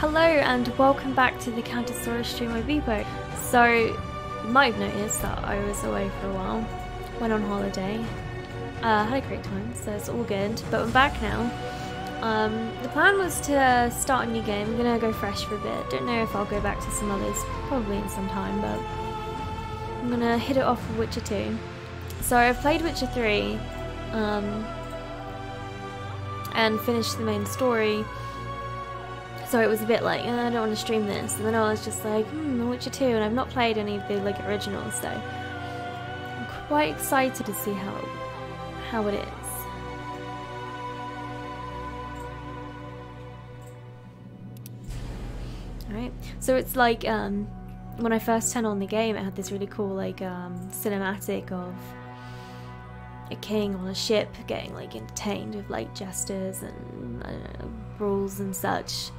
Hello and welcome back to the Counter-Story stream by Bebo. So, you might have noticed that I was away for a while, went on holiday, had a great time, so it's all good, but I'm back now. The plan was to start a new game. I'm gonna go fresh for a bit. Don't know if I'll go back to some others, probably in some time, but I'm gonna hit it off with Witcher 2. So I've played Witcher 3, and finished the main story. So it was a bit like, I don't want to stream this, and then I was just like, The Witcher 2, and I've not played any of the originals, so I'm quite excited to see how it is. Alright, so it's like, when I first turned on the game, it had this really cool, like, cinematic of a king on a ship getting, like, entertained with, like, jesters and, I don't know, rules and such.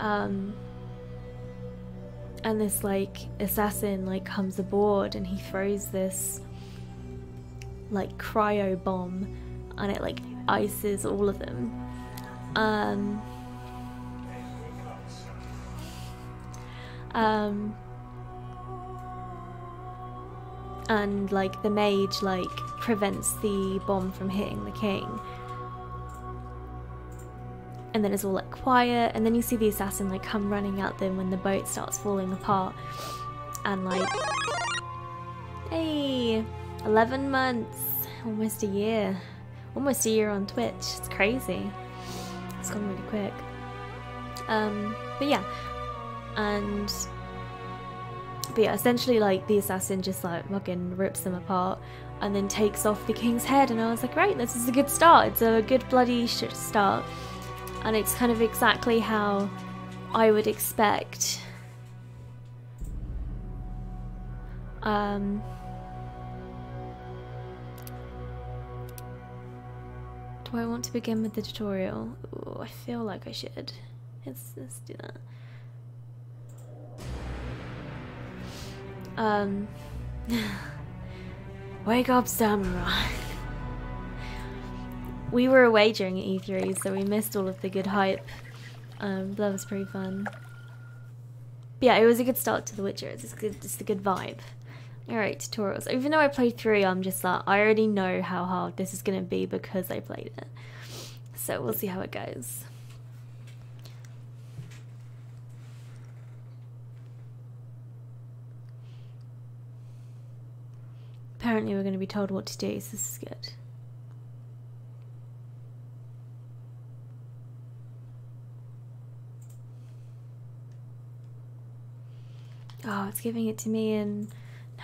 And this, like, assassin, like, comes aboard and he throws this, like, cryo bomb and it, like, ices all of them. And, like, the mage, like, prevents the bomb from hitting the king. And then it's all, like, quiet, and then you see the assassin, like, come running at them when the boat starts falling apart. And, like, hey, 11 months, almost a year. Almost a year on Twitch, it's crazy. It's gone really quick. But yeah, essentially, like, the assassin just, like, fucking rips them apart and then takes off the king's head, and I was like, right, this is a good start. It's a good bloody shit start. And it's kind of exactly how I would expect. Do I want to begin with the tutorial? Ooh, I feel like I should. Let's do that. Wake up, samurai. We were away during E3, so we missed all of the good hype. That was pretty fun. But yeah, it was a good start to The Witcher. It's a good vibe. Alright, tutorials. Even though I played through, I'm just like, I already know how hard this is gonna be because I played it. So we'll see how it goes. Apparently we're gonna be told what to do, so this is good. Oh, it's giving it to me and no.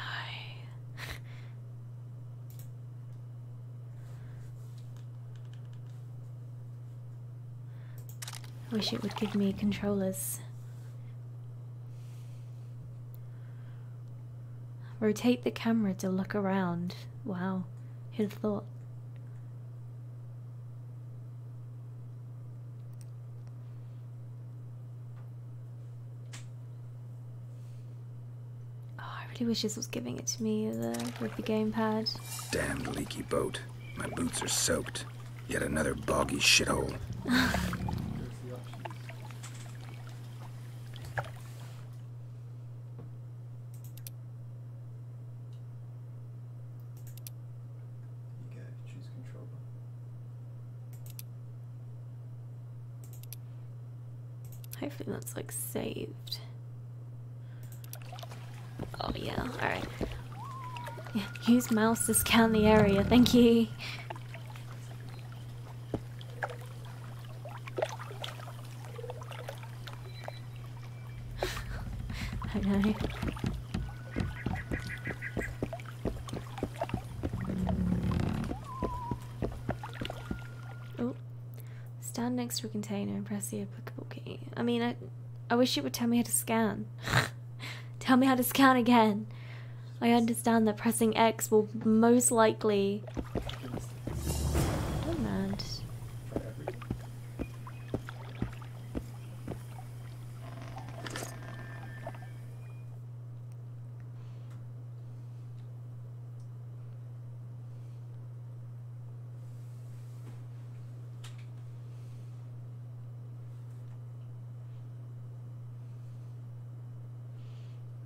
I wish it would give me controllers. Rotate the camera to look around. Wow, who'd have thought? I wish this was giving it to me with the gamepad. Damned leaky boat. My boots are soaked. Yet another boggy shithole. Choose controller. Hopefully that's like saved. Oh yeah, alright. Yeah, use mouse to scan the area, thank you. I know. Oh. Stand next to a container and press the applicable key. I mean, I wish it would tell me how to scan. Tell me how to scan again. I understand that pressing X will most likely... Don't mind.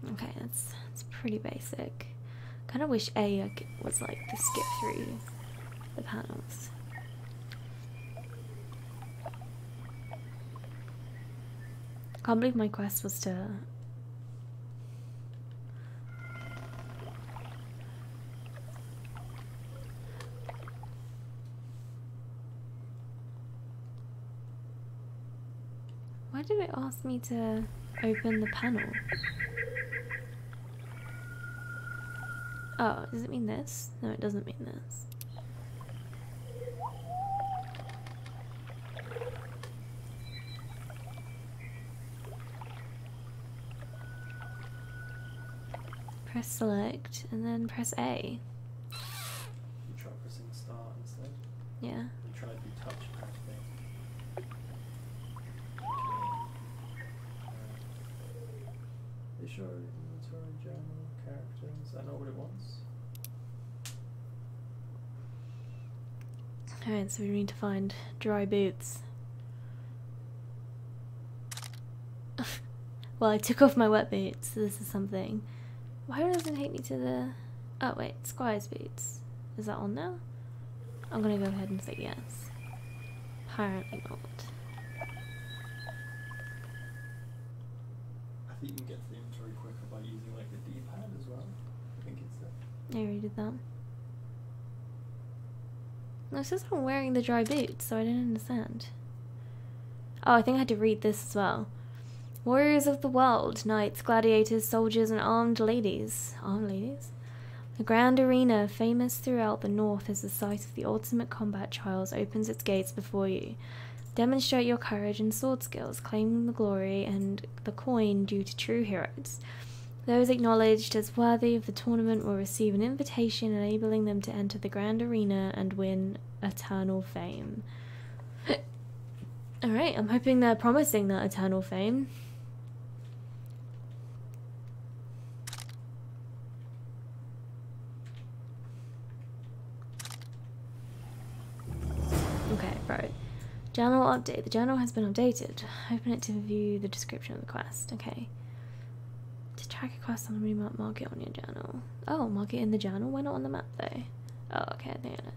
Okay, that's pretty basic. Kind of wish A was like to skip through the panels. Can't believe my quest was to... Why did it ask me to open the panel? Oh, does it mean this? No, it doesn't mean this. Press select and then press A. You try pressing start instead? Yeah. You try to do touch pad thing. They show inventory, journal, characters. Is that not what it wants? Alright, so we need to find dry boots. Well, I took off my wet boots, so this is something. Why doesn't it take me to the... Oh wait, Squire's boots. Is that on now? I'm gonna go ahead and say yes. Apparently not. I think you can get to the inventory quicker by using like the D-pad as well. I think it's there. I already did that. No, it says I'm wearing the dry boots, so I didn't understand. Oh, I think I had to read this as well. Warriors of the world, knights, gladiators, soldiers, and armed ladies. Armed ladies? The grand arena, famous throughout the north as the site of the ultimate combat trials, opens its gates before you. Demonstrate your courage and sword skills, claiming the glory and the coin due to true heroes. Those acknowledged as worthy of the tournament will receive an invitation enabling them to enter the grand arena and win eternal fame. Alright, I'm hoping they're promising that eternal fame. Okay, right. Journal update. The journal has been updated. Open it to view the description of the quest. Okay. To track a quest on the map, mark it on your journal. Oh, mark it in the journal? Why not on the map though? Oh, okay, I think I know.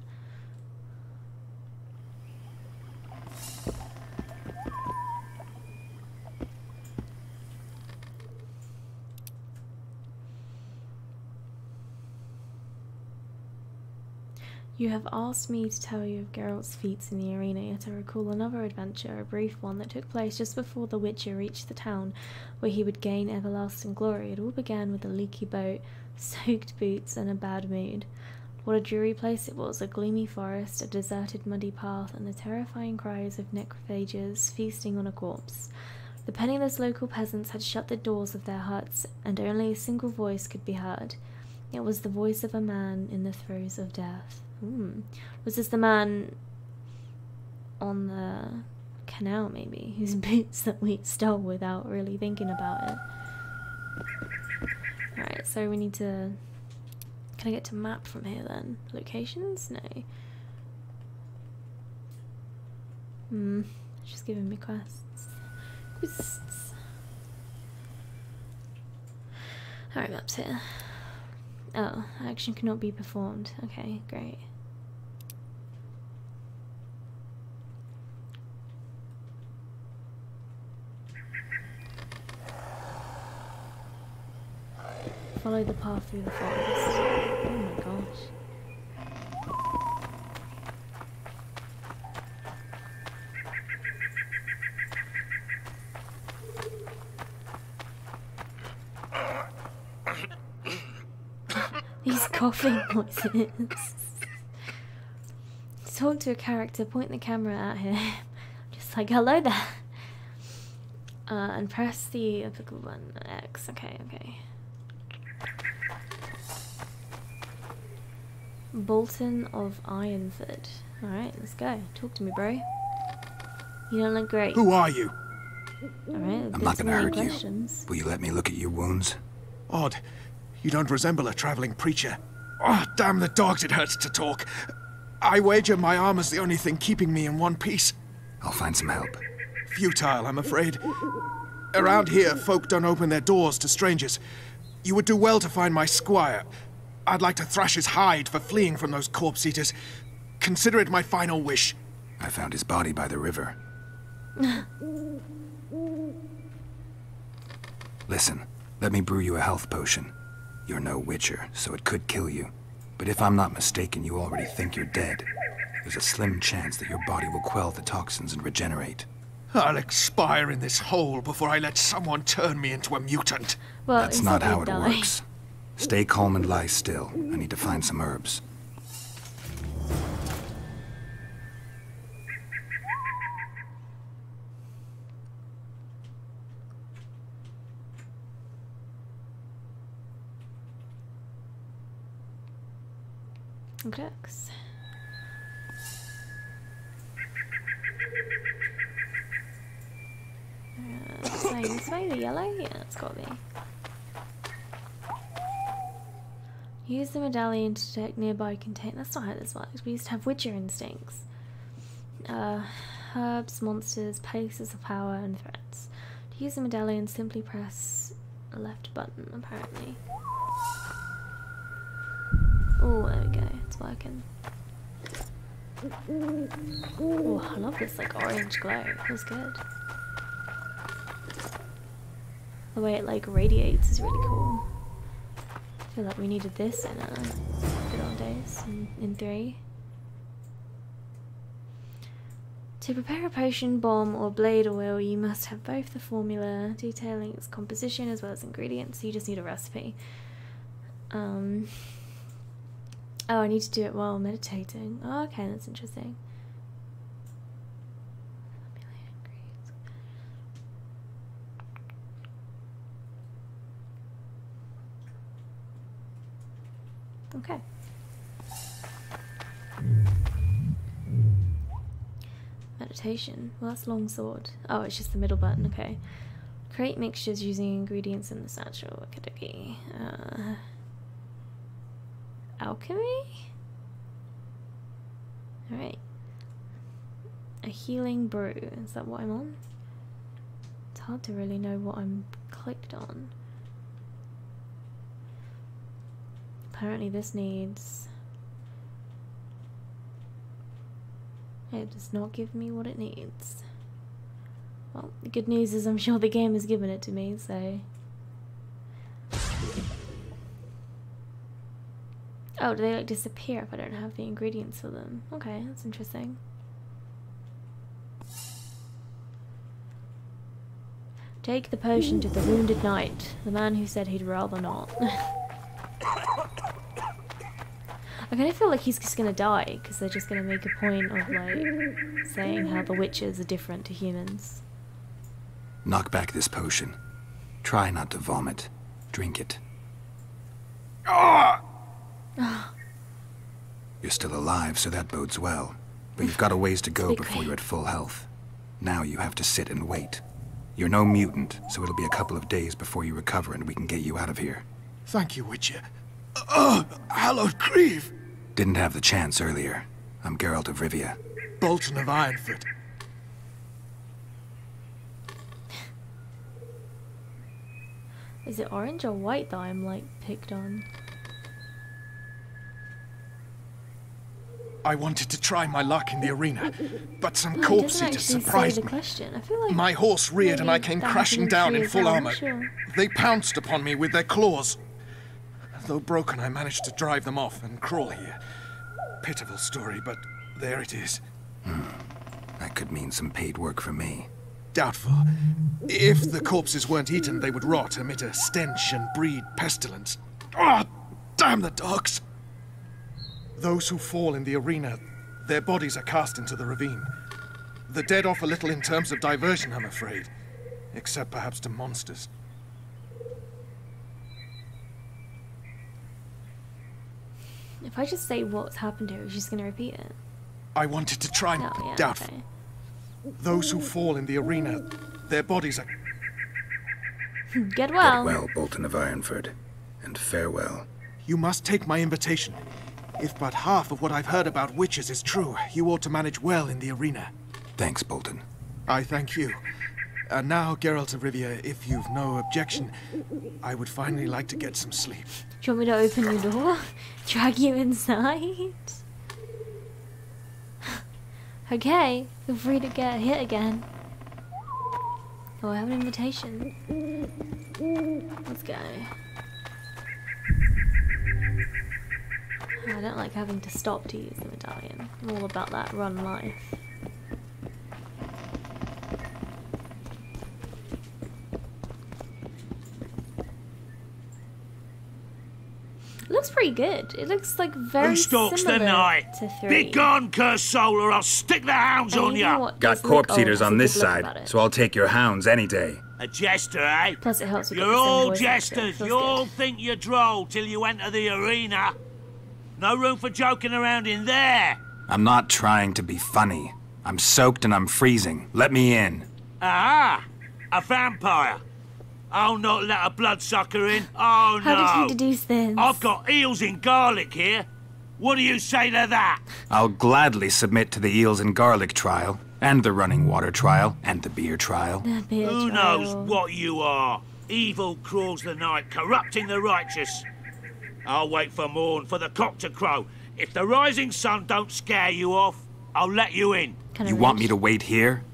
You have asked me to tell you of Geralt's feats in the arena, yet I recall another adventure, a brief one that took place just before the Witcher reached the town, where he would gain everlasting glory. It all began with a leaky boat, soaked boots, and a bad mood. What a dreary place it was, a gloomy forest, a deserted muddy path, and the terrifying cries of necrophages feasting on a corpse. The penniless local peasants had shut the doors of their huts, and only a single voice could be heard. It was the voice of a man in the throes of death. Was this the man on the canal, maybe, whose boots that we stole without really thinking about it? Alright, so we need to... Can I get to map from here then? Locations? No. It's just giving me quests. Alright, map's here. Oh, action cannot be performed. Okay, great. Follow the path through the forest. Oh my gosh. These coughing noises. Talk to a character, point the camera at him. Just like, hello there. And press the applicable button, X. Okay, okay. Bolton of Ironford. Alright, let's go. Talk to me, bro. You don't look great. Who are you? Alright, I'm not gonna hurt questions. you. Will you let me look at your wounds? Odd. You don't resemble a traveling preacher. Oh, damn the dogs, it hurts to talk. I wager my armor's the only thing keeping me in one piece. I'll find some help. Futile, I'm afraid. Around here, folk don't open their doors to strangers. You would do well to find my squire. I'd like to thrash his hide for fleeing from those corpse eaters. Consider it my final wish. I found his body by the river. Listen, let me brew you a health potion. You're no witcher, so it could kill you. But if I'm not mistaken, you already think you're dead. There's a slim chance that your body will quell the toxins and regenerate. I'll expire in this hole before I let someone turn me into a mutant. Well, That's not how it works. Stay calm and lie still. I need to find some herbs. Ducks. This way, the yellow? Yeah, it's got to be. Use the medallion to detect nearby contain. That's not how this works. We used to have witcher instincts. Herbs, monsters, places of power, and threats. To use the medallion, simply press the left button, apparently. Oh, there we go. It's working. Oh, I love this like orange glow. It feels good. The way it like radiates is really cool. I feel like we needed this in good old days in 3. To prepare a potion, bomb, or blade oil, you must have both the formula detailing its composition as well as ingredients. So you just need a recipe. Oh, I need to do it while meditating. Oh, okay, that's interesting. Okay. Meditation. Well, that's longsword. Oh, it's just the middle button. Okay. Create mixtures using ingredients in the satchel. Okie dokie. Alchemy? Alright. A healing brew. Is that what I'm on? It's hard to really know what I'm clicked on. Apparently this needs... It does not give me what it needs. Well, the good news is I'm sure the game has given it to me, so... Oh, do they like disappear if I don't have the ingredients for them? Okay, that's interesting. Take the potion to the wounded knight, the man who said he'd rather not. I kind of feel like he's just gonna die, because they're just gonna make a point of, like, saying how the witches are different to humans. Knock back this potion. Try not to vomit. Drink it. You're still alive, so that bodes well. But you've got a ways to go before you're at full health. Now you have to sit and wait. You're no mutant, so it'll be a couple of days before you recover and we can get you out of here. Thank you, Witcher. Hallowed Grieve! Didn't have the chance earlier. I'm Geralt of Rivia. Bolton of Ironford. Is it orange or white that I'm, like, picked on? I wanted to try my luck in the arena, but some Oh, corpse eaters surprised me. Question. I feel like My horse reared and I came crashing down in full armor. Sure. They pounced upon me with their claws. Though broken, I managed to drive them off and crawl here. Pitiful story, but there it is. That could mean some paid work for me. Doubtful. If the corpses weren't eaten, they would rot, emit a stench, and breed pestilence. Ah, damn the dogs! Those who fall in the arena, their bodies are cast into the ravine. The dead offer little in terms of diversion, I'm afraid. Except perhaps to monsters. If I just say what's happened here, she's going to repeat it. I wanted to try. Oh, yeah, Doubtful. okay. Those who fall in the arena, their bodies are... Get well. Get well, Bolton of Ironford. And farewell. You must take my invitation. If but half of what I've heard about witches is true, you ought to manage well in the arena. Thanks, Bolton. I thank you. And now, Geralt of Rivia, if you've no objection, I would finally like to get some sleep. Do you want me to open your door? Drag you inside? Okay, feel free to get hit again. Oh, I have an invitation. Let's go. I don't like having to stop to use the medallion. I'm all about that run life. It looks pretty good. It looks like very Who stalks similar the night? to 3. Be gone, cursed soul, or I'll stick the hounds on ya! Got corpse eaters on this side, so I'll take your hounds any day. A jester, eh? Plus it helps with You're all jesters. You all think you're droll till you enter the arena. No room for joking around in there. I'm not trying to be funny. I'm soaked and I'm freezing. Let me in. Ah, a vampire. I'll not let a bloodsucker in. Oh, no. How did he deduce this? I've got eels in garlic here. What do you say to that? I'll gladly submit to the eels and garlic trial, and the running water trial, and the beer trial. The beer Who trial. knows what you are? Evil crawls the night, corrupting the righteous. I'll wait for morn, for the cock to crow. If the rising sun don't scare you off, I'll let you in. Kinda You want rude. me to wait here?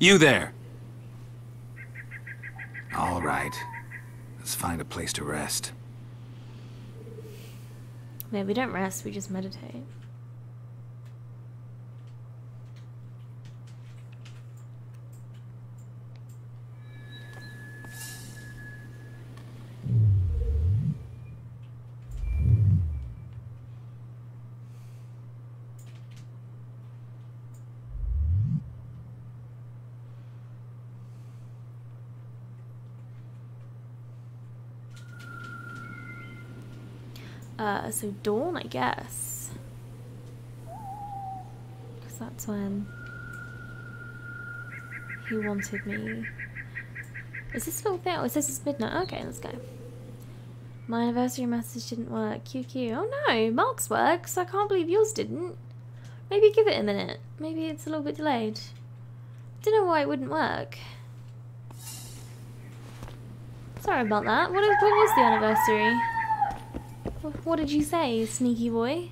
You there! All right. Let's find a place to rest. Man, we don't rest, we just meditate. So dawn, I guess. Because that's when he wanted me. Is this still there? Oh, it says it's midnight. Okay, let's go. My anniversary message didn't work. QQ. Oh no, Mark's works. I can't believe yours didn't. Maybe give it a minute. Maybe it's a little bit delayed. Don't know why it wouldn't work. Sorry about that. What was the anniversary? What did you say, sneaky boy?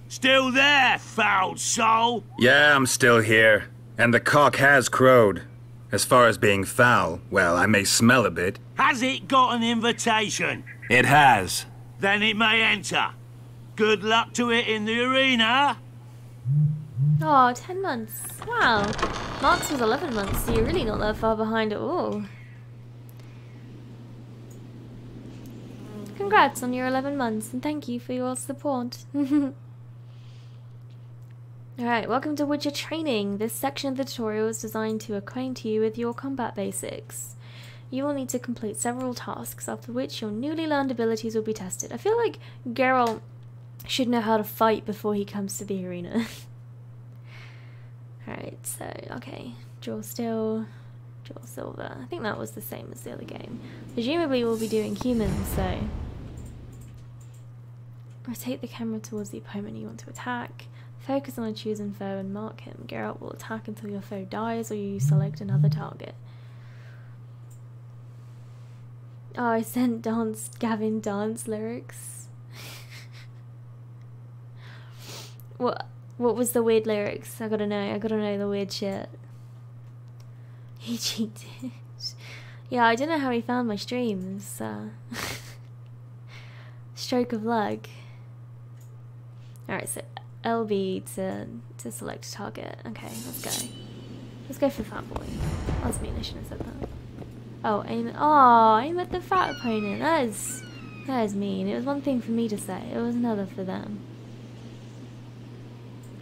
Still there, foul soul? Yeah, I'm still here. And the cock has crowed. As far as being foul, well, I may smell a bit. Has it got an invitation? It has. Then it may enter. Good luck to it in the arena. Oh, 10 months. Wow. Mark's was 11 months, so you're really not that far behind at all. Congrats on your 11 months, and thank you for your support. Alright, welcome to Witcher Training. This section of the tutorial is designed to acquaint you with your combat basics. You will need to complete several tasks, after which your newly learned abilities will be tested. I feel like Geralt should know how to fight before he comes to the arena. Alright, so, okay. Draw still, draw silver. I think that was the same as the other game. Presumably we'll be doing humans, so... Rotate the camera towards the opponent you want to attack. Focus on a chosen foe and mark him. Geralt will attack until your foe dies or you select another target. Oh, I sent Gavin dance lyrics. What was the weird lyrics? I gotta know the weird shit. He cheated. Yeah, I don't know how he found my streams. Stroke of luck. Alright, so LB to select target. Okay, let's go. Let's go for fat boy. That's mean, I shouldn't have said that. Oh, aim at the fat opponent. That is mean. It was one thing for me to say, it was another for them.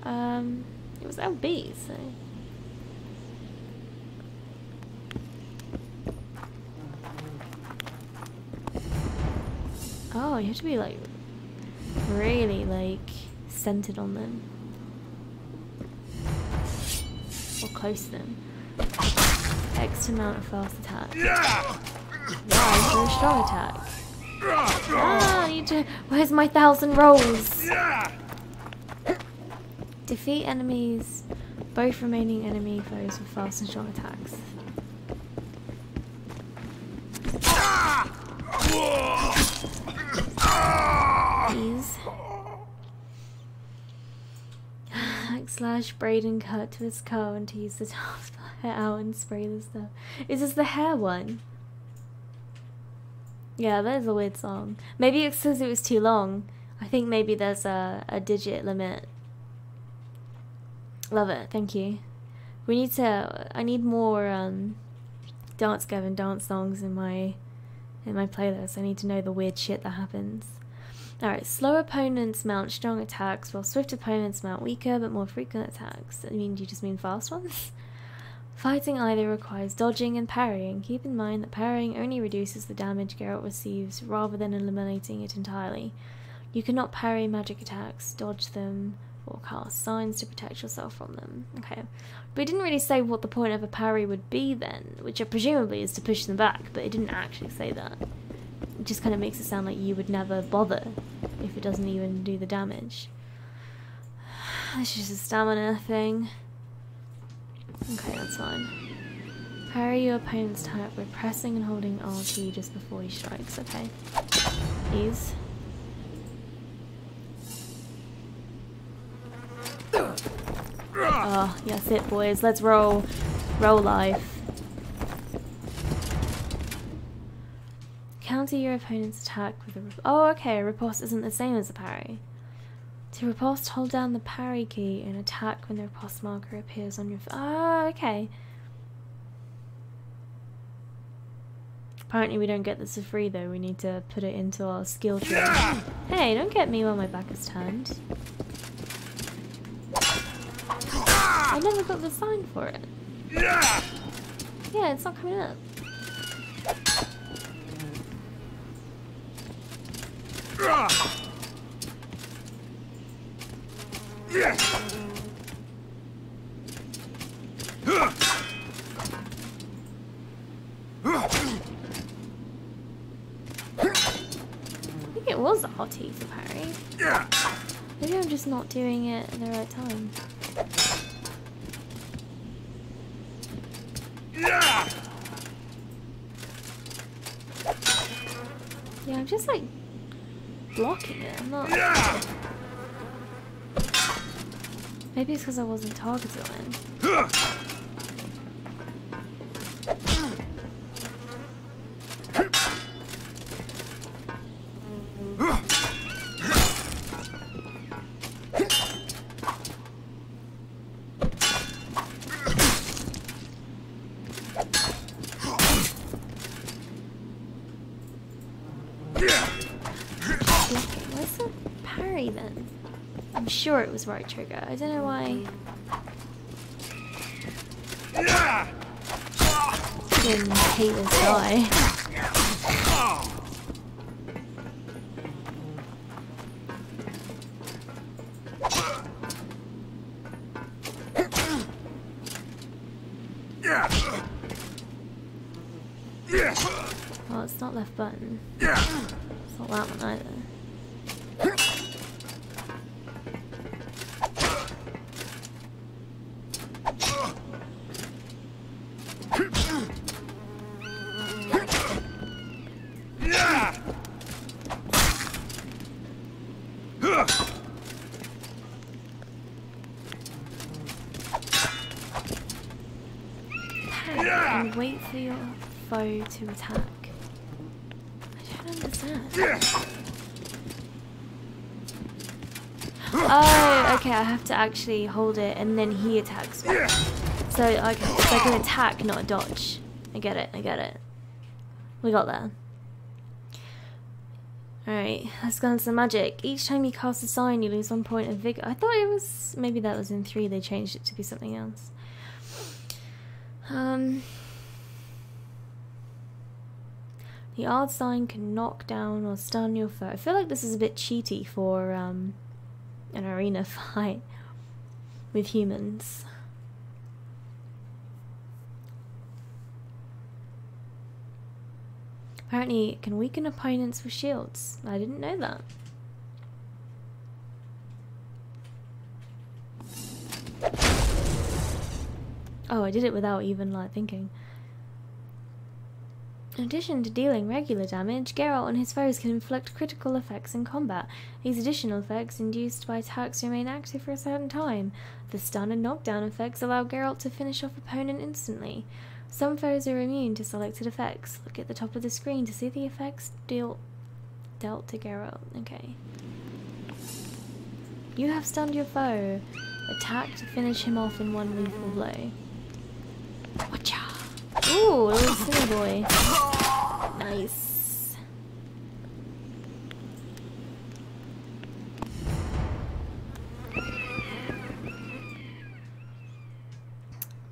It was LB, so... Oh, you have to be like really like centered on them or close to them. X amount of fast attack. Y for a strong attack. Ah, I need to. Where's my 1,000 rolls? Defeat enemies, both remaining enemy foes with fast and strong attacks. Ease. Slash braid and cut to his skull and to use the top to pull it out and spray the stuff. Is this the hair one? Yeah, that is a weird song. Maybe it's because it was too long. I think maybe there's a digit limit. Love it, thank you. I need more Dance Gavin dance songs in my playlist. I need to know the weird shit that happens. Alright, slow opponents mount strong attacks, while swift opponents mount weaker but more frequent attacks. I mean, do you just mean fast ones? Fighting either requires dodging and parrying. Keep in mind that parrying only reduces the damage Geralt receives rather than eliminating it entirely. You cannot parry magic attacks, dodge them, or cast signs to protect yourself from them. Okay, but it didn't really say what the point of a parry would be then, which presumably is to push them back, but it didn't actually say that. It just kind of makes it sound like you would never bother if it doesn't even do the damage. This is just a stamina thing. Okay, that's fine. Parry your opponent's attack by pressing and holding RT just before he strikes. Okay. Ease. Oh, yes it boys. Let's roll. Roll life. Counter your opponent's attack with a oh, okay, a riposte isn't the same as a parry. To riposte, hold down the parry key and attack when the riposte marker appears on your oh, okay. Apparently we don't get this for free though, we need to put it into our skill tree. Hey, don't get me while my back is turned. I never got the sign for it. Yeah, it's not coming up. I think it was RT for parry. Maybe I'm just not doing it at the right time. Yeah, I'm just like blocking it. I'm not. Maybe it's because I wasn't targeted on it. Where's the parry then? I'm sure it was right trigger. I don't know why. Didn't hate this guy. Well, it's not left button. It's not that one either. And wait for your foe to attack. I don't understand. Oh, okay, I have to actually hold it and then he attacks me. So, okay, it's like an attack, not a dodge. I get it, I get it. We got there. Alright, let's go on some magic. Each time you cast a sign, you lose 1 point of vigor. I thought it was, maybe that was in 3, they changed it to be something else. The odd sign can knock down or stun your foe. I feel like this is a bit cheaty for an arena fight with humans. Apparently it can weaken opponents with shields. I didn't know that. Oh, I did it without even, like, thinking. In addition to dealing regular damage, Geralt and his foes can inflict critical effects in combat. These additional effects, induced by attacks, remain active for a certain time. The stun and knockdown effects allow Geralt to finish off opponent instantly. Some foes are immune to selected effects. Look at the top of the screen to see the effects dealt to Geralt. Okay. You have stunned your foe. Attack to finish him off in one lethal blow. Watcha! Ooh, little silly boy. Nice.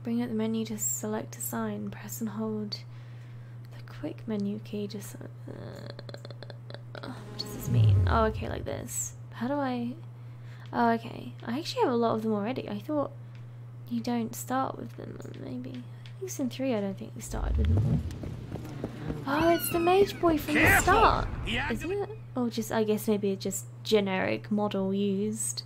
Bring up the menu to select a sign. Press and hold the quick menu key to what does this mean? Oh, okay, like this. How do I... Oh, okay. I actually have a lot of them already. I thought you don't start with them, maybe. At least in 3 I don't think we started with them all. Oh, it's the mage boy from the start! Is it? Or just, I guess maybe it's just generic model used.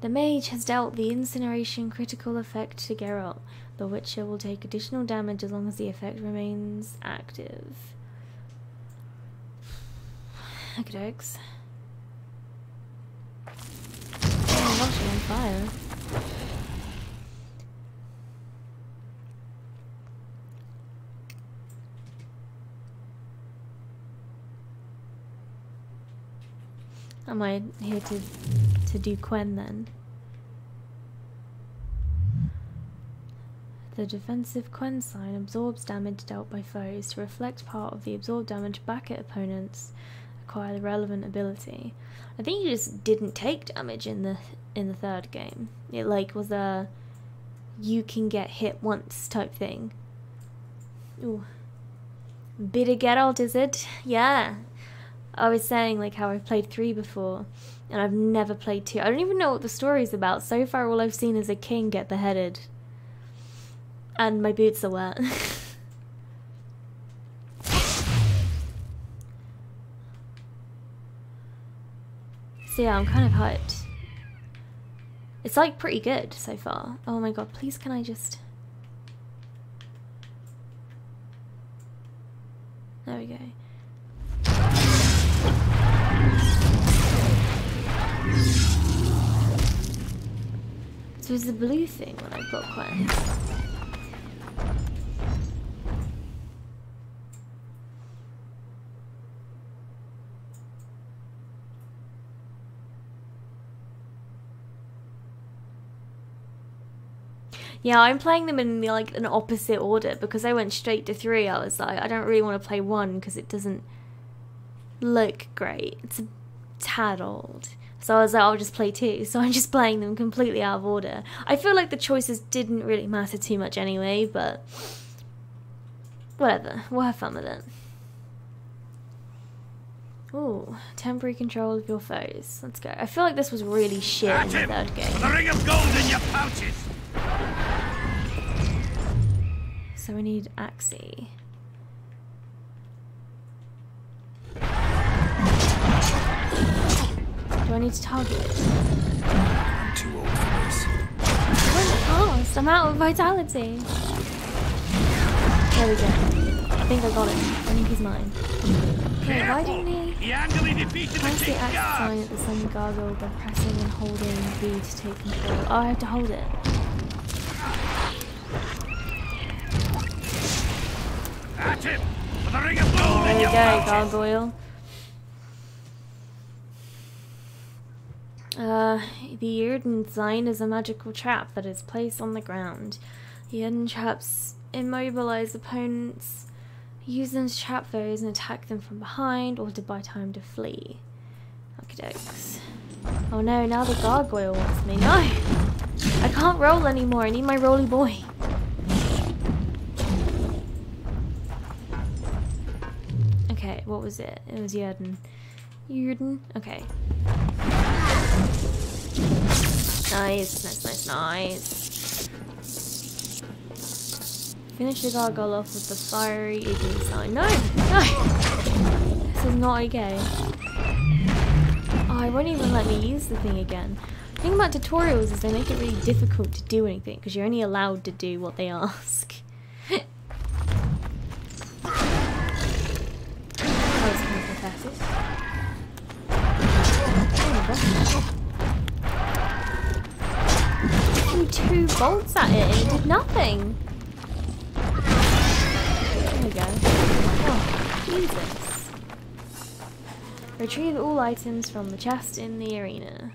The mage has dealt the incineration critical effect to Geralt. The Witcher will take additional damage as long as the effect remains active. Okey-dokes. Oh gosh, I'm on fire. Am I here to do Quen then? The defensive Quen sign absorbs damage dealt by foes. To reflect part of the absorbed damage back at opponents, acquire the relevant ability. I think you just didn't take damage in the 3rd game. It like was a you can get hit once type thing. Ooh. Bit of Geralt, is it? Yeah. I was saying like how I've played 3 before and I've never played 2. I don't even know what the story's about. So far all I've seen is a king get beheaded. And my boots are wet. So yeah, I'm kind of hyped. It's like pretty good so far. Oh my god, please can I just... There we go. So is the blue thing when I've got Quen? Yeah, I'm playing them in like an opposite order because I went straight to 3. I was like, I don't really want to play 1 because it doesn't look great. It's a tad old. So I was like, I'll just play 2. So I'm just playing them completely out of order. I feel like the choices didn't really matter too much anyway, but whatever. We'll have fun with it. Ooh, temporary control of your foes. Let's go. I feel like this was really shit in the 3rd game. The ring of gold in your pouches. So we need Axie. Do I need to target it? I'm too old for this. I went fast. I'm out of vitality. There we go. I think I got him. I think he's mine. Okay, why didn't he? Press the X sign at the sun gargoyle by pressing and holding B to take control. Oh, I have to hold it. At him! For the ring of gold There in we your go, pouches. gargoyle. The Yrden sign is a magical trap that is placed on the ground. The Yrden traps immobilize opponents, use them to trap foes and attack them from behind or to buy time to flee. Okey-dokes. Oh no, now the gargoyle wants me. No! I can't roll anymore, I need my roly boy. Okay, what was it? It was Yrden. Yrden? Okay. Nice, nice, nice, nice. Finish the gargoyle off with the fiery igloo sign. No! No! This is not okay. Oh, it won't even let me use the thing again. thing about tutorials is they make it really difficult to do anything because you're only allowed to do what they ask. That was kind of pathetic. Threw 2 bolts at it and it did nothing. There we go. Oh, Jesus. Retrieve all items from the chest in the arena.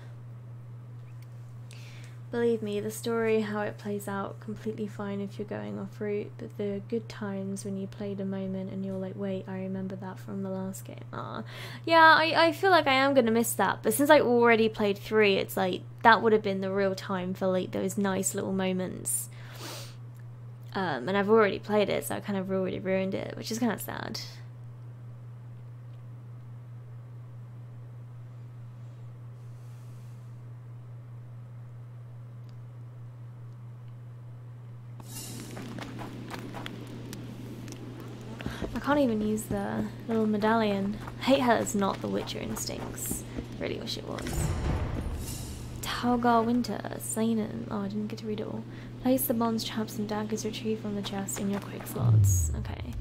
Believe me, the story, how it plays out, completely fine if you're going off route, but the good times when you played a moment and you're like, wait, I remember that from the last game. Yeah, I feel like I am going to miss that, but since I already played 3, it's like, that would have been the real time for like those nice little moments. And I've already played it, so I kind of already ruined it, which is kind of sad. I can't even use the little medallion. I hate how it's not the Witcher instincts. Really wish it was. Talgar Winter, Seinen. Oh, I didn't get to read it all. Place the bombs, traps, and daggers retrieved from the chest in your quick slots. Okay.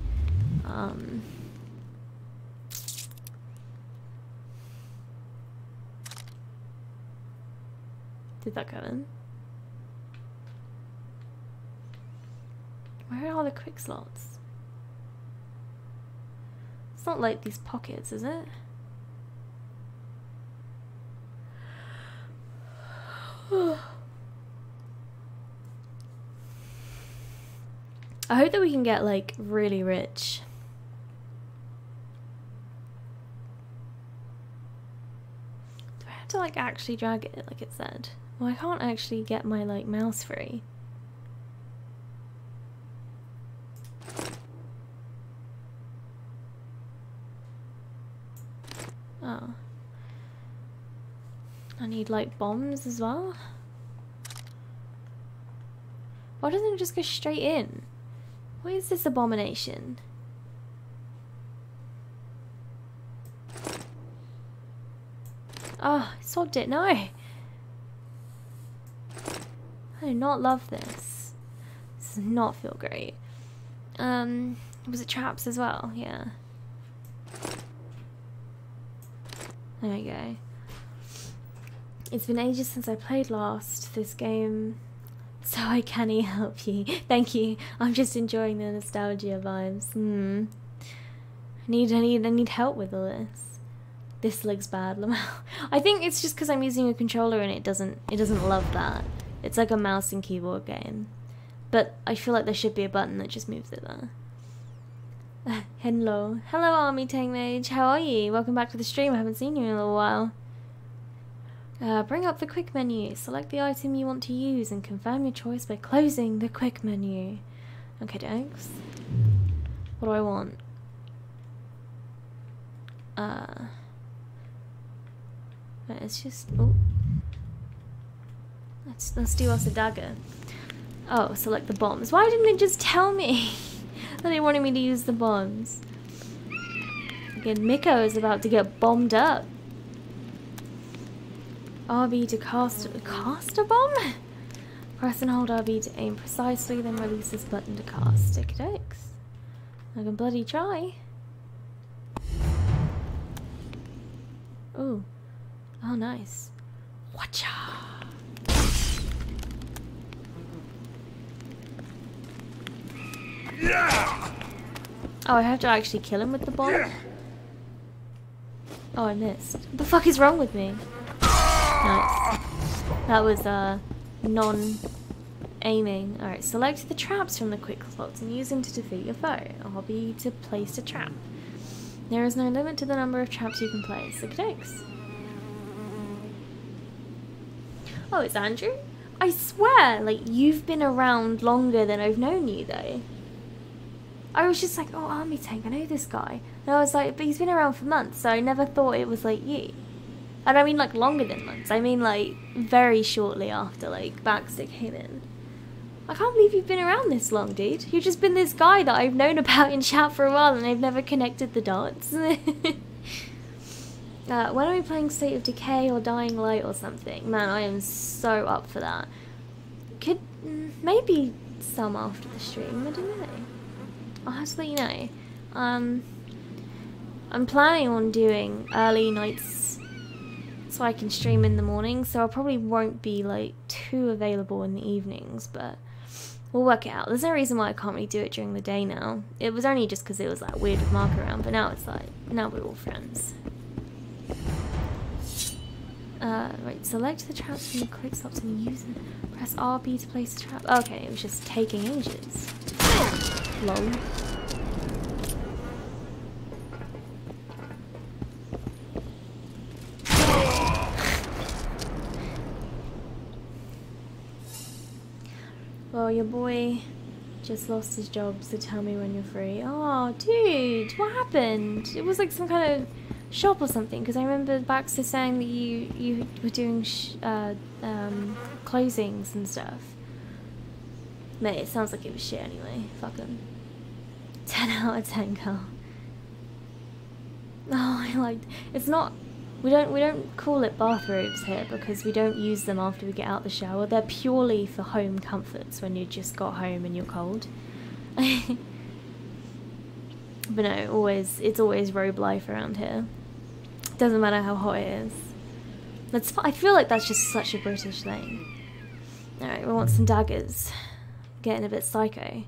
Did that go in? Where are all the quick slots? It's not like these pockets, is it? I hope that we can get like really rich. Do I have to like actually drag it like it said? Well, I can't actually get my like mouse free. Oh. I need like bombs as well. Why doesn't it just go straight in? What is this abomination? Oh, I swapped it. No. I do not love this. This does not feel great. Was it traps as well? Yeah. There we go. It's been ages since I played last this game, so I can't help you. Thank you. I'm just enjoying the nostalgia vibes. I need help with all this. This looks bad, Lamau. I think it's just because I'm using a controller and it doesn't love that. It's like a mouse and keyboard game. But I feel like there should be a button that just moves it there. Hello. Hello, Army Tank Mage. How are you? Welcome back to the stream. I haven't seen you in a little while. Bring up the quick menu. Select the item you want to use and confirm your choice by closing the quick menu. Okay, thanks. What do I want? It's just... Oh. Let's do us a dagger. Oh, select the bombs. Why didn't it just tell me that it wanted me to use the bombs? Again, Miko is about to get bombed up. RB to cast a bomb? Press and hold RB to aim precisely, then release this button to cast. Tick-a-dicks. I can bloody try. Ooh. Oh, nice. Watcha! Oh, I have to actually kill him with the bomb? Oh, I missed. What the fuck is wrong with me? Nice. That was, non-aiming. Alright, select the traps from the quick slots and use them to defeat your foe. RB to place a trap. There is no limit to the number of traps you can place. Thanks. Oh, it's Andrew? I swear, like, you've been around longer than I've known you, though. I was just like, oh, Army Tank, I know this guy. And I was like, but he's been around for months, so I never thought it was, like, you. And I mean, like, longer than months. I mean, like, very shortly after, like, Backstick came in. I can't believe you've been around this long, dude. You've just been this guy that I've known about in chat for a while, and I've never connected the dots. When are we playing State of Decay or Dying Light or something? Man, I am so up for that. Could maybe some after the stream, I don't know. I'll have to let you know. I'm planning on doing early nights so I can stream in the morning, so I probably won't be like too available in the evenings, but we'll work it out. There's no reason why I can't really do it during the day now. It was only just because it was like weird with Mark around, but now it's like, now we're all friends. Right, select the traps from the quick stops and use it. Press RB to place the trap. Okay, it was just taking ages. Lol. Well, your boy just lost his job, so tell me when you're free. Oh, dude, what happened? It was like some kind of shop or something, because I remember Baxter saying that you were doing closings and stuff. Mate, it sounds like it was shit anyway. Fuck him. 10 out of 10, girl. Oh, I liked. It's not. We don't call it bathrobes here because we don't use them after we get out the shower. They're purely for home comforts when you just got home and you're cold. But no, it's always robe life around here. Doesn't matter how hot it is. I feel like that's just such a British thing. Alright, we want some daggers. Getting a bit psycho.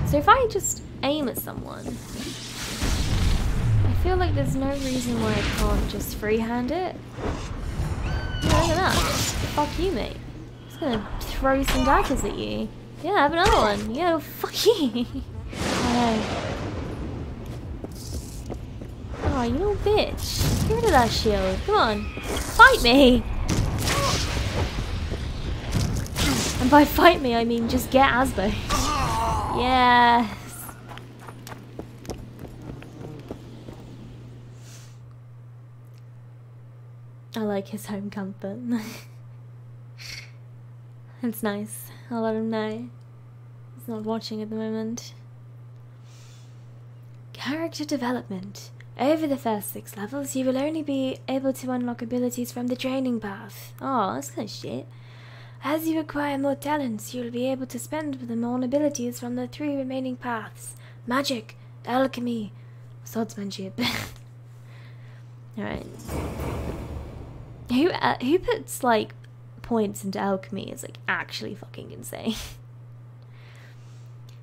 So if I just aim at someone, I feel like there's no reason why I can't just freehand it. Yeah, look at that. Fuck you, mate. I'm just gonna throw some daggers at you. Yeah, have another one. Yeah, well, fuck you. Oh, you little bitch. Get rid of that shield. Come on. Fight me. And by fight me, I mean just get Asbo. Yes. I like his home comfort. It's nice. I'll let him know. He's not watching at the moment. Character development. Over the first 6 levels, you will only be able to unlock abilities from the training path. Oh, that's kind of shit. As you acquire more talents, you will be able to spend them on abilities from the 3 remaining paths. Magic, alchemy, swordsmanship. Alright. Who puts, like, points into alchemy is, like, actually fucking insane.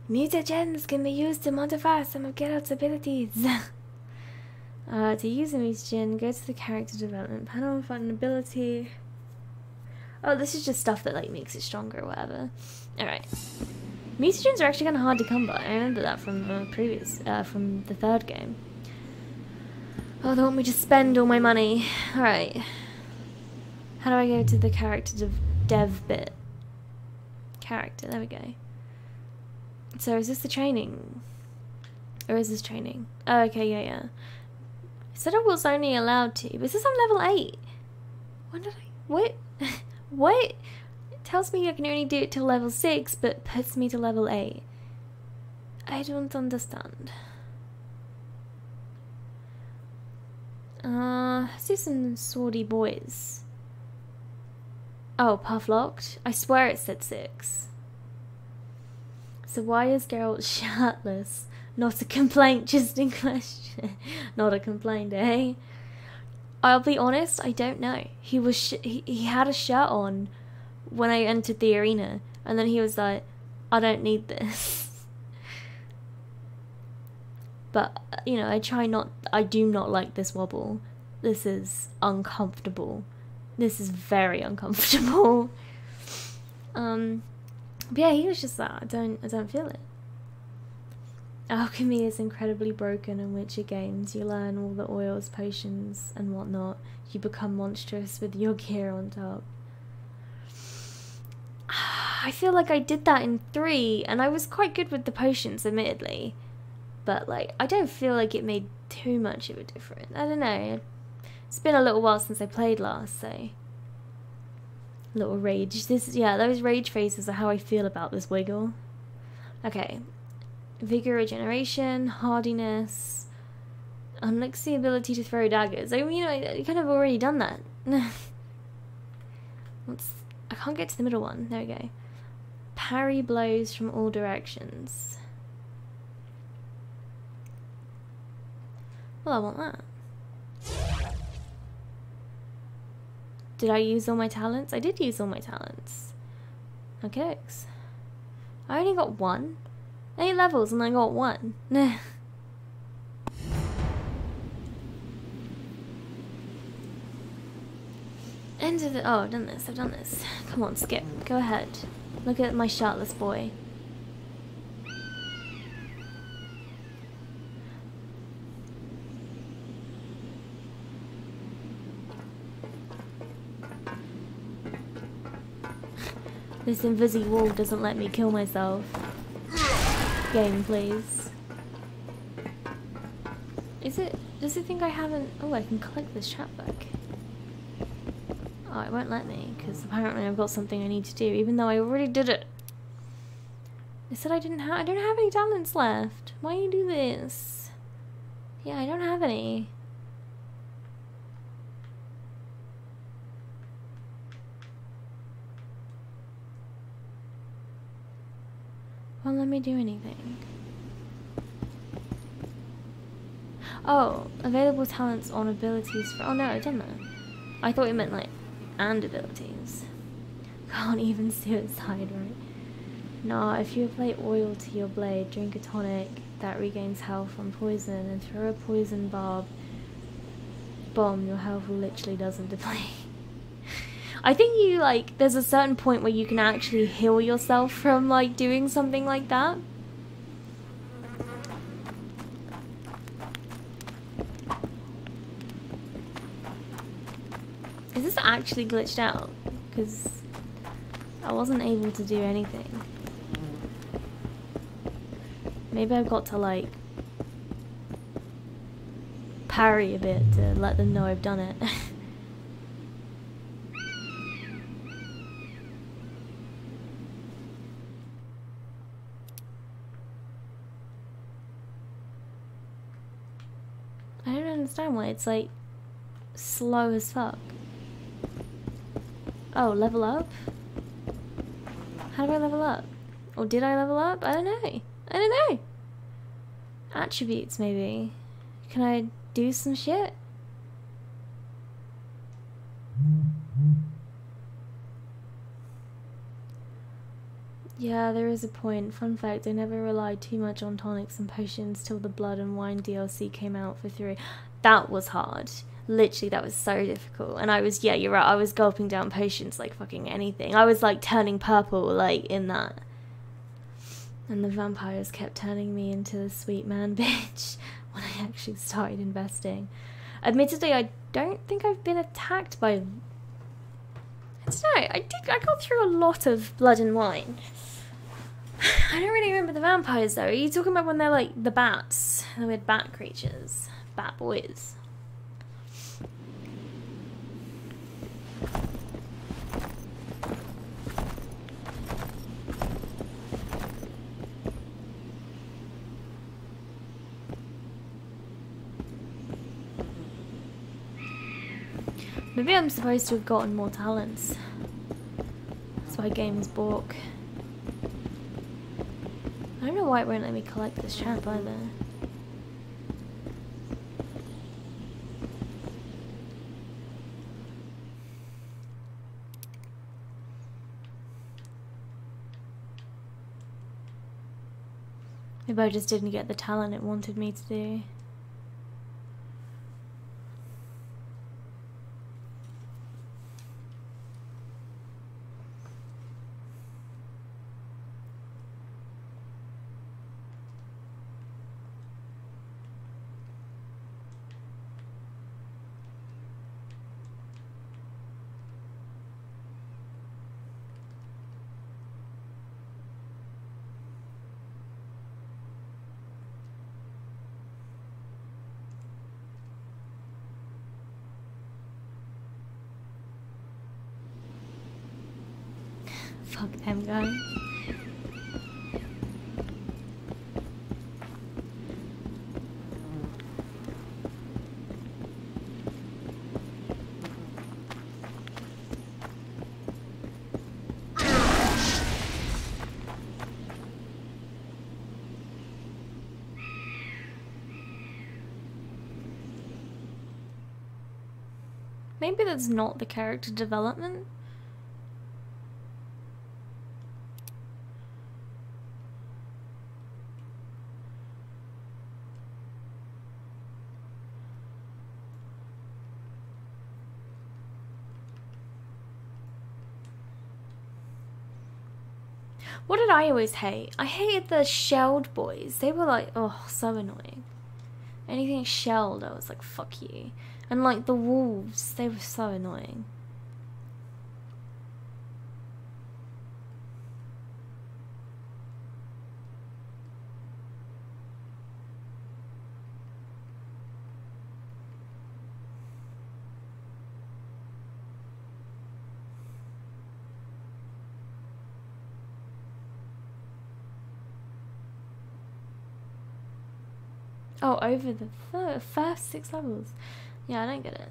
Mutagens can be used to modify some of Geralt's abilities. To use a mutagen, go to the character development panel and find an ability. Oh, this is just stuff that like makes it stronger or whatever. Alright. Mutagens are actually kind of hard to come by. I remember that from from the 3rd game. Oh, they want me to spend all my money. Alright. How do I go to the character dev bit? Character, there we go. So is this the training? Or is this training? Oh, okay, yeah. I said I was only allowed to, but this is on level 8. When did I... What? What? It tells me I can only do it till level 6, but puts me to level 8. I don't understand. Let's do some swordy boys. Oh, path locked? I swear it said 6. So why is Geralt shirtless? Not a complaint, just in question. Not a complaint, eh? I'll be honest, I don't know. He was he had a shirt on when I entered the arena, and then he was like, I don't need this. But, you know, I do not like this wobble. This is uncomfortable. This is very uncomfortable. But yeah, he was just like, I don't feel it. Alchemy is incredibly broken in Witcher games. You learn all the oils, potions, and whatnot. You become monstrous with your gear on top. I feel like I did that in 3, and I was quite good with the potions, admittedly. But, like, I don't feel like it made too much of a difference. I don't know. It's been a little while since I played last, so... Little rage. Those rage faces are how I feel about this wiggle. Okay. Vigor regeneration, hardiness, unlocks the ability to throw daggers. I mean, I kind of already done that. I can't get to the middle one. There we go. Parry blows from all directions. Well, I want that. Did I use all my talents? I did use all my talents. Okay. I only got 1. 8 levels and I got 1. End of the... Oh, I've done this. I've done this. Come on, skip. Go ahead. Look at my shirtless boy. This invisible wall doesn't let me kill myself. Game, please. Is it... Does it think I haven't... Oh, I can collect this chapbook. Oh, it won't let me, because apparently I've got something I need to do, even though I already did it. It said I don't have any talents left. Why you do this? Yeah, I don't have any. Won't let me do anything. Oh, available talents on abilities for... Oh no, I've done that. I thought it meant like, and abilities. Can't even suicide, right? Nah, if you apply oil to your blade, drink a tonic that regains health from poison, and throw a poison bomb, your health will literally doesn't deplete. I think you, like, there's a certain point where you can actually heal yourself from, like, doing something like that. Is this actually glitched out? Because I wasn't able to do anything. Maybe I've got to, like, parry a bit to let them know I've done it. I don't understand why it's, like, slow as fuck. Oh, level up? How do I level up? Or did I level up? I don't know. I don't know. Attributes, maybe. Can I do some shit? Yeah, there is a point. Fun fact, I never relied too much on tonics and potions till the Blood and Wine DLC came out for 3. That was hard. Literally, that was so difficult. And I was, yeah, you're right, I was gulping down potions like fucking anything. I was like turning purple, like, in that. And the vampires kept turning me into the sweet man bitch when I actually started investing. Admittedly, I don't think I've been attacked by... I don't know, I got through a lot of Blood and Wine. I don't really remember the vampires though. Are you talking about when they're like the bats? The weird bat creatures. Bat boys. Maybe I'm supposed to have gotten more talents. That's why games balk. I don't know why it won't let me collect this champ either. Maybe I just didn't get the talent it wanted me to do. Fuck them guys. Maybe that's not the character development. What did I always hate? I hated the shelled boys. They were like, oh, so annoying. Anything shelled, I was like, fuck you. And like the wolves, they were so annoying. Oh, over the first 6 levels. Yeah, I don't get it.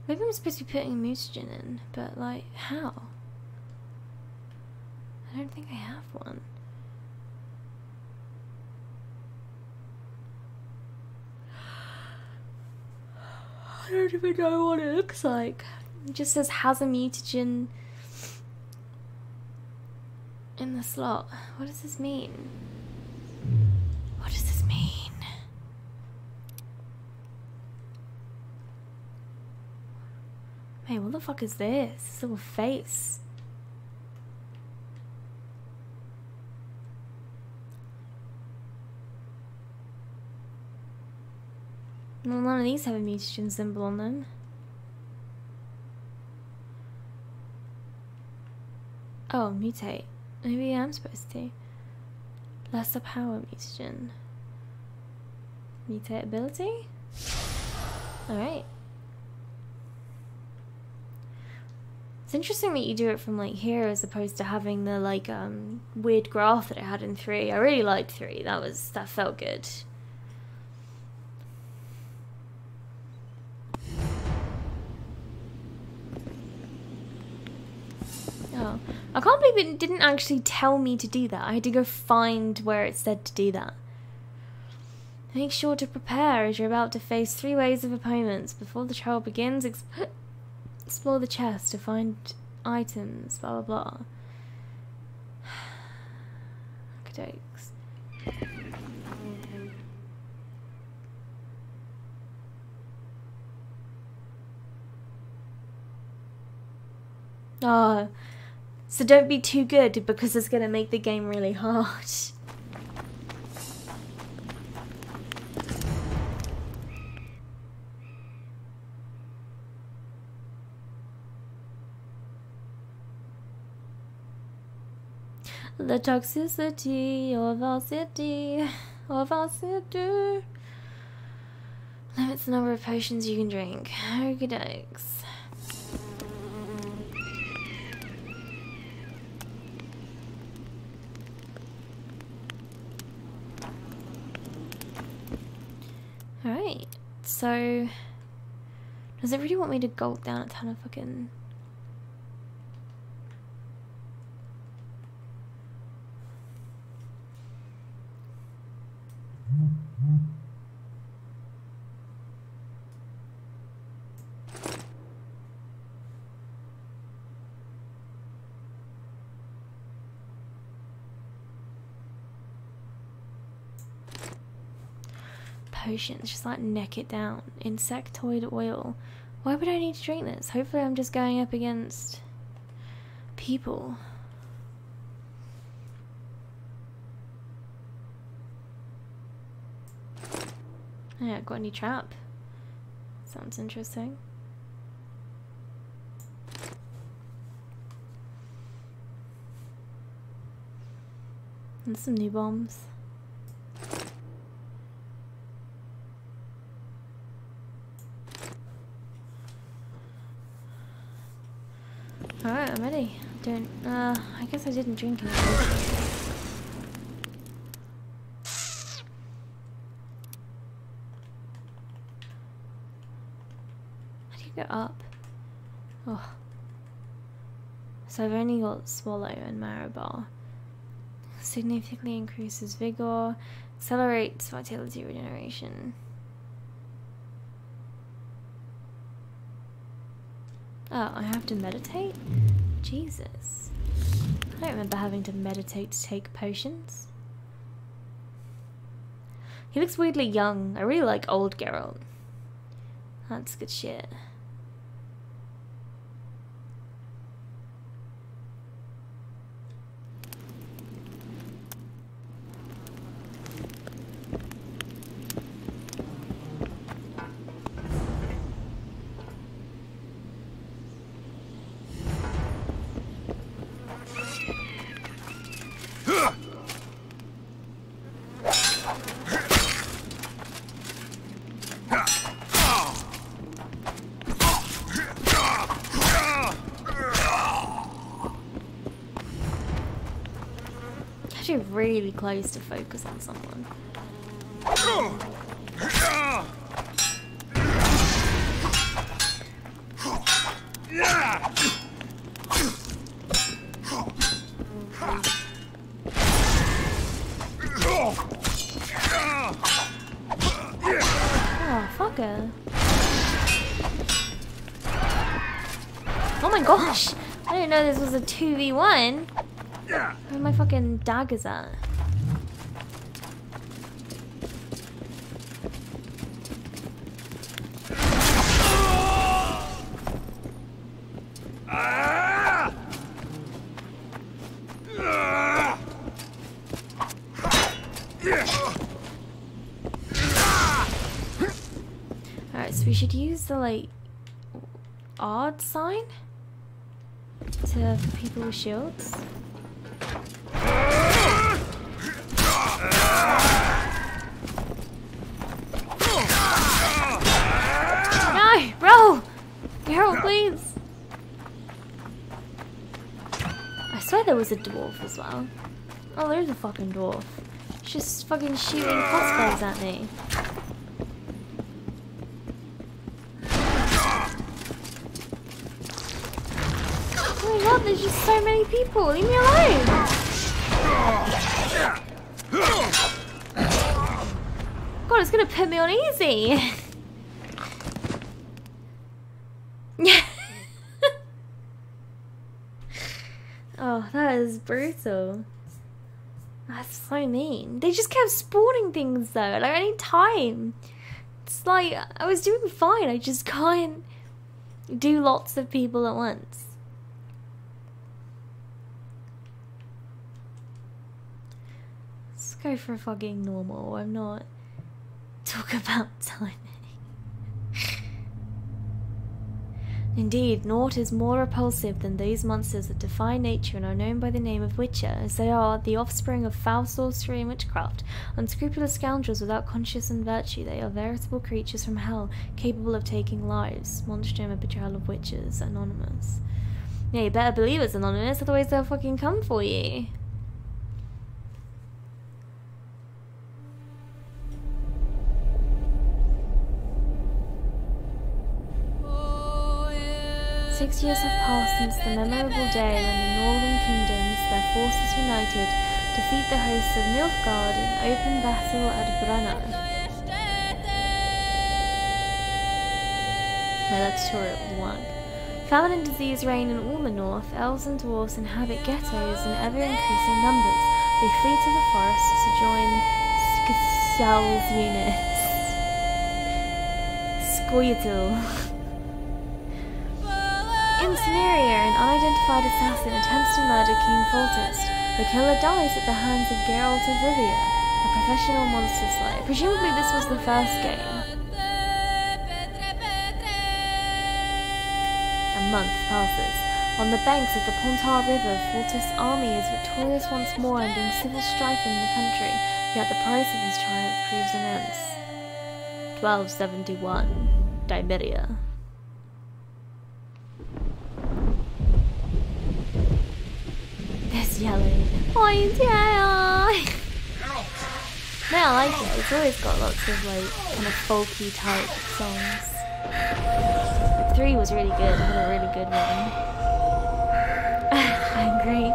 Maybe I'm supposed to be putting mutagen in, but like, how? I don't think I have one. I don't even know what it looks like. It just says has a mutagen in the slot. What does this mean? What does this mean? Hey, what the fuck is this? This little face. Well, none of these have a mutagen symbol on them. Oh, mutate. Maybe I am supposed to. Lesser power mutagen. Mutate ability? Alright. It's interesting that you do it from like here as opposed to having the like weird graph that it had in 3. I really liked 3. That felt good. Oh, I can't believe it didn't actually tell me to do that. I had to go find where it said to do that. Make sure to prepare as you're about to face 3 waves of opponents. Before the trial begins, explore the chest to find items, blah blah blah. Jokes. Oh, so don't be too good because it's gonna make the game really hard. The toxicity of our city, limits the number of potions you can drink. Okey-dokes. Alright, so does it really want me to gulp down a ton of fucking... potions, just like neck it down. Insectoid oil. Why would I need to drink this? Hopefully I'm just going up against people. Yeah, got any trap? Sounds interesting. And some new bombs. Alright, I'm ready. I guess I didn't drink anything. go up? Oh. So I've only got Swallow and Marrow Bar. Significantly increases vigor, accelerates vitality regeneration. Oh, I have to meditate? Jesus. I don't remember having to meditate to take potions. He looks weirdly young. I really like old Geralt. That's good shit. Really close to focus on someone. Oh, fucker. Oh my gosh! I didn't know this was a 2v1. Where are my fucking daggers at? Alright, so we should use the like odd sign to people with shields. No, bro! Geralt, please! I swear there was a dwarf as well. Oh, there's a fucking dwarf. He's just fucking shooting crossbows at me. Oh my god, there's just so many people. Leave me alone! God, it's gonna put me on easy. Oh, that is brutal. That's so mean. They just kept spawning things though, like any time. It's like, I was doing fine, I just can't do lots of people at once. Let's go for fucking normal. I'm not talking about timing. Indeed, naught is more repulsive than those monsters that defy nature and are known by the name of Witcher, as they are the offspring of foul sorcery and witchcraft. Unscrupulous scoundrels without conscience and virtue, they are veritable creatures from hell, capable of taking lives. Monstrum and betrayal of witches. Anonymous. Yeah, you better believe it's anonymous, otherwise they'll fucking come for you. Six years have passed since the memorable day when the northern kingdoms, their forces united, defeat the hosts of Nilfgaard in open battle at Brunna. My tutorial 1. Famine and disease reign in all the north. Elves and dwarves inhabit ghettos in ever-increasing numbers. They flee to the forests to join Skjal's units. Squirtle. In Cimmeria, an unidentified assassin attempts to murder King Foltest. The killer dies at the hands of Geralt of Rivia, a professional monster slayer. Presumably this was the first game. A month passes. On the banks of the Pontar River, Foltest's army is victorious once more, ending civil strife in the country, yet the price of his triumph proves immense. 1271. Dimeria. This yellow. Oh, yeah. No, I like it. It's always got lots of like kind of folky type songs. 3 3 was really good. I had a really good one. Angry.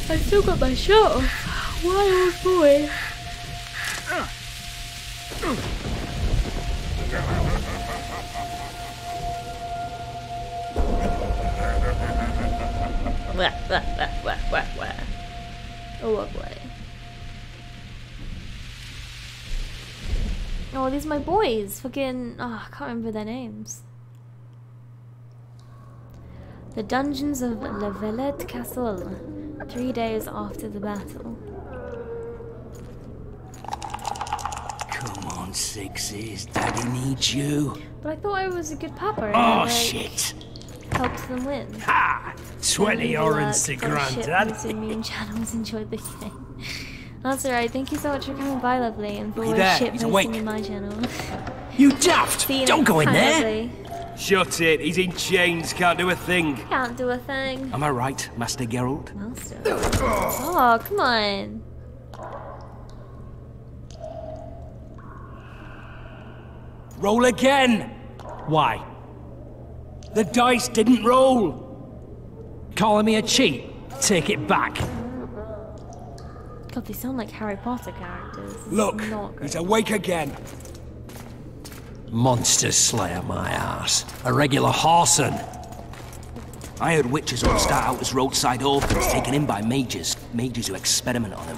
I still got my shirt off. Wild boy. Oh, what boy. Oh, these are my boys. Fucking. Oh, I can't remember their names. The dungeons of La Villette Castle. 3 days after the battle. Come on, Sixes. Daddy needs you. But I thought I was a good papa. And Oh, I, shit. helped them win. Ha! 20 orange to Grandad. Mean channels enjoyed the game. That's alright. Thank you so much for coming by, lovely, and for Look all at the that, shit he's posting awake. in my channel. You daft! See you Don't next go in time, there. lovely. Shut it, he's in chains, can't do a thing. Can't do a thing. Am I right, Master Geralt? Master. Oh, come on. Roll again! Why? The dice didn't roll! Calling me a cheat? Take it back. God, they sound like Harry Potter characters. This is Look, not great. he's awake again. Monster Slayer, my ass. A regular horson. I heard witches all start out as roadside orphans taken in by mages. Mages who experiment on them.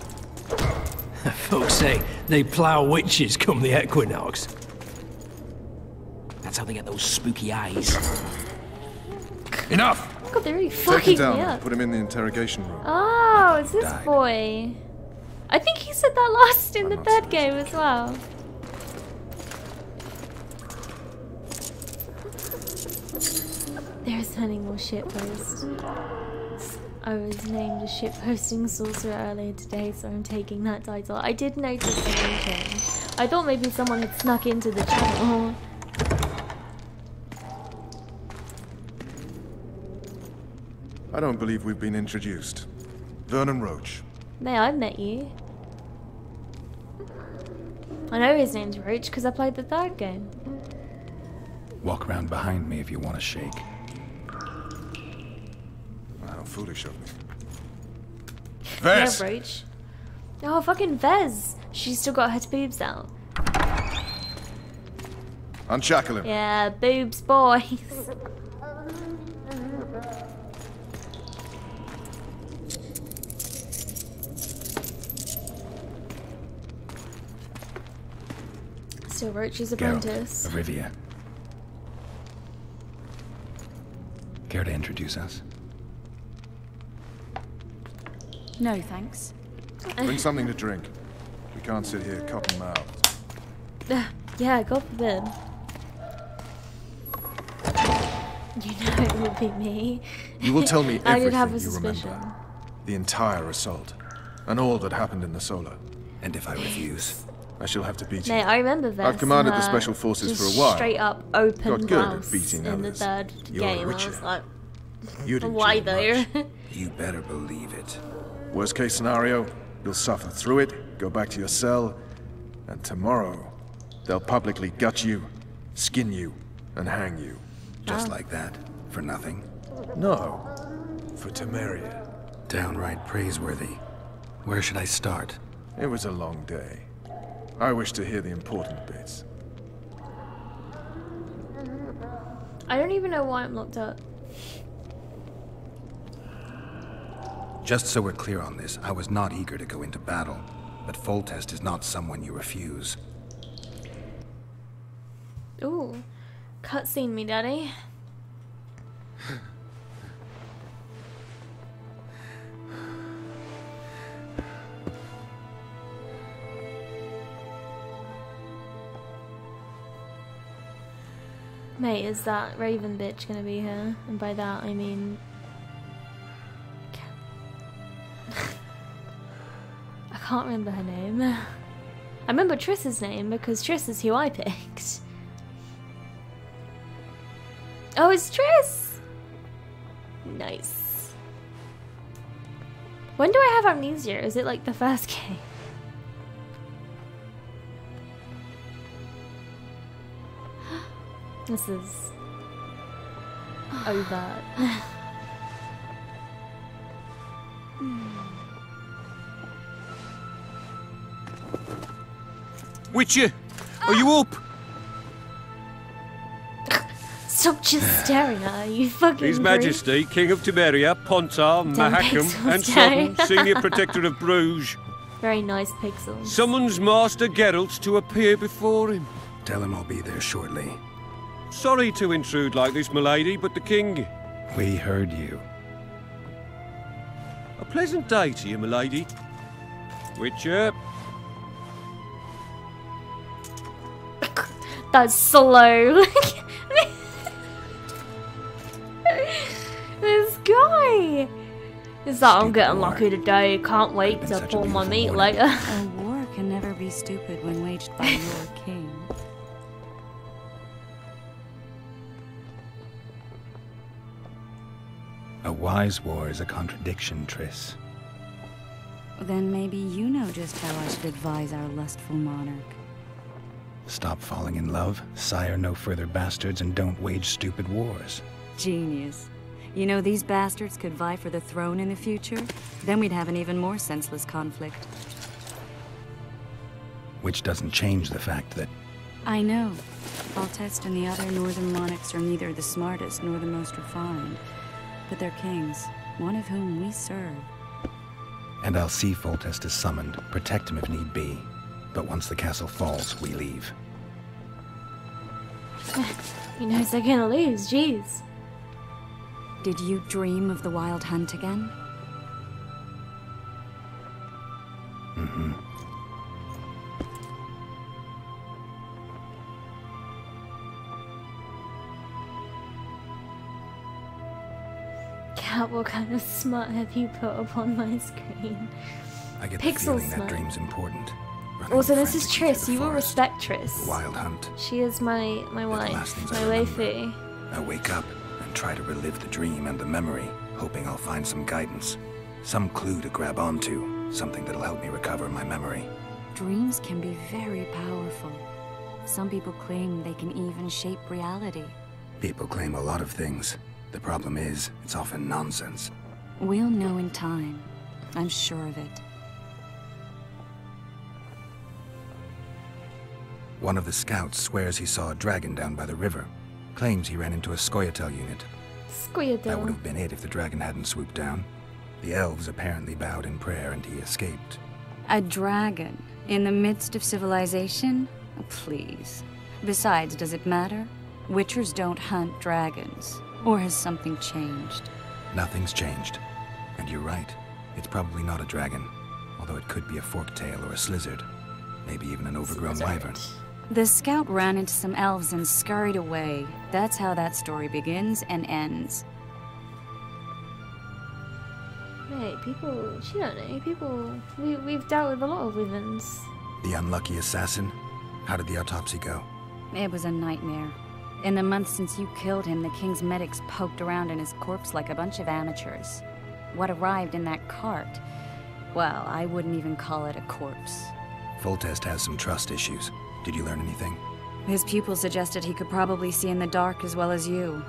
Folks say they plough witches come the equinox. That's how they get those spooky eyes. Enough! God, they're really Take fucking him down me and up. put him in the interrogation room. Oh, it's this Died. boy. I think he said that last in the not third game as well. There's many more shitposts. I was named a shitposting sorcerer earlier today, so I'm taking that title. I did notice something change. I thought maybe someone had snuck into the channel. I don't believe we've been introduced. Vernon Roach. May I've met you. I know his name's Roach because I played the third game. Walk around behind me if you want to shake. How foolish of me. Yeah, Vez! Roach. Oh, fucking Vez. She's still got her boobs out. Unshackle him. Yeah, boobs, boys. Still Roach's apprentice. Geralt, Rivia. Care to introduce us? No, thanks. Bring something to drink. We can't sit here cotton-mouthed. Yeah, God forbid. You know it would be me. You will tell me I did have a everything you suspicion. remember. The entire assault. And all that happened in the Solar. And if I refuse? I shall have to beat you. Mate, I remember Vez. I've commanded the special forces just for a while. Straight up open Got good at house beating in the others. third You're a game. I witcher. was like, You'd why enjoy though? much. You better believe it. Worst case scenario, you'll suffer through it, go back to your cell, and tomorrow, they'll publicly gut you, skin you, and hang you. Just like that. For nothing. No, for Temeria. Downright praiseworthy. Where should I start? It was a long day. I wish to hear the important bits. I don't even know why I'm locked up. Just so we're clear on this, I was not eager to go into battle, but Foltest is not someone you refuse. Ooh, cutscene me, daddy. Mate, is that Raven bitch gonna be here? And by that I mean... I can't remember her name. I remember Triss's name because Triss is who I picked. Oh, it's Triss! Nice. When do I have amnesia? Is it like the first game? This is overt. Witcher, are you up? Stop just staring at her, you fucking His creep. Majesty, King of Temeria, Pontar, Mahakam, pixels and down. Sodden, Senior Protector of Bruges, Very nice pixels. summons Master Geralt to appear before him. Tell him I'll be there shortly. Sorry to intrude like this, milady, but the king... We heard you. A pleasant day to you, milady. Witcher, That's slow. This guy. Is that I'm Stupid getting war. lucky today. Can't wait been to such a pull my beautiful meat morning. later. A war can never be stupid when waged by your king. A wise war is a contradiction, Triss. Then maybe you know just how I should advise our lustful monarch. Stop falling in love, sire no further bastards, and don't wage stupid wars. Genius. You know, these bastards could vie for the throne in the future? Then we'd have an even more senseless conflict. Which doesn't change the fact that I know. Foltest and the other northern monarchs are neither the smartest nor the most refined. But they're kings, one of whom we serve. And I'll see Foltest is summoned, protect him if need be. But once the castle falls, we leave. He knows they're gonna lose, jeez. Did you dream of the wild hunt again? Mm-hmm. Cat, what kind of smut have you put up on my screen? I get Pixel the feeling smut. that dream's important. Running Also, this is frantically through Triss. the You will forest, respect the Triss. wild hunt. She is my the wife, last things my I remember. waifu. I wake up and try to relive the dream and the memory, hoping I'll find some guidance. Some clue to grab onto, something that'll help me recover my memory. Dreams can be very powerful. Some people claim they can even shape reality. People claim a lot of things. The problem is, it's often nonsense. We'll know in time. I'm sure of it. One of the scouts swears he saw a dragon down by the river. Claims he ran into a Scoia'tael unit. That would Squeadle. have been it if the dragon hadn't swooped down. The elves apparently bowed in prayer and he escaped. A dragon in the midst of civilization? Oh, please. Besides, does it matter? Witchers don't hunt dragons. Or has something changed? Nothing's changed. And you're right. It's probably not a dragon. Although it could be a forktail or a slizzard. Maybe even an overgrown wyvern. The scout ran into some elves and scurried away. That's how that story begins and ends. Hey, people, she don't know. People, we've dealt with a lot of wyverns. The unlucky assassin? How did the autopsy go? It was a nightmare. In the months since you killed him, the king's medics poked around in his corpse like a bunch of amateurs. What arrived in that cart? Well, I wouldn't even call it a corpse. Foltest has some trust issues. Did you learn anything? His pupil suggested he could probably see in the dark as well as you.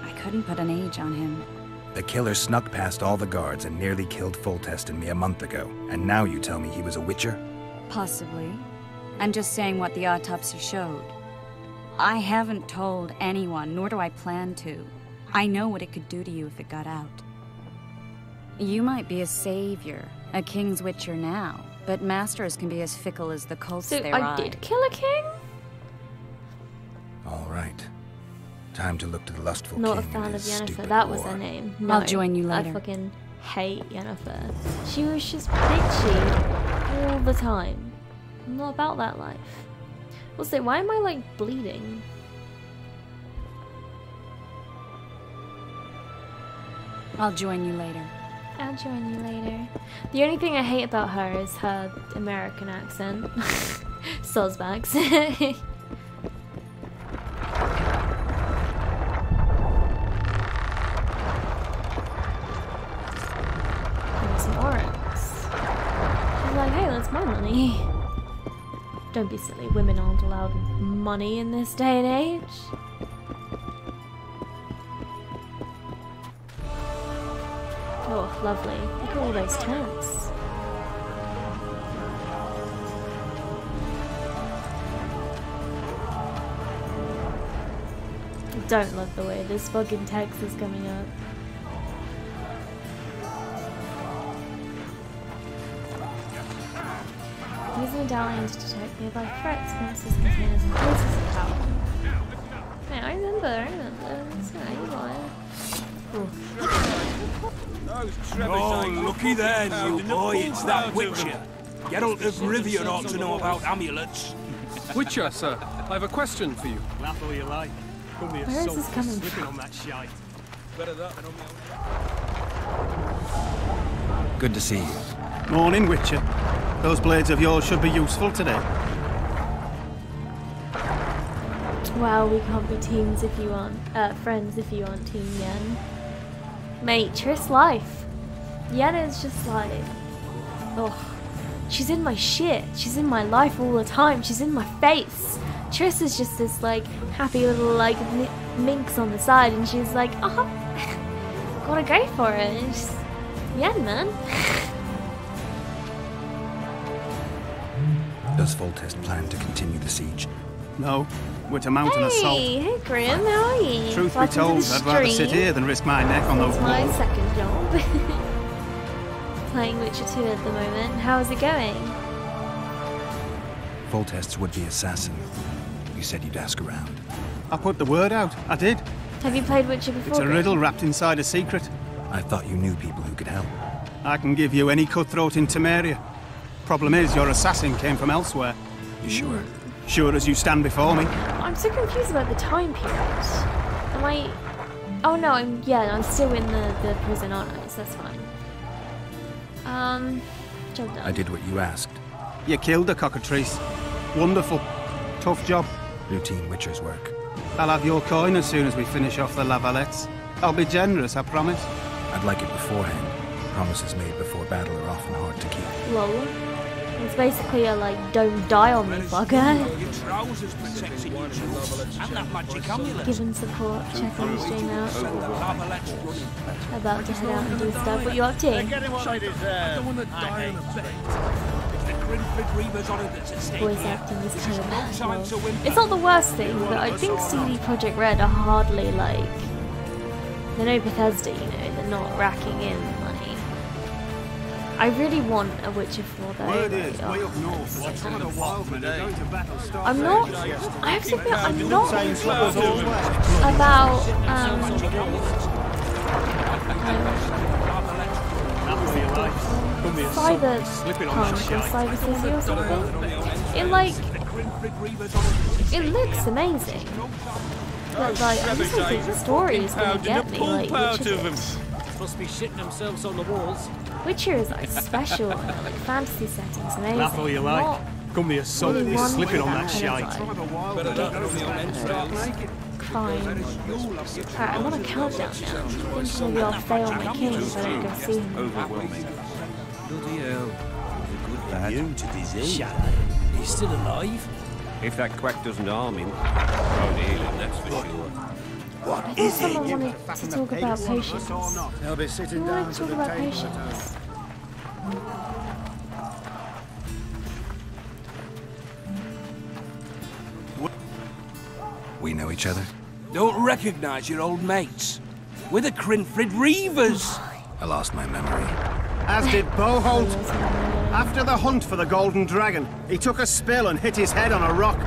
I couldn't put an age on him. The killer snuck past all the guards and nearly killed Foltest and me a month ago. And now you tell me he was a witcher? Possibly. I'm just saying what the autopsy showed. I haven't told anyone, nor do I plan to. I know what it could do to you if it got out. You might be a savior, a king's witcher now, but masters can be as fickle as the cults So they I ride. did kill a king? All right. Time to look to the lustful Not a king fan and of his Yennefer. stupid That was war. her name. I'll No, join you later. I fucking hate Yennefer. She was just bitchy all the time. I'm not about that life. Also, why am I like bleeding? I'll join you later. I'll join you later. The only thing I hate about her is her American accent. Sozbags. Some oryx. She's like, hey, that's my money. Don't be silly, women aren't allowed money in this day and age. Oh, lovely. Look at all those tents. I don't love the way this fucking text is coming up. Use the medallion to detect nearby threats, monsters, containers, and places of power. Hey, I remember. It's alright, you got it. Oh, looky there, new boy, it's that Witcher. Geralt of Rivia ought to know about amulets. Witcher, sir, I have a question for you. Laugh all you like. Where is this coming from? On that shite. Good to see you. Morning, Witcher. Those blades of yours should be useful today. Wow, we can't be teams if you want, friends if you want Team Yen. Mate, Triss life. Yen is just like, oh, she's in my shit. She's in my life all the time. She's in my face. Triss is just this like happy little like minx on the side, and she's like, oh, gotta go for it. And it's just, Yen, man. Does Foltest plan to continue the siege? No, we're to mount an assault. Hey, Grim, how are you? Truth be Welcome to told, the I'd rather sit stream. here than risk my neck on those It's my walls. second job. Playing Witcher 2 at the moment. How is it going? Foltest's would-be assassin. You said you'd ask around. I put the word out. I did. Have you played Witcher before? It's a Grim? riddle wrapped inside a secret. I thought you knew people who could help. I can give you any cutthroat in Temeria. Problem is, your assassin came from elsewhere. You sure? Sure as you stand before me. I'm so confused about the time period. Am I... Oh no, I'm still in the prison, aren't I? So that's fine. Job done. I did what you asked. You killed the cockatrice. Wonderful. Tough job. Routine Witcher's work. I'll have your coin as soon as we finish off the lavalettes. I'll be generous, I promise. I'd like it beforehand. Promises made before battle are often hard to keep. Lol. It's basically a like, don't die on me, bugger. Your trousers protecting you, and that magic amulet. Giving support, checking the stream out. Send the lavalets running. About to head out and do stuff. What you up to? Getting what they deserve. The one that died on a bed. It's the Grimford Reavers on it that's at stake Voice here. acting is kind of No bad. time to whimper. It's not the worst thing, but I think CD Projekt Red are hardly like... They're no Bethesda, you know, they're not racking in money. I really want a Witcher 4 though. Word like, is, way up north, so some of the wildmen are going to battle Star I'm not... I have to admit, I'm not about... Cyberpunk or Cyber City or something. It like... It looks amazing. But like, I just don't think the story is gonna get me like Witcher did. Must be shitting themselves on the walls. Witcher is like special in like fantasy settings, amazing. Laugh all you like. Not Come the assault, really be one slipping on with that kind shite. of, crime. Alright, I'm on a countdown now. I think maybe I'll fail my king if I don't go see him in battle. Bloody hell. Good lad. You to disease. Shut up. He's still alive? If that quack doesn't harm him, won't heal him, that's for sure. I thought someone wanted to talk about patience. They'll be sitting I wanted to talk about patience. We know each other? Don't recognise your old mates. We're the Grimford Reavers. I lost my memory. As did Boholt. After the hunt for the Golden Dragon, he took a spill and hit his head on a rock.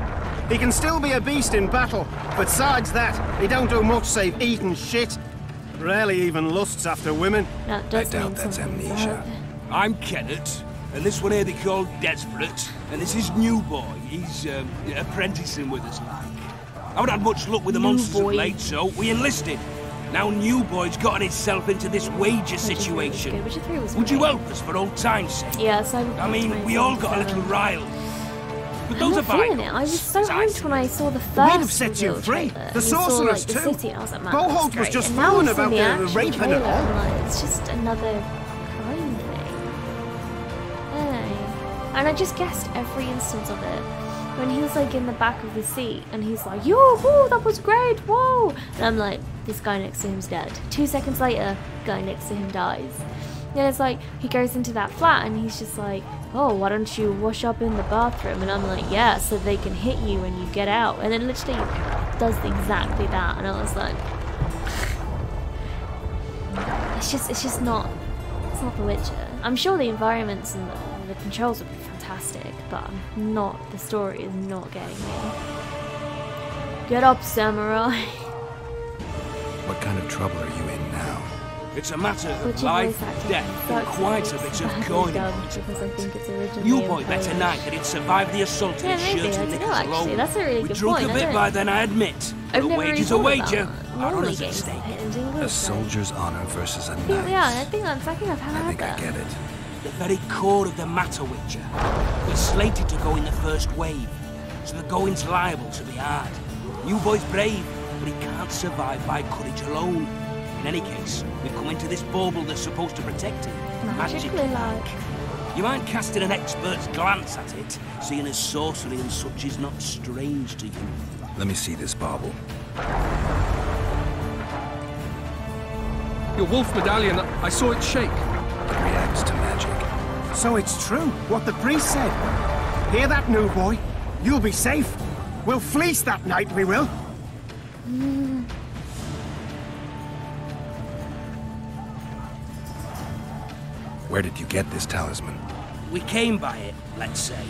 He can still be a beast in battle, but besides that, he don't do much save eat and shit. Rarely even lusts after women. That does I doubt mean that's something's amnesia. up. I'm Kenneth, and this one here they call Desperate, and this is New Boy. He's apprenticing with us, like. I haven't had much luck with the New monsters of Boy. late, so we enlisted. Now New Boy's gotten himself into this wager situation. Witcher 3 was Would you great. help us for old time's sake? Yeah, Cyberpunk I mean, we all got a little 2077. riled. But I'm those not are feeling it. I was so hyped when I saw the first We'd have set you reveal free. trailer, The and we saw, sorceress like, the too. city, and I was like, man, Boholt that's was great. just And now fooling we've seen about the the actual raping and trailer, all. and, like, it's just another crime thing. Hey. And I just guessed every instance of it. when he was like in the back of the seat and he's like, yo, whoa, that was great, whoa. And I'm like, this guy next to him's dead. 2 seconds later, guy next to him dies. Then it's like, he goes into that flat and he's just like, oh, why don't you wash up in the bathroom? And I'm like, yeah, so they can hit you when you get out. And then literally does exactly that. And I was like, it's not The Witcher. I'm sure the environments and the controls would be fantastic, but the story is not getting me. Get up, samurai. What kind of trouble are you in now? It's a matter of Witcher life, voice acting death, and quite a bit of coin. Because I think it's originally You in boy better Polish. night that he'd survived the assault of Yeah, his maybe. shirt I and don't know, knickers actually. alone. That's a really We good drunk point. a bit by then, I admit. I've But a never really wager's a thought wager. about Our normally honour's at games stake. in English. A like- soldier's honor versus a knight's. Yeah, I think I've had I think I that. get it. The very core of the matter, Witcher. We're slated to go in the first wave, so the going's liable to be hard. You boy's brave, but he can't survive by courage alone. In any case, we've come into this bauble that's supposed to protect him. Magically like. You mind casting an expert's glance at it, seeing as sorcery and such is not strange to you? Let me see this bauble. Your wolf medallion, I saw it shake. It reacts to magic. So it's true, what the priest said. Hear that, new boy? You'll be safe. We'll fleece that night, we will. Where did you get this talisman? We came by it, let's say.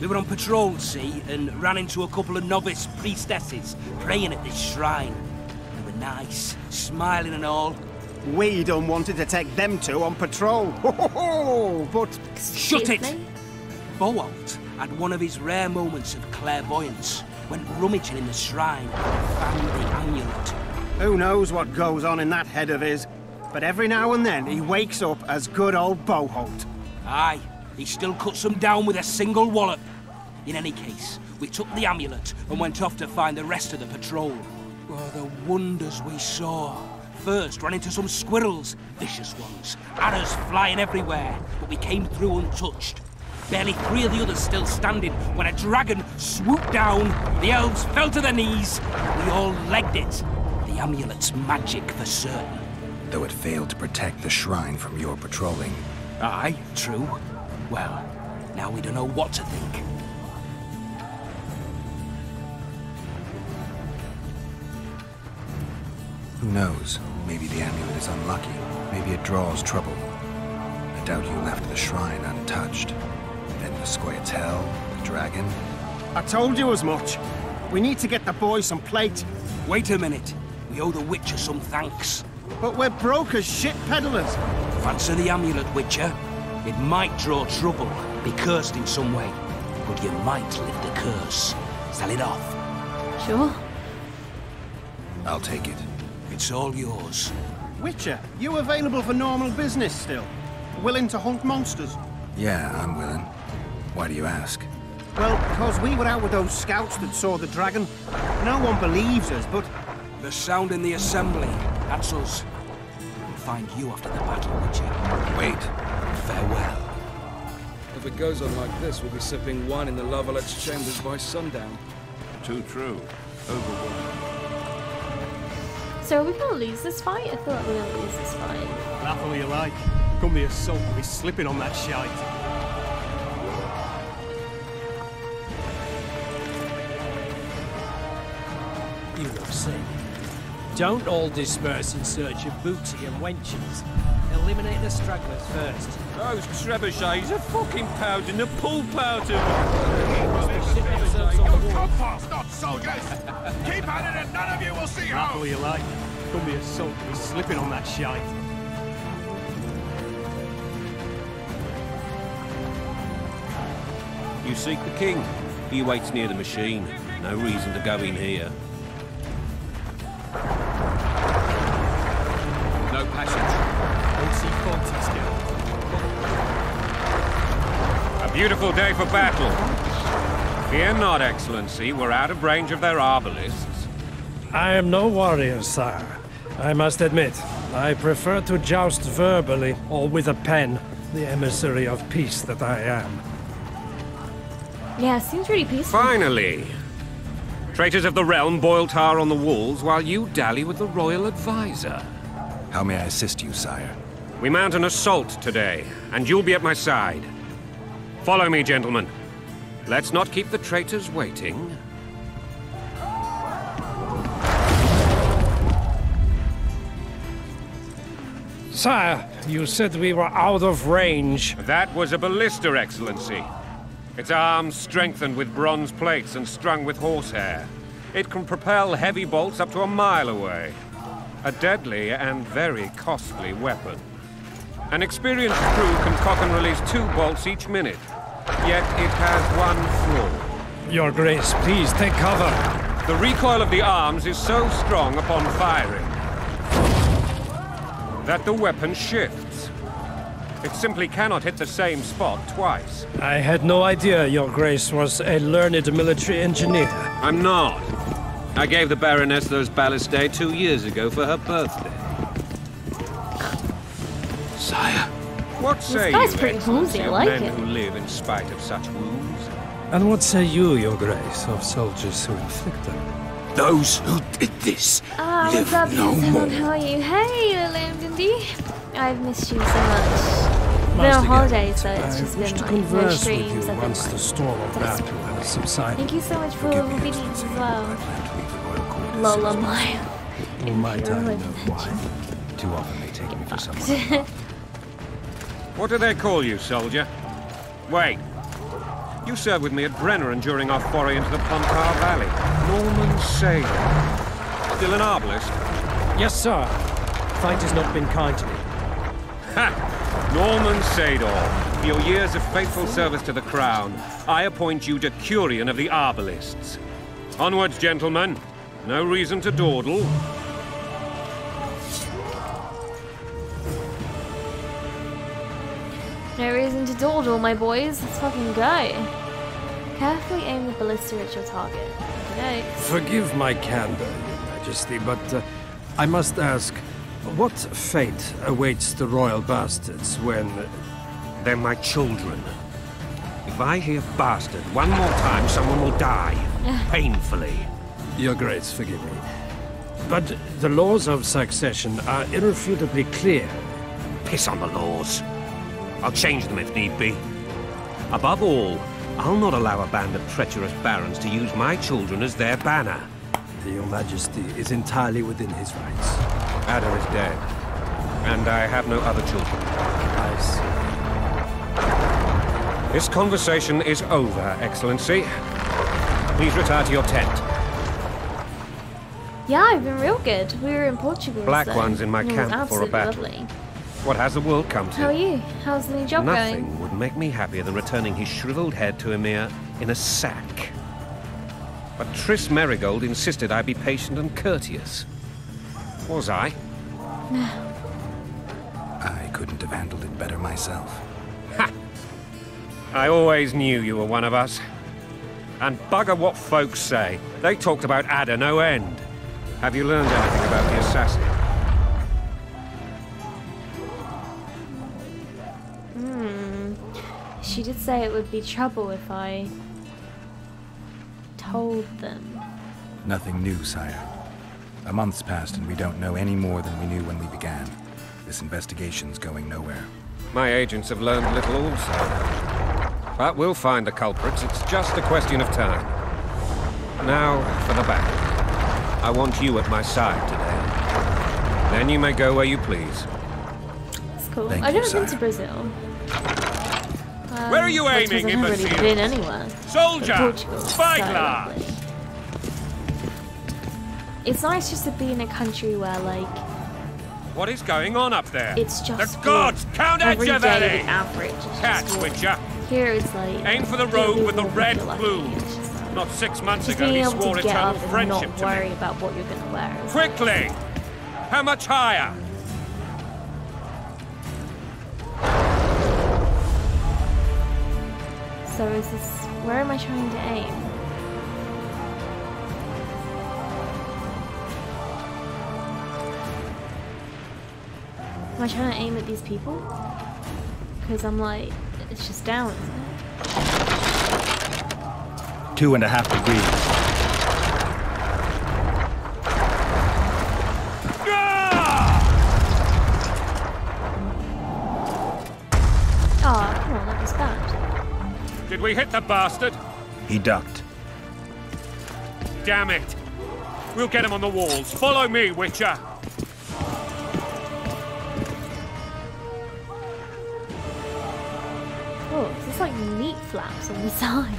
We were on patrol, see, and ran into a couple of novice priestesses praying at this shrine. They were nice, smiling and all. We don't wanted to take them two on patrol. Ho, ho, ho, but Shut it! Excuse me? Boalt had one of his rare moments of clairvoyance. Went rummaging in the shrine and found the amulet. who knows what goes on in that head of his. But every now and then he wakes up as good old Boholt. Aye, he still cuts them down with a single wallop. In any case, we took the amulet and went off to find the rest of the patrol. Oh, the wonders we saw. First, ran into some squirrels, vicious ones, arrows flying everywhere, but we came through untouched. Barely 3 of the others still standing when a dragon swooped down, the elves fell to their knees, we all legged it. The amulet's magic for certain. Though it failed to protect the shrine from your patrolling. Aye, true. Well, now we don't know what to think. Who knows? Maybe the amulet is unlucky. Maybe it draws trouble. I doubt you left the shrine untouched. Then the Scoia'tael, the dragon. I told you as much. We need to get the boys some plate. Wait a minute. We owe the Witcher some thanks. But we're broke as shit peddlers. Fancy the amulet, Witcher. It might draw trouble, be cursed in some way. But you might lift the curse. Sell it off. Sure. I'll take it. It's all yours. Witcher, you available for normal business still? Willing to hunt monsters? Yeah, I'm willing. Why do you ask? Well, because we were out with those scouts that saw the dragon. No one believes us, but... The sound in the assembly. That's us. We'll find you after the battle, Witcher. Wait. Farewell. If it goes on like this, we'll be sipping wine in the Lovelet's chambers by sundown. Too true. Overworked. So are we gonna lose this fight? I feel like we're gonna lose this fight. Laugh all you like. Come the assault, we'll be slipping on that shite. You will see. Don't all disperse in search of booty and wenches. Eliminate the stragglers first. Those trebuchets are fucking pounding the pool powder. Compass, not soldiers! Keep at it and none of you will see Laugh all you like. Come the assault, we'll be slipping on that shite. You seek the king. He waits near the machine. No reason to go in here. No passage. Don't see Fonty's girl. A beautiful day for battle. Fear not, Excellency. We're out of range of their arbalists. I am no warrior, sire. I must admit, I prefer to joust verbally or with a pen, the emissary of peace that I am. Yeah, it seems really peaceful. Finally! Traitors of the realm boil tar on the walls while you dally with the royal advisor. How may I assist you, sire? We mount an assault today, and you'll be at my side. Follow me, gentlemen. Let's not keep the traitors waiting. Sire, you said we were out of range. That was a ballista, Excellency. Its arms strengthened with bronze plates and strung with horsehair. It can propel heavy bolts up to a mile away. A deadly and very costly weapon. An experienced crew can cock and release 2 bolts each minute. Yet it has one flaw. Your Grace, please take cover. The recoil of the arms is so strong upon firing that the weapon shifts. It simply cannot hit the same spot twice. I had no idea Your Grace was a learned military engineer. I'm not. I gave the Baroness those ballistae 2 years ago for her birthday. Sire. What say guy's you, pretty ballsy, I like men it. who live in spite of such wounds? And what say you, Your Grace, of soldiers who inflict them? Those who did this what's up, everyone? How are you? Hey, Lamdindy. I've missed you so much. Been on holiday, so it's just been like no streams. I've been once the storm of battle has subsided. Thank you so much for obedience as well. Lola Maya. Or might I know why? Too often they take me for someone. What do they call you, soldier? Wait. You served with me at Brenneran during our foray into the Pontar Valley. Norman Saylor. Still an arbalist? Yes, sir. Fate has not been kind to me. Ha! Norman Sador, for your years of faithful service to the Crown, I appoint you Decurion of the Arbalists. Onwards, gentlemen. No reason to dawdle. No reason to dawdle, my boys. Let's fucking go. Carefully aim the ballista at your target. Okay. Forgive my candor, Your Majesty, but I must ask, what fate awaits the royal bastards when... They're my children. If I hear bastard one more time, someone will die. Painfully. Your Grace, forgive me. But the laws of succession are irrefutably clear. Piss on the laws. I'll change them if need be. Above all, I'll not allow a band of treacherous barons to use my children as their banner. Your Majesty is entirely within his rights. Ada is dead, and I have no other children. I see. This conversation is over, Excellency. Please retire to your tent. Yeah, I've been real good. We were in Portugal. Black so ones in my it was camp for a absolutely battle. Lovely. What has the world come to? How are you? How's the new job Nothing going? would make me happier than returning his shriveled head to Emir in a sack. But Triss Merigold insisted I be patient and courteous. Was I? I couldn't have handled it better myself. Ha! I always knew you were one of us. And bugger what folks say. They talked about Ada no end. Have you learned anything about the assassin? She did say it would be trouble if I told them. Nothing new, sire. A month's passed and we don't know any more than we knew when we began. This investigation's going nowhere. My agents have learned little also. But we'll find the culprits. It's just a question of time. Now for the battle. I want you at my side today. Then you may go where you please. That's cool. Thank I've you, never been to sire. Brazil. Where are you That's aiming, because I've never imbecile? really been anywhere. Soldier! But Portugal is Spyglass! so lovely. It's nice just to be in a country where, like, What is going on up there? it's just the gods count at every you, day Valley! the average. It's Catch, just good. Witcher! Here it's like Aim for the you rogue really with the will red feel lucky. plume. It's just like- Not 6 months just ago being he able swore to get eternal up and friendship not to worry me. about what you're gonna wear. Quickly! How much higher? So is this... Where am I trying to aim? Am I trying to aim at these people? Because I'm like... It's just down, isn't it? 2.5 degrees. Oh, come on, that was bad. Did we hit the bastard? He ducked. Damn it! We'll get him on the walls. Follow me, Witcher! Oh, there's like meat flaps on the side.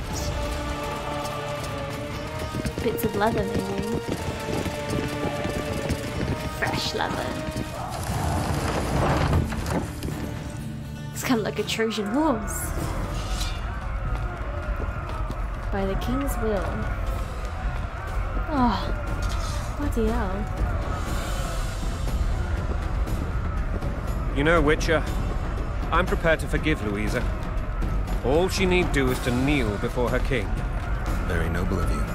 Bits of leather, maybe. Fresh leather. It's kind of like a Trojan horse. By the king's will. Oh, bloody hell. You know, Witcher, I'm prepared to forgive Louisa. All she need do is to kneel before her king. Very noble of you.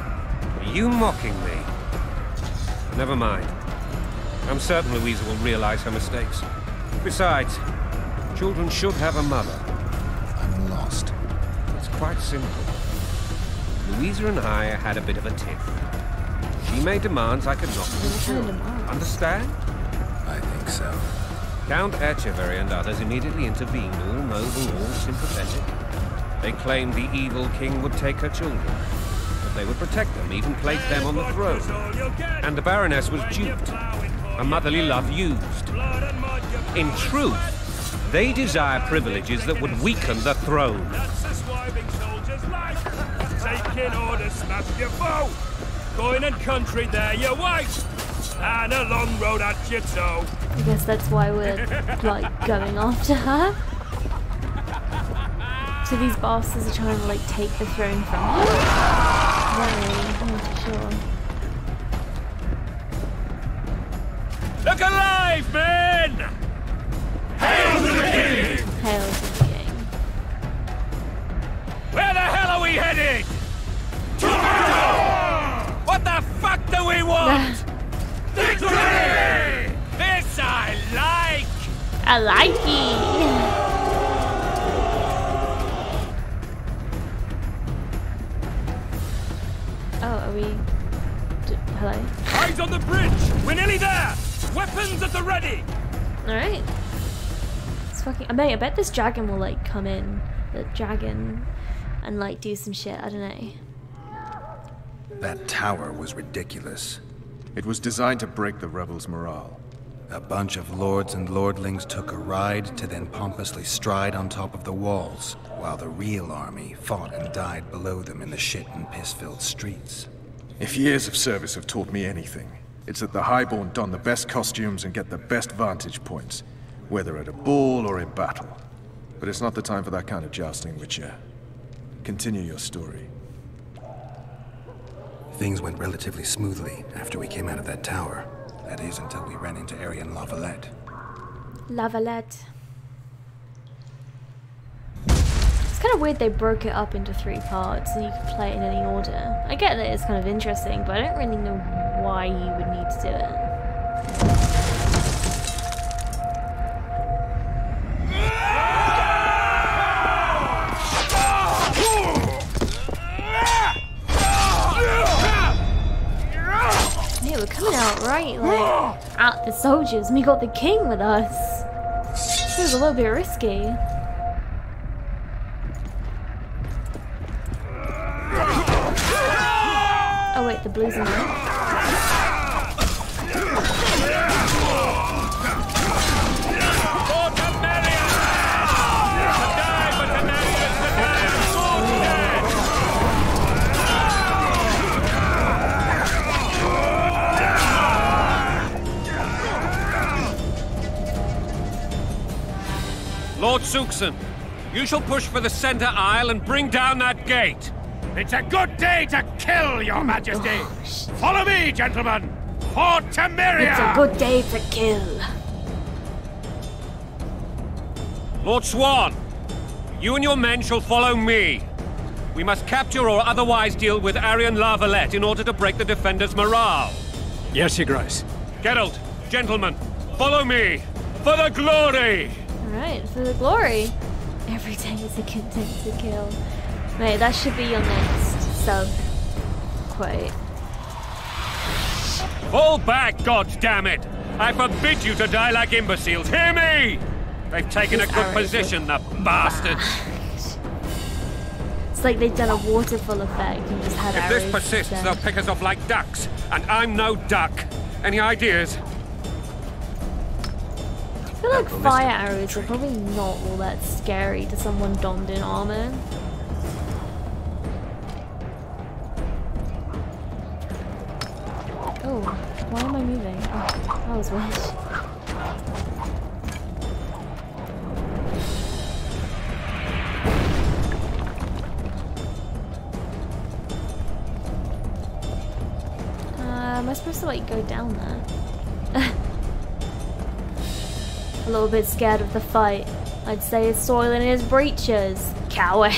Are you mocking me? Never mind. I'm certain Louisa will realize her mistakes. Besides, children should have a mother. I'm lost. It's quite simple. Louisa and I had a bit of a tiff. She made demands I could not fulfill. Understand? I think so. Count Etcheverry and others immediately intervened, all noble, all sympathetic. They claimed the evil king would take her children, but they would protect them, even place them on the throne. And the Baroness was duped, her motherly love used. In truth, they desire privileges that would weaken the throne. Taking orders, smash your foe. Going and country there, your wife. And a long road at your toe. I guess that's why we're, like, going after her. So these bastards are trying to, like, take the throne from her? I'm not sure. Look alive, men! Hail to the king! Hail to the king. Where the hell are we headed? What the fuck do we want? Victory! This I like! I like it! Oh, are we... hello? Eyes on the bridge! We're nearly there! Weapons at the ready! Alright. It's fucking... I bet this dragon will, like, come in. The dragon... and, like, do some shit. I don't know. That tower was ridiculous. It was designed to break the rebels' morale. A bunch of lords and lordlings took a ride to then pompously stride on top of the walls, while the real army fought and died below them in the shit and piss-filled streets. If years of service have taught me anything, it's that the highborn don the best costumes and get the best vantage points, whether at a ball or in battle. But it's not the time for that kind of jousting, Witcher. Continue your story. Things went relatively smoothly after we came out of that tower. That is, until we ran into Arian Lavalette. Lavalette. It's kind of weird they broke it up into 3 parts and you could play it in any order. I get that it's kind of interesting, but I don't really know why you would need to do it. Yeah, we're coming out right, like, at the soldiers, and we got the king with us. This was a little bit risky. Oh wait, the blues are there. Lord Suxon, you shall push for the center aisle and bring down that gate. It's a good day to kill, your majesty. Follow me, gentlemen. For Temeria! It's a good day to kill. Lord Swan, you and your men shall follow me. We must capture or otherwise deal with Arian Lavalette in order to break the defenders' morale. Yes, Your Grace. Geralt, gentlemen, follow me. For the glory! Alright, for the glory. Every day is a good day to kill. Mate, that should be your next sub quote. Fall back, goddammit! I forbid you to die like imbeciles. Hear me! They've taken a good position, the bastards. It's like they've done a waterfall effect and just had If arrows. this persists, they'll pick us off like ducks, and I'm no duck. Any ideas? I feel like fire arrows are probably not all that scary to someone donned in armor. Oh, why am I moving? Oh, that was weird. Am I supposed to like go down there? A little bit scared of the fight. I'd say it's soiling his breeches. Coward.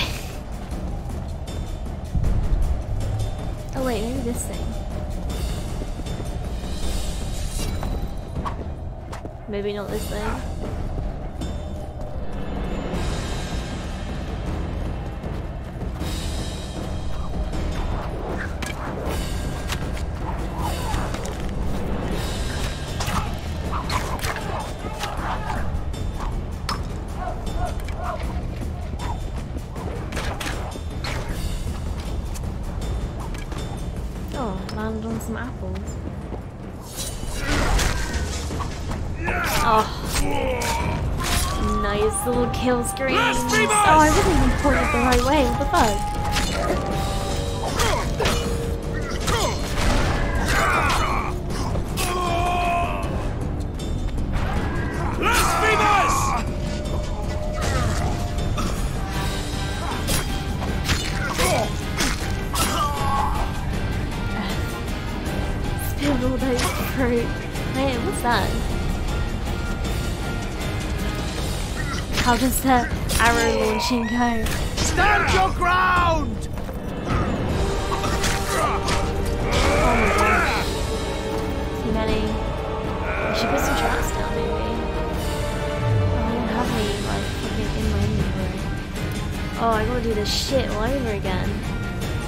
Oh wait, maybe this thing. Maybe not this thing. Oh, landed on some apples. Oh. Nice little kill screen. Oh, I wasn't even pointed the right way. What the fuck? Spill all those fruit. Hey, what's that? How does the arrow launching go? Stand your ground! Oh my gosh. Too many. I should put some traps down maybe. Oh, I don't have any like fucking in my inventory. Oh, I gotta do this shit all over again.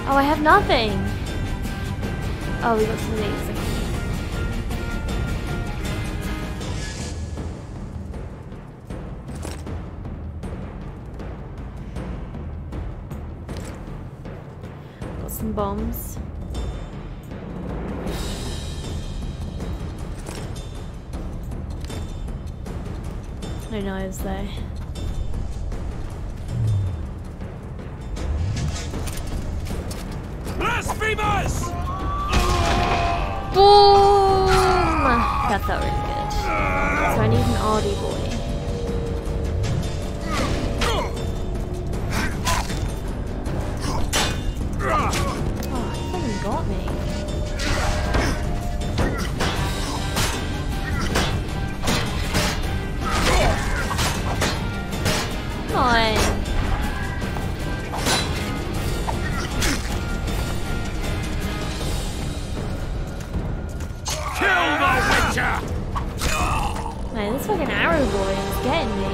Oh, I have nothing! Oh, we got some of these. Okay. Some bombs. No knives though. Blasphemous! Boom! That felt really good. So I need an Ardy boy. Got me. Come on. Kill the Witcher! Man, this fucking arrow boy is getting me.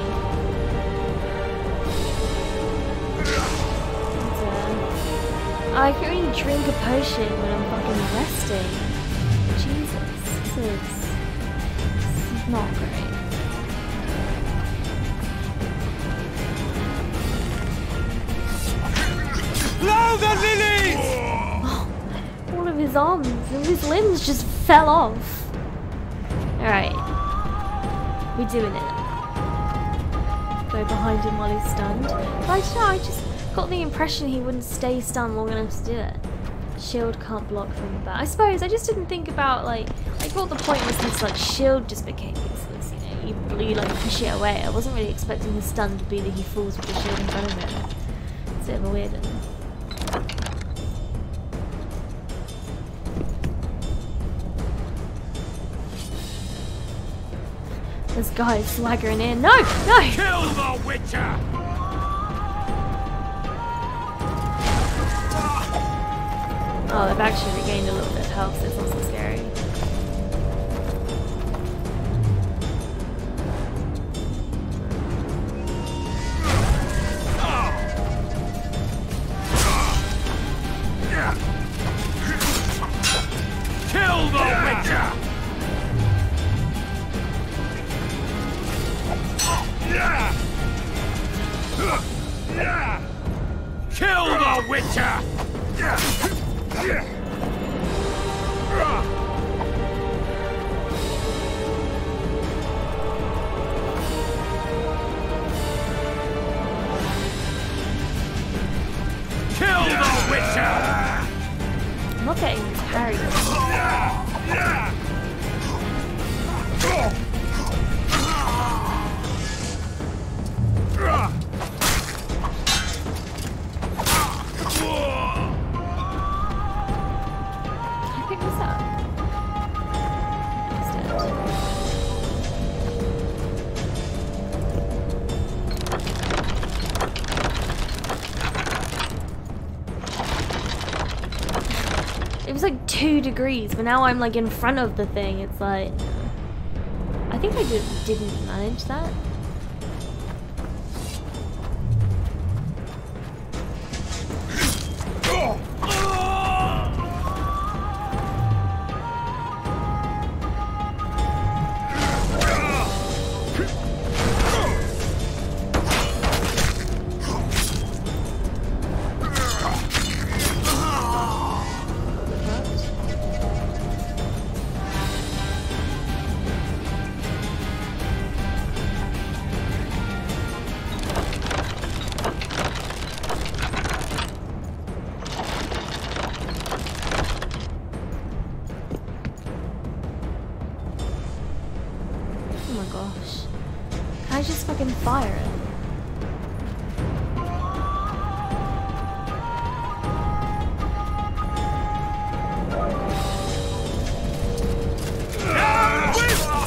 I can only drink a potion when I'm fucking resting. Jesus, this is not great. Blow the lilies! Oh, all of his arms and his limbs just fell off. Alright. We're doing it. Go behind him while he's stunned. But I don't know, I just got the impression he wouldn't stay stunned long enough to do it. Shield can't block from the back. I suppose I just didn't think about like what the point was his like shield just became useless, you know, you like push it away. I wasn't really expecting his stun to be that he falls with the shield in front of him. It's a bit of a weird one. This guy is swaggering in. No! No! Kill the Witcher! Oh, they've actually regained a little bit of health, so it's not so scary. It was like 2 degrees, but now I'm like in front of the thing. It's like, I think I just didn't manage that. Fire it.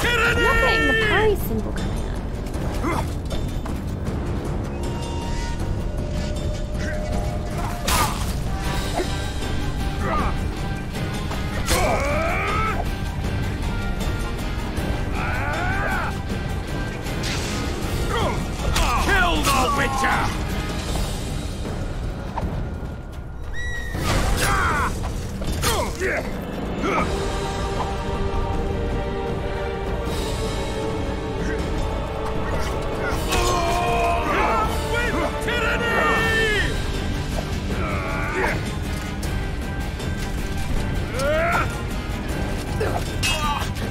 I'm not getting the parry symbol coming up.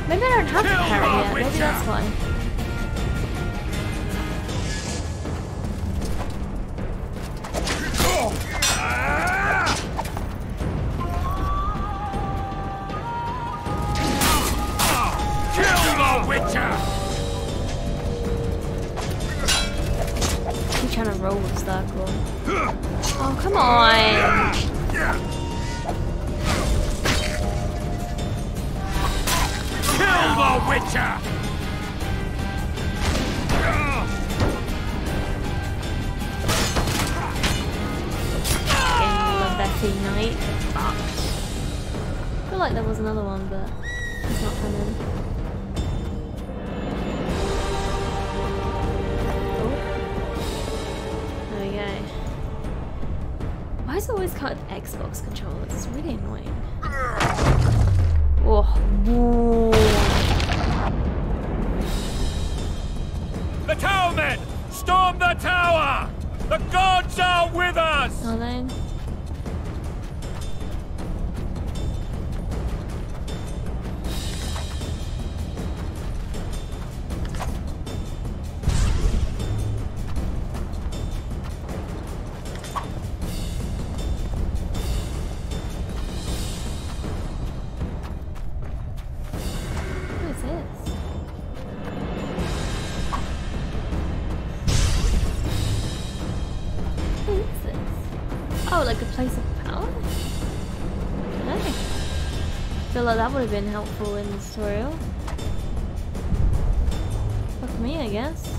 Maybe I don't have to parry yet. Maybe that's why. Keep trying to roll with circle. Oh, come on! Kill the Witcher! Betty Knight. Fucked. I feel like there was another one, but it's not coming. Oh. There we go. Why is it always cut with Xbox controllers? It's really annoying. Oh. Whoa. The towermen! Storm the tower! The gods are with us! Are they? Oh, like a place of power? Okay. I feel like that would have been helpful in this tutorial. Fuck me, I guess.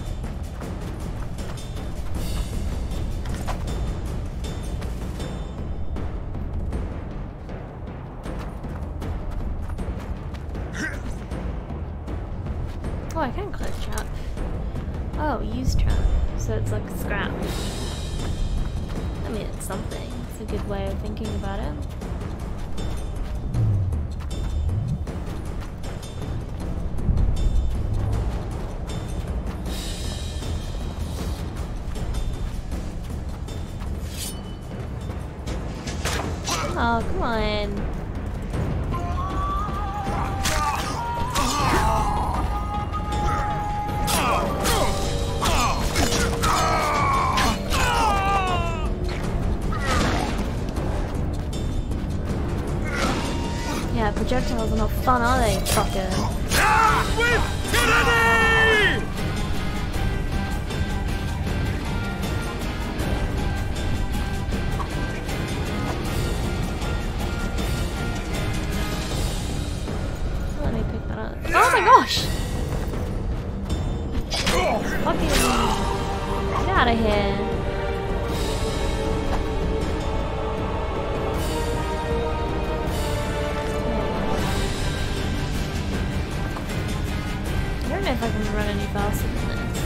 Oh, I can collect trap. Oh, use trap. So it's like scrap. I mean, it's something. It's a good way of thinking about it. Oh, come on. Yeah, projectiles are not fun, are they, fucker? With tyranny! Let me pick that up. Oh my gosh! Fucking get out of here. if I can run any faster than this.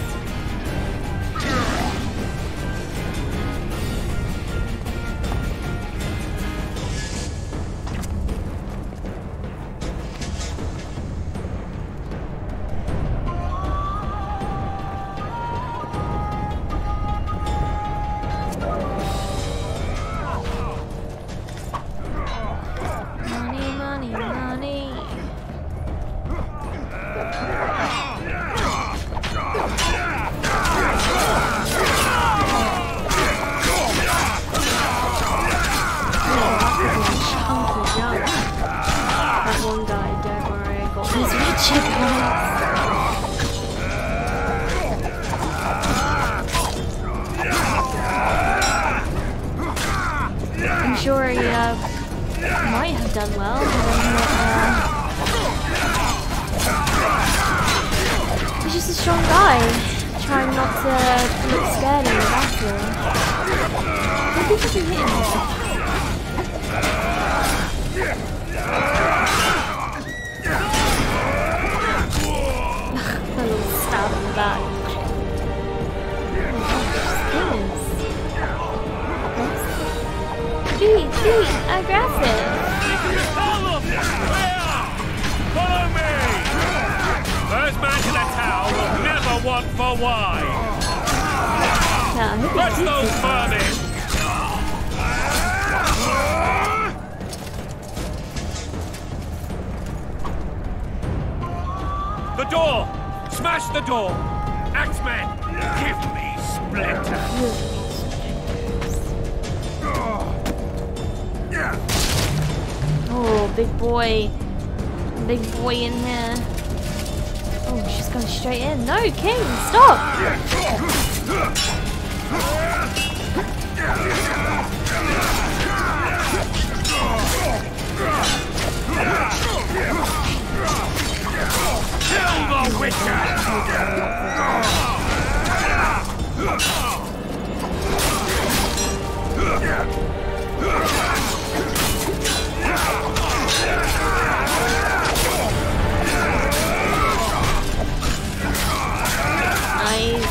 I'm sure he might have done well, but he's just a strong guy, trying not to look scared in the battle. What did he hit him? A little stab in the back. Be aggressive. Follow me! First man to the tower will never want for wine. Touch those vermin! The door! Smash the door! Axemen, give me splinters! Oh, big boy in here. Oh, she's going straight in. No, King, stop! Kill the Witcher! Nice.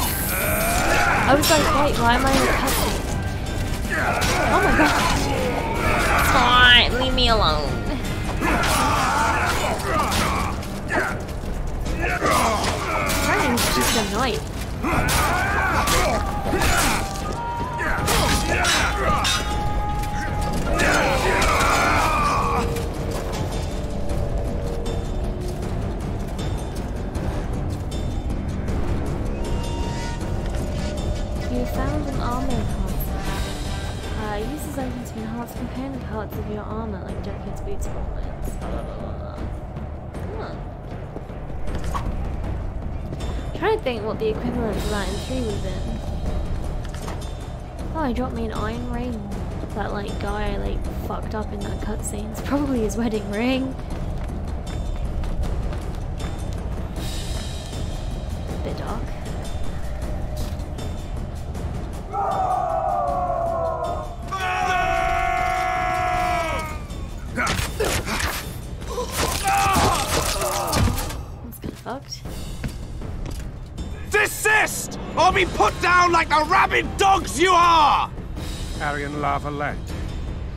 I was like, wait, why am I in a cutscene? Oh my god. Fine, leave me alone. Apparently it's just a knight. You found an armor enhancer. Uses items to enhance component parts of your armor, like jackets, boots, gauntlets. Blah, blah, blah, blah. Huh. Trying to think what the equivalent of that in 3 would have been. Oh, he dropped me an iron ring. That like guy like fucked up in that cutscene. It's probably his wedding ring. Bit dark. Fucked. Desist! Or be put down like the rabid dogs you are! Aryan Lavalette,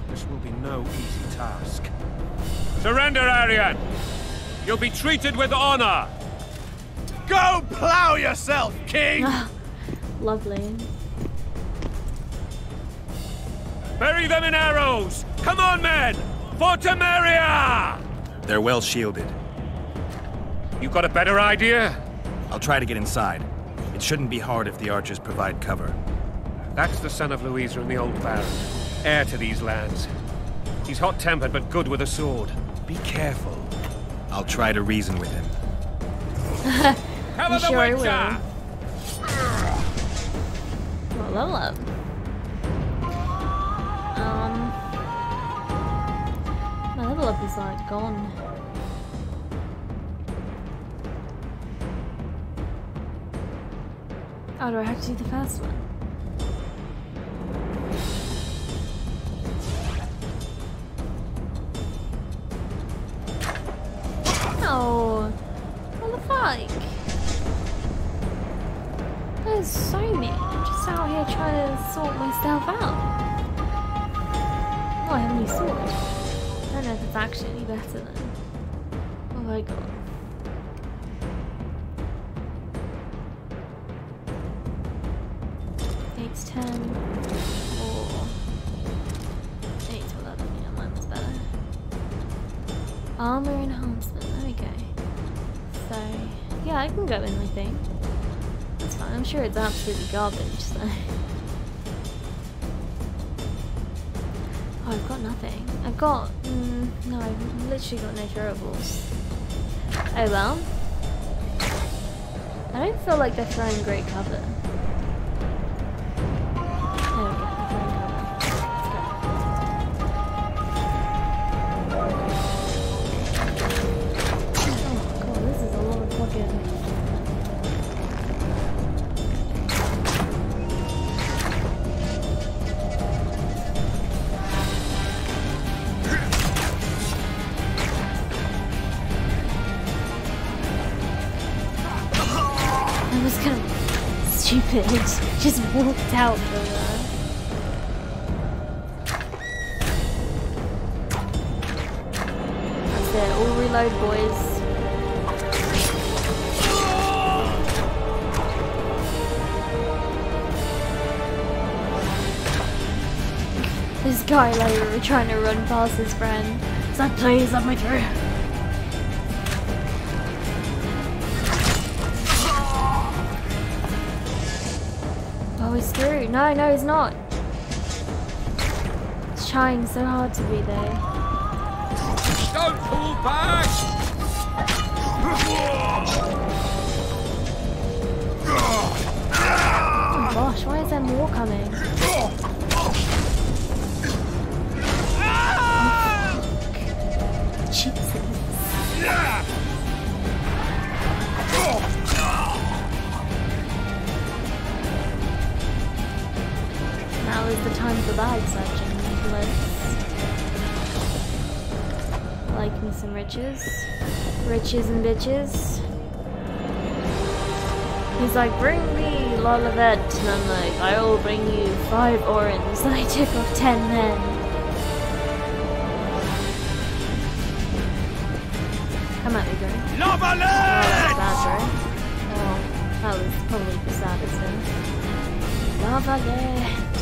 this will be no easy task. Surrender, Aryan! You'll be treated with honor! Go plow yourself, King! Lovely. Bury them in arrows! Come on, men! For Temeria! They're well shielded. You got a better idea? I'll try to get inside. It shouldn't be hard if the archers provide cover. That's the son of Louisa and the old Baron, heir to these lands. He's hot-tempered but good with a sword. Be careful. I'll try to reason with him. I'm sure I will. Well, level up. My level up is like gone. Oh, do I have to do the first one? No! What the fuck? guys so mean? I'm just out here trying to sort myself out. Oh, I have a new sword. I don't know if it's actually any better than what I got. It's 10 or 8 to 11. Yeah, mine was better. Armor enhancement. There we go. So yeah, I can go in. I think that's fine. I'm sure it's absolutely garbage. So. Oh, I've got nothing. I've got no. I've literally got no throwables. Oh well. I don't feel like they're throwing great cover. Just walked out from there. That's it, all reload, boys. This guy like trying to run past his friend. He's like, please let me through. He's through. No, he's not. He's trying so hard to be there. Don't pull back! Oh gosh, why is there more coming? Jesus. Now is the time for bag searching. Let's like me some riches. Riches and bitches. He's like, bring me Lolavet, and I'm like, I will bring you 5 orens. And I took off 10 men. Come at me, bro. Lolavet! Oh, that's bad, bro. Oh, that was probably the saddest thing. Lolavet!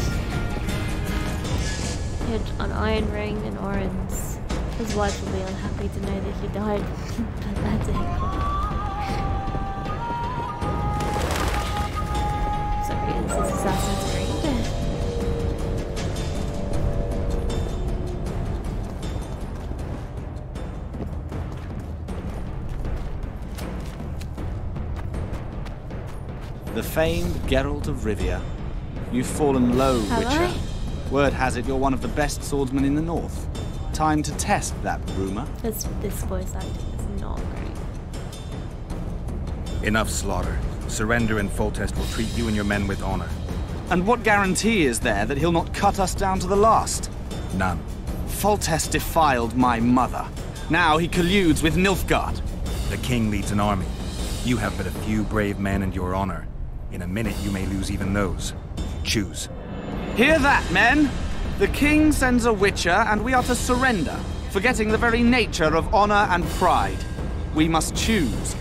He had an iron ring and orens. His wife will be unhappy to know that he died. Pathetic. Sorry, this is Assassin's Creed. The famed Geralt of Rivia. You've fallen low, Witcher. Word has it you're one of the best swordsmen in the north. Time to test that rumor. This voice acting is not great. Enough slaughter. Surrender and Foltest will treat you and your men with honor. And what guarantee is there that he'll not cut us down to the last? None. Foltest defiled my mother. Now he colludes with Nilfgaard. The king leads an army. You have but a few brave men and your honor. In a minute you may lose even those. Choose. Hear that, men! The king sends a witcher, and we are to surrender, forgetting the very nature of honor and pride. We must choose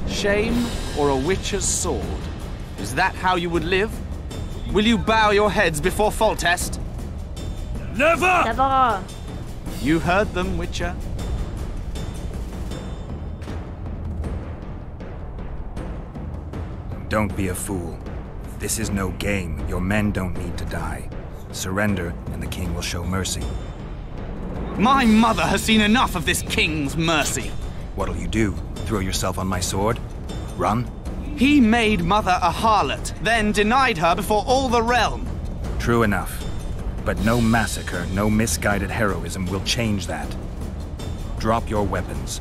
shame or a witcher's sword. Is that how you would live? Will you bow your heads before Foltest? Never! Never! You heard them, Witcher. Don't be a fool. This is no game. Your men don't need to die. Surrender, and the king will show mercy. My mother has seen enough of this king's mercy. What'll you do? Throw yourself on my sword? Run? He made mother a harlot, then denied her before all the realm. True enough. But no massacre, no misguided heroism will change that. Drop your weapons.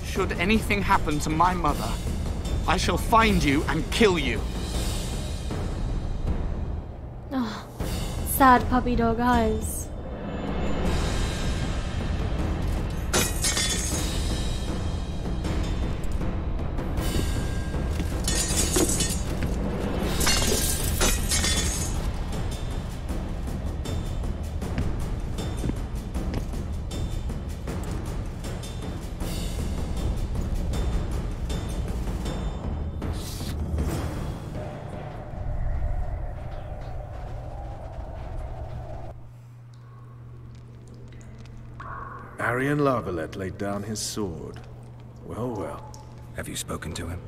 Should anything happen to my mother, I shall find you and kill you. Oh, sad puppy dog eyes. Arian Larvalet laid down his sword. Well, well. Have you spoken to him?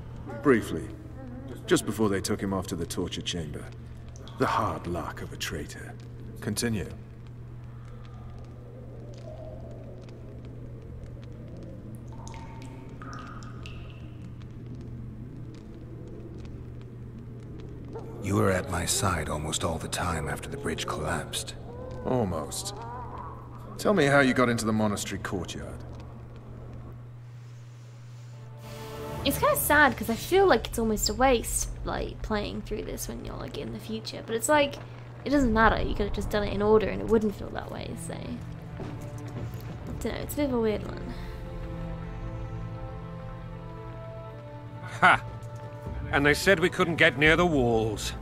Briefly. Just before they took him off to the torture chamber. The hard luck of a traitor. Continue. You were at my side almost all the time after the bridge collapsed. Almost. Tell me how you got into the monastery courtyard. It's kind of sad because I feel like it's almost a waste, like, playing through this when you're, like, in the future. But it's like, it doesn't matter. You could have just done it in order and it wouldn't feel that way, so... I don't know, it's a bit of a weird one. Ha! And they said we couldn't get near the walls.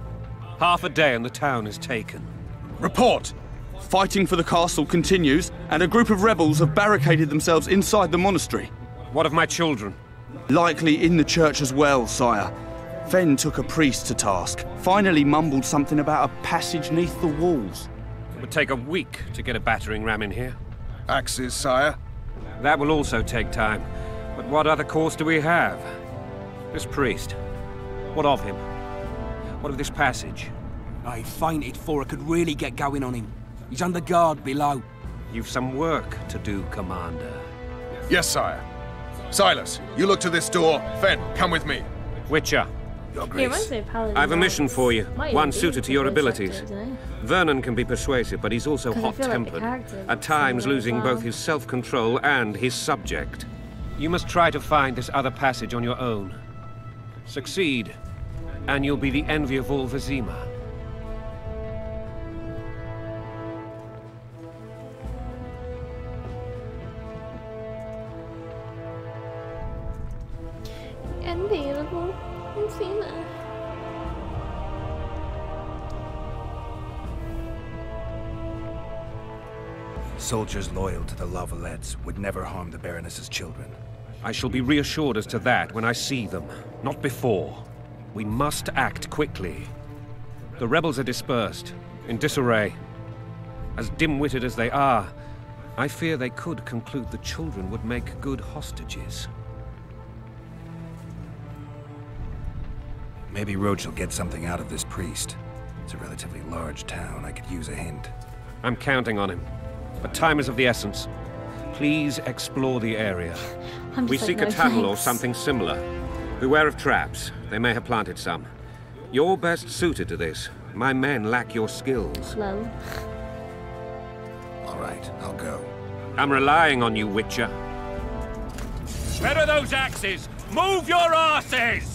Half a day and the town is taken. Report! Fighting for the castle continues, and a group of rebels have barricaded themselves inside the monastery. What of my children? Likely in the church as well, sire. Fen took a priest to task. Finally mumbled something about a passage neath the walls. It would take a week to get a battering ram in here. Axes, sire? That will also take time. But what other course do we have? This priest. What of him? What of this passage? I fainted before I could really get going on him. He's under guard below. You've some work to do, Commander. Yes, sire. Silas, you look to this door. Fen, come with me. Witcher. Your Grace. I've a mission for you, one suited to your abilities. Vernon can be persuasive, but he's also hot-tempered, at times losing both his self-control and his subject. You must try to find this other passage on your own. Succeed, and you'll be the envy of all Vizima. Unbeatable. I've seen that. Soldiers loyal to the Lavalets would never harm the Baroness's children. I shall be reassured as to that when I see them, not before. We must act quickly. The rebels are dispersed, in disarray. As dim-witted as they are, I fear they could conclude the children would make good hostages. Maybe Roach will get something out of this priest. It's a relatively large town. I could use a hint. I'm counting on him. But time is of the essence. Please explore the area. We seek a tunnel or something similar. Beware of traps. They may have planted some. You're best suited to this. My men lack your skills. Lol. All right, I'll go. I'm relying on you, Witcher. Where are those axes? Move your asses!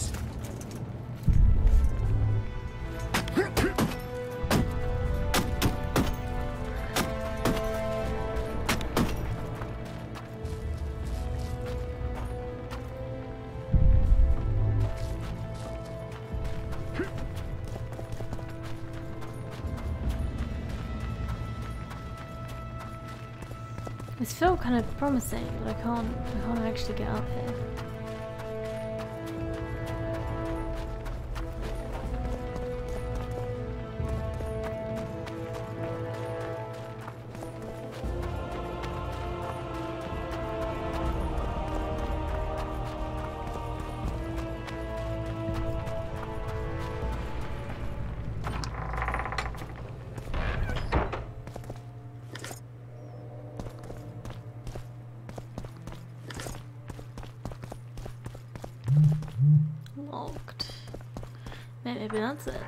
This feels kind of promising, but I can't actually get up here. Locked. Maybe that's it.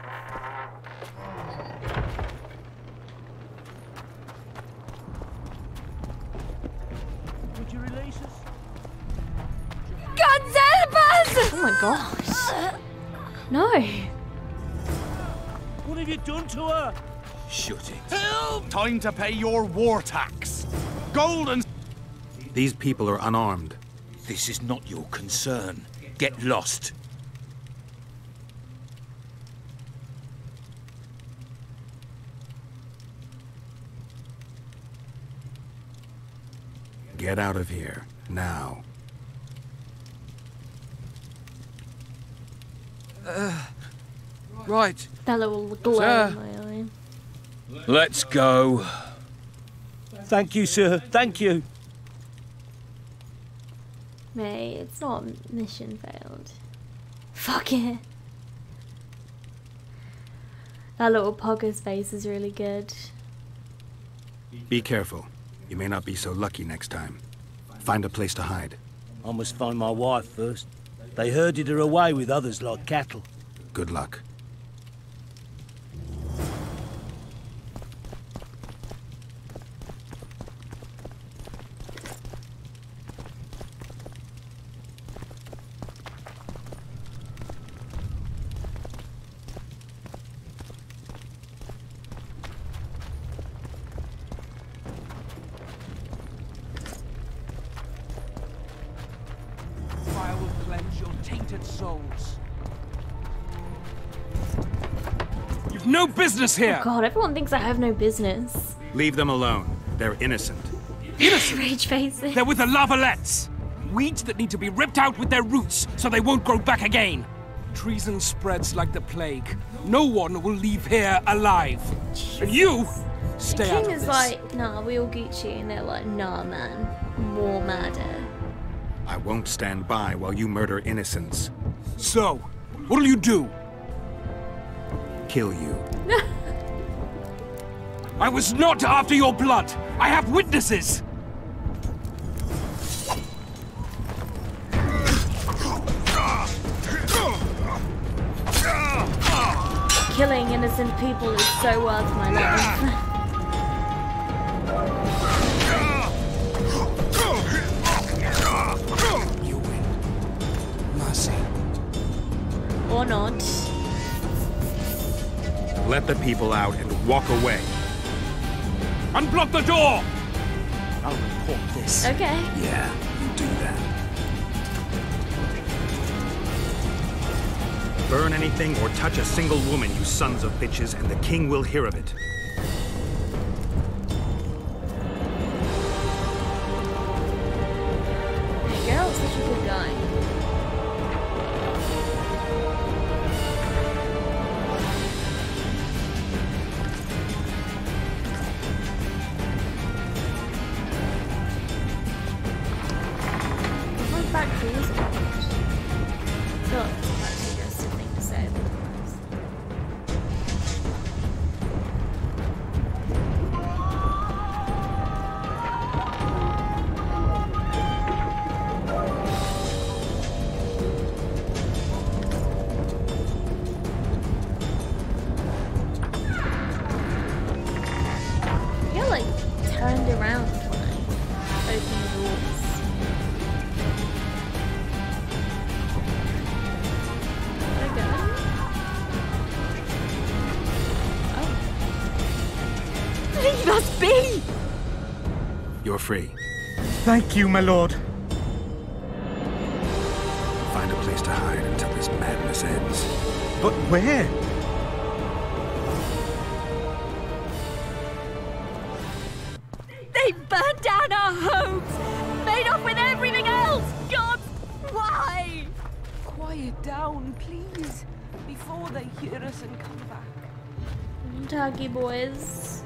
Would you release us? God help us! Oh my gosh. No. What have you done to her? Shut it. Help! Time to pay your war tax. Gold and... These people are unarmed. This is not your concern. Get lost. Get out of here, now. Right. That little glow Sir. in my eye. Let's go. Thank you, sir. Thank you. Mate, it's not mission failed. Fuck it. That little pogger's face is really good. Be careful. You may not be so lucky next time. Find a place to hide. I must find my wife first. They herded her away with others like cattle. Good luck. Fire will cleanse your tainted souls. You've no business here! Oh god, everyone thinks I have no business. Leave them alone. They're innocent. Innocent! Rage faces. They're with the lavalettes! Weeds that need to be ripped out with their roots so they won't grow back again. Treason spreads like the plague. No one will leave here alive. Jesus. And you, stay out of this. The king is like, nah, we all Gucci, and they're like, nah, man, more murder. I won't stand by while you murder innocents. So, what'll you do? Kill you. I was not after your blood. I have witnesses. Killing innocent people is so worth my life. You win. Mercy. Or not. Let the people out and walk away. Unblock the door! I'll report this. Okay. Yeah, you do that. Burn anything or touch a single woman, you sons of bitches, and the king will hear of it. Hey, Geralt's such a good guy. What's back to this one? I feel like it's quite a suggestive thing to say. I feel like turned around when I opened the doors. Did I go? Oh. He must be! You're free. Thank you, my lord. Find a place to hide until this madness ends. But where? They burned down our homes! Made off with everything else! God, why? Quiet down, please, before they hear us and come back. Doggy boys.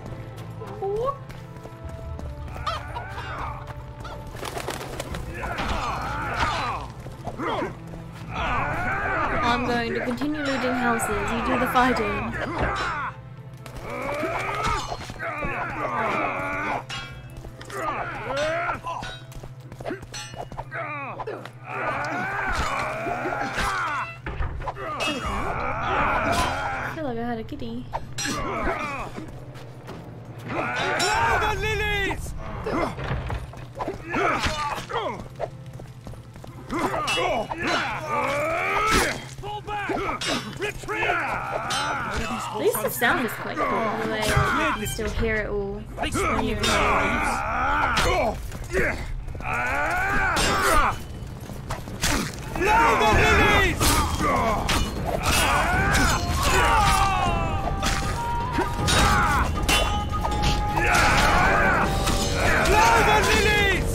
I'm going to continue looting houses. You do the fighting. I feel like I had a kitty. The lilies! Pull back! Retreat! At least the sound is quite cool. The way you can still hear it all when you're in Now the lilies! Now the lilies!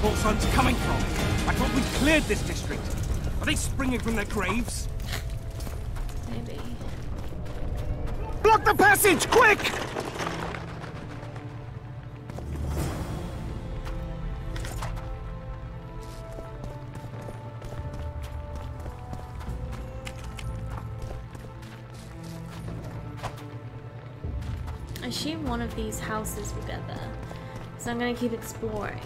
Wholesun's coming from? I thought we cleared this district. Are they springing from their graves? Maybe. Block the passage, quick! I assume one of these houses will get there, so I'm gonna keep exploring.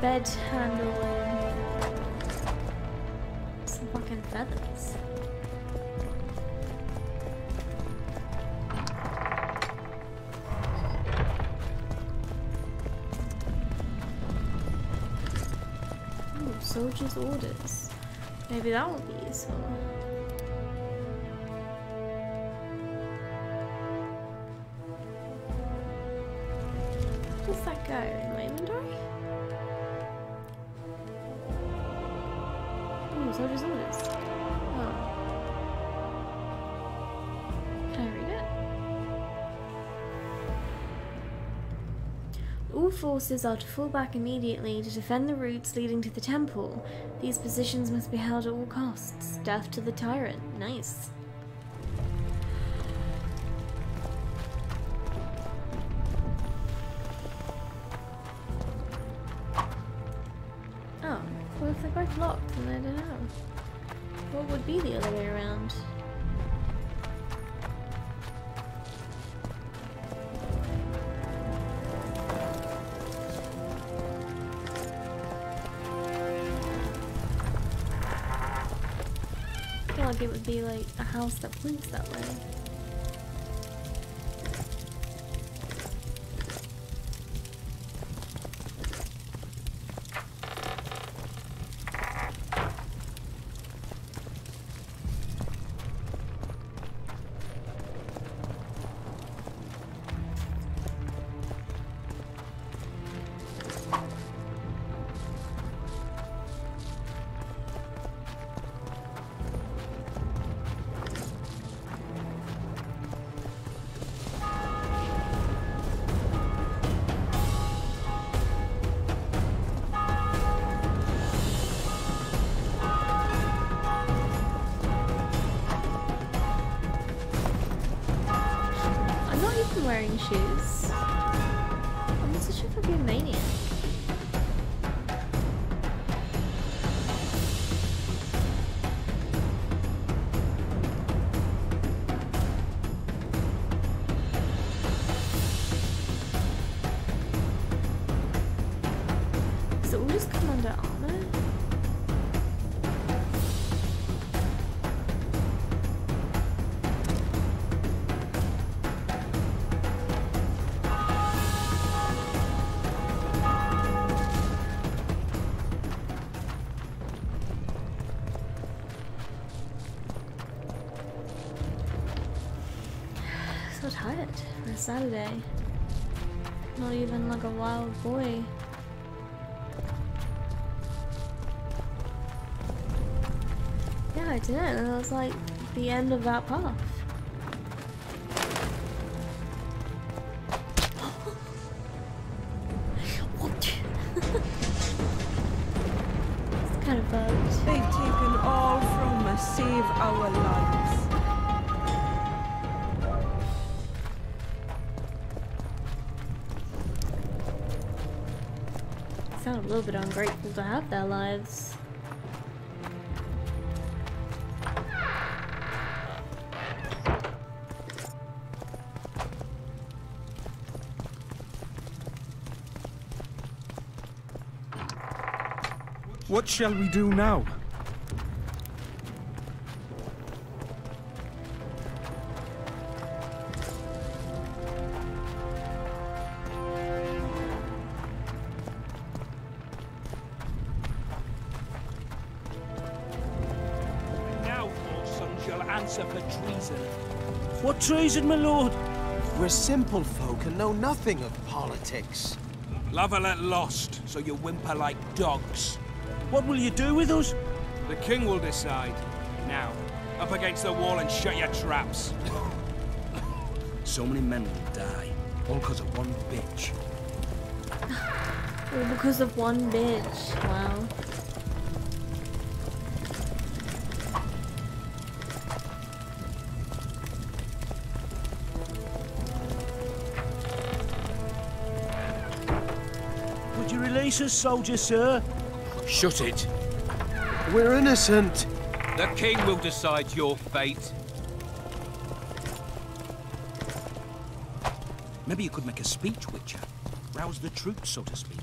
Bed handle and some fucking feathers. Ooh, soldier's orders. Maybe that will be useful. Where does that go? In my inventory? Soldier's orders. Oh. Can I read it? All forces are to fall back immediately to defend the routes leading to the temple. These positions must be held at all costs. Death to the tyrant. Nice. Oh, well if they're both locked, then I don't know. What would be the other way around? I feel like it would be like a house that points that way. Wearing shoes. I'm such a fucking maniac. So we'll just come under armor. So tired for a Saturday. Not even like a wild boy. Yeah, I didn't. And it was like the end of that path. What? It's kind of bugged. They've taken all from us, save our lives. Sound a little bit ungrateful to have their lives. What shall we do now? answer for treason. What treason, my lord? We're simple folk and know nothing of politics. Lavalette lost, so you whimper like dogs. What will you do with us? The king will decide. Now, up against the wall and shut your traps. So many men will die, all because of one bitch. All because of one bitch. Wow. Would you release us, soldier, sir? Shut it. We're innocent. The king will decide your fate. Maybe you could make a speech, Witcher. Rouse the troops, so to speak.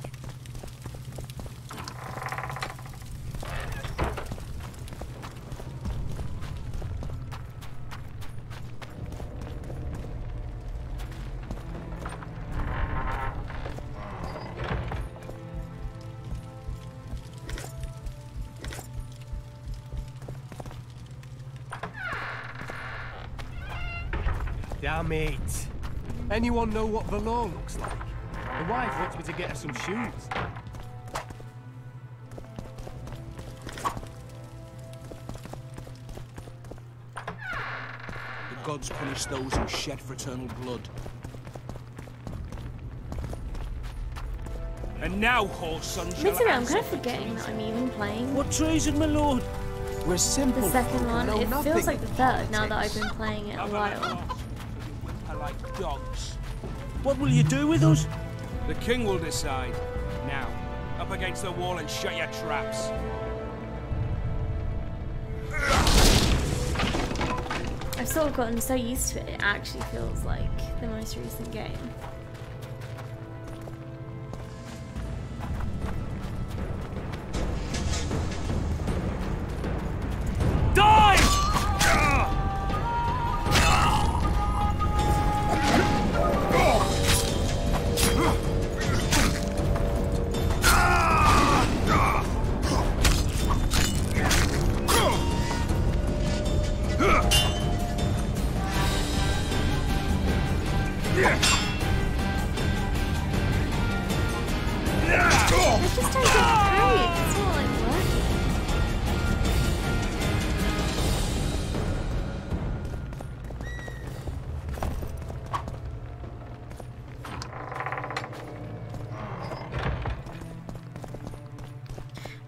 Damn it. Anyone know what the law looks like? The wife wants me to get her some shoes. The gods punish those who shed fraternal blood. And now, whore son, Admittedly, I'm kind of forgetting that I'm even playing. What treason, my lord? We're simple. The second one. Know It nothing feels like the of third now that politics. I've been playing it a while. Whimper like dogs. What will you do with us? The king will decide. Now, up against the wall and shut your traps. I've sort of gotten so used to it, it actually feels like the most recent game.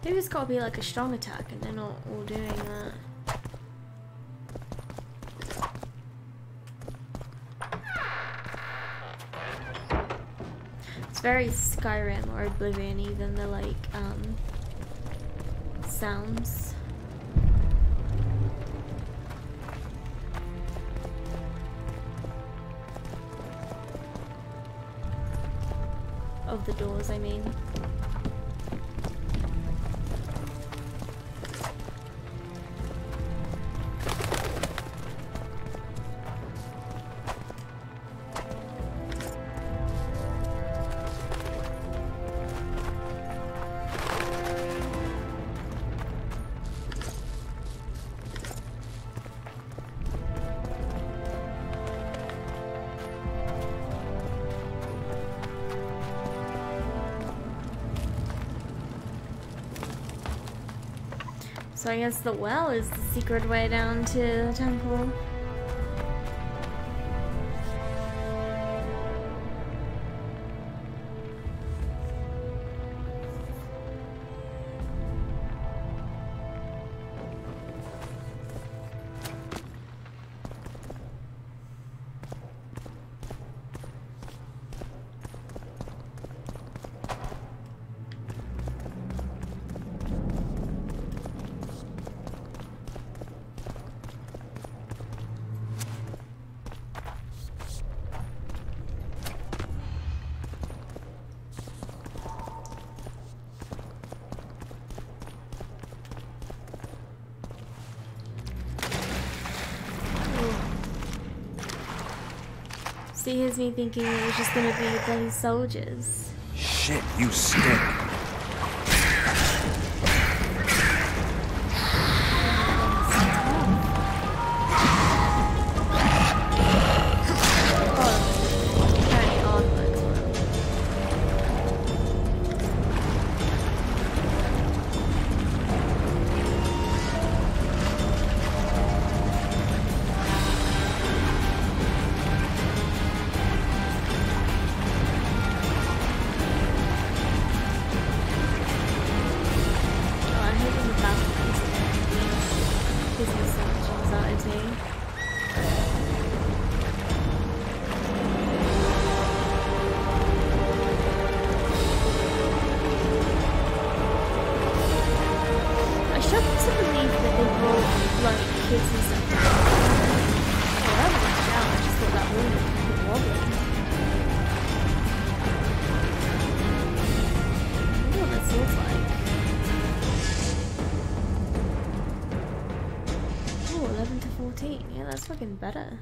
Maybe it's gotta be like a strong attack and they're not all doing that. It's very Skyrim or Oblivion, even the like sounds. Of the doors, I mean. So I guess the well is the secret way down to the temple. See, here's me thinking it was just gonna be bloody soldiers. Shit, you stink. wobbly. I wonder what this looks like. Ooh, 11 to 14. Yeah, that's fucking better.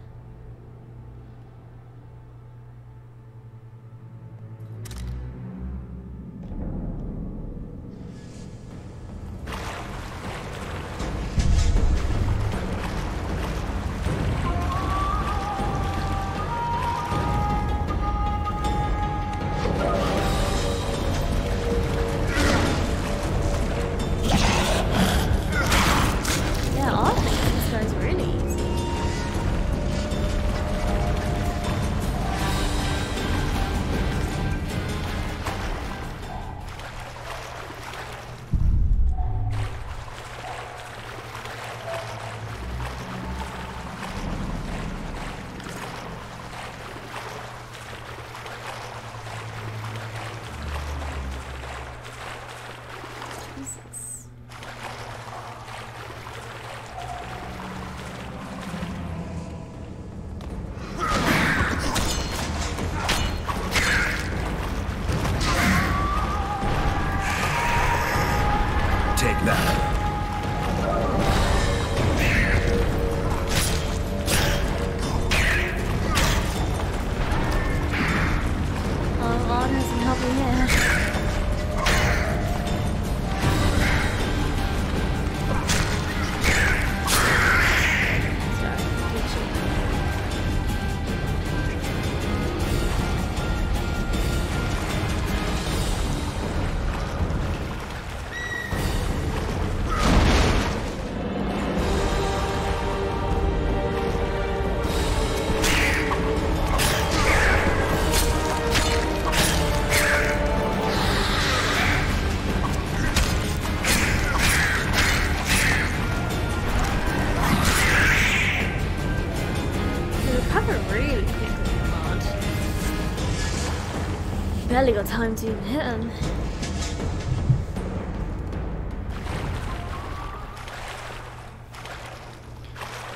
Barely got time to even hit him.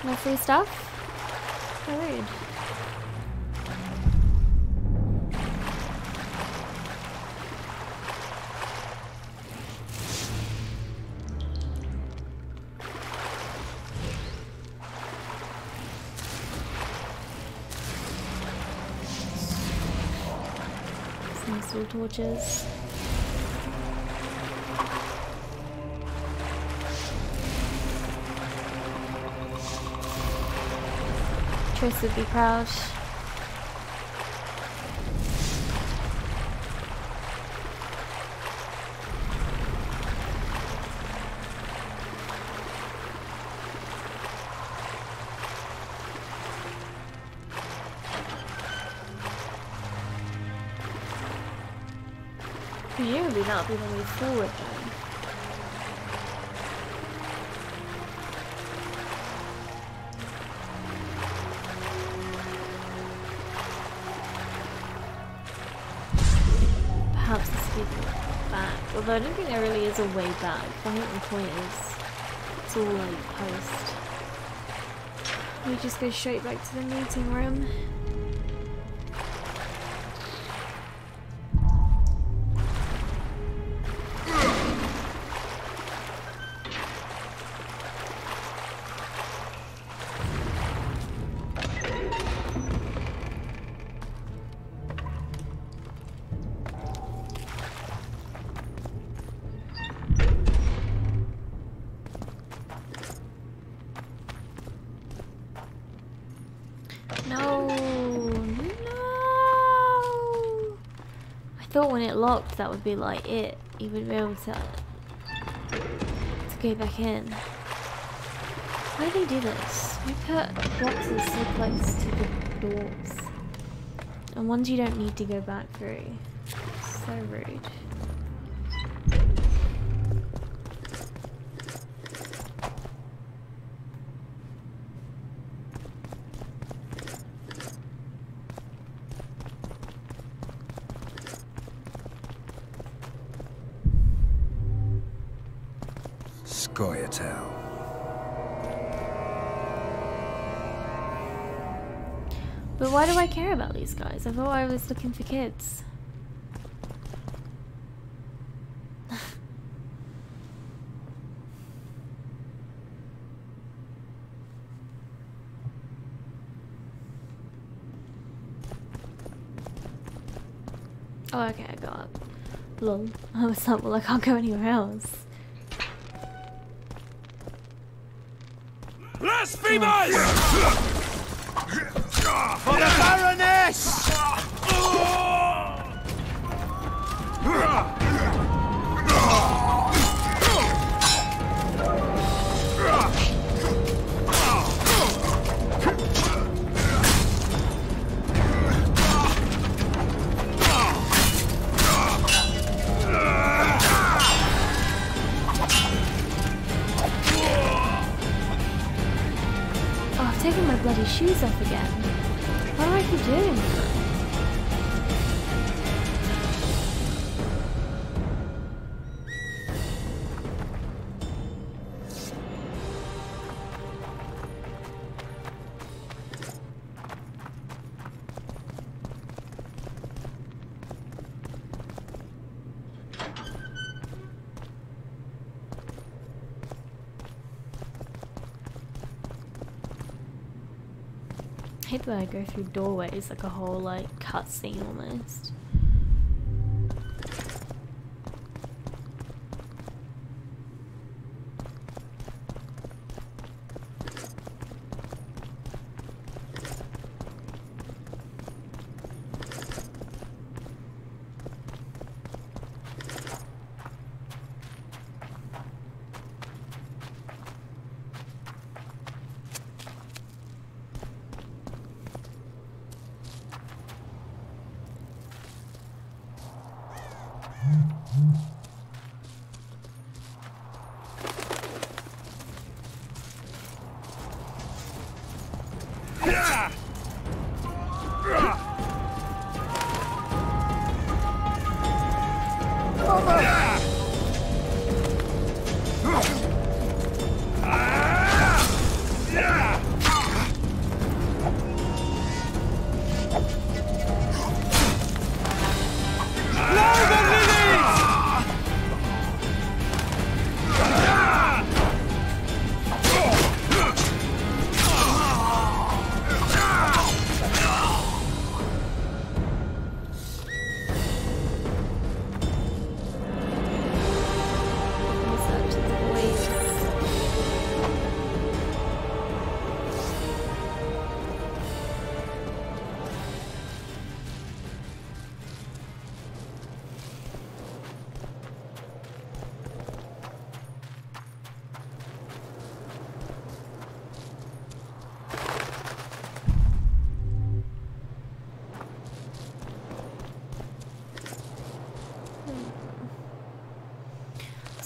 More free stuff? How rude. Torches. Triss would be proud. Presumably that'll be the way forward then. Perhaps this will be back. Although I don't think there really is a way back. I think the point is it's all like post. We just go straight back to the meeting room. When it locked, that would be like it. You would be able to go back in. Why do they do this? We put boxes so close to the doors, and ones you don't need to go back through. So rude. But why do I care about these guys? I thought I was looking for kids. Oh, okay, I got up. Lol. I was like, well, I can't go anywhere else. Blasphemers! For the Baroness! Oh, I've taken my bloody shoes off again. Why do I keep doing that? I hate that I go through doorways like a whole like cutscene almost.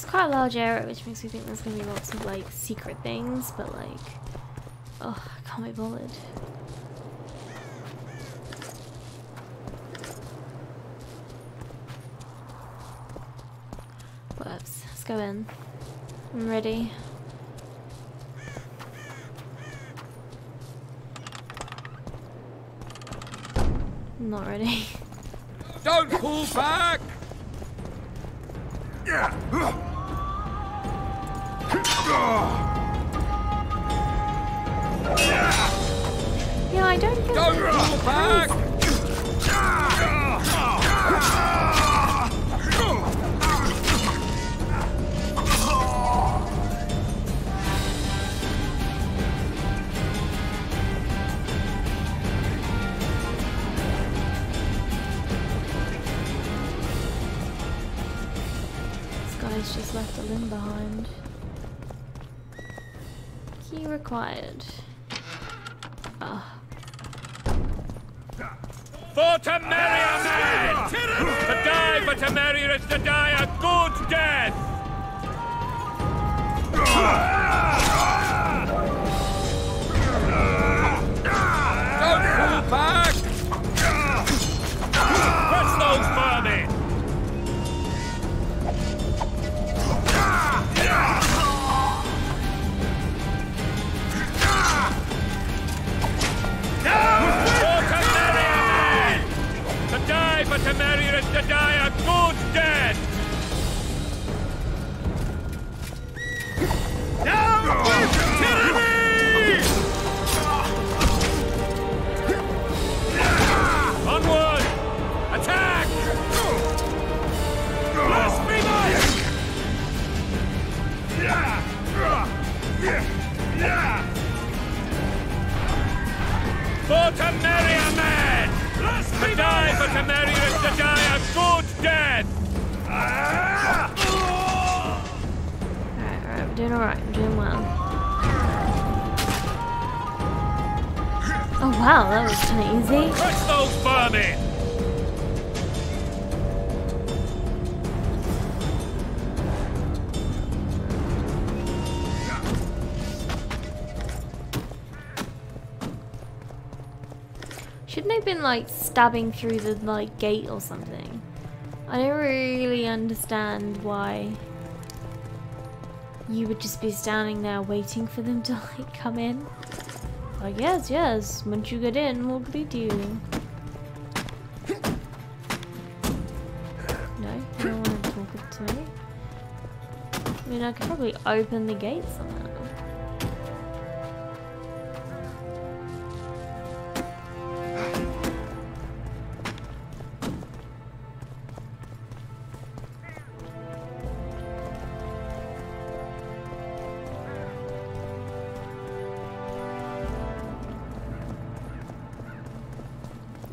Quite a large area, which makes me think there's gonna be lots of like secret things, but like, oh, I can't be bothered. Whoops, let's go in. I'm ready. I'm not ready. Don't pull back! Yeah, I don't get Don't pull back! This guy's just left a limb behind. Key required. Ah. For Temeria, men! To die for Temeria is to die a good death! Don't pull back! Press those vermin! For to die a good death! Down with tyranny! Onward! Attack! Blasphemers! For Temeria, man! To die for Temeria is to die a good death! Alright, we're doing alright, we're doing well. Oh wow, that was kinda easy. Crush those vermin! Shouldn't they have been like stabbing through the like gate or something? I don't really understand why you would just be standing there waiting for them to like come in. Like yes, yes, once you get in, we'll greet you. No, you don't want to talk to me. I mean, I could probably open the gate somehow.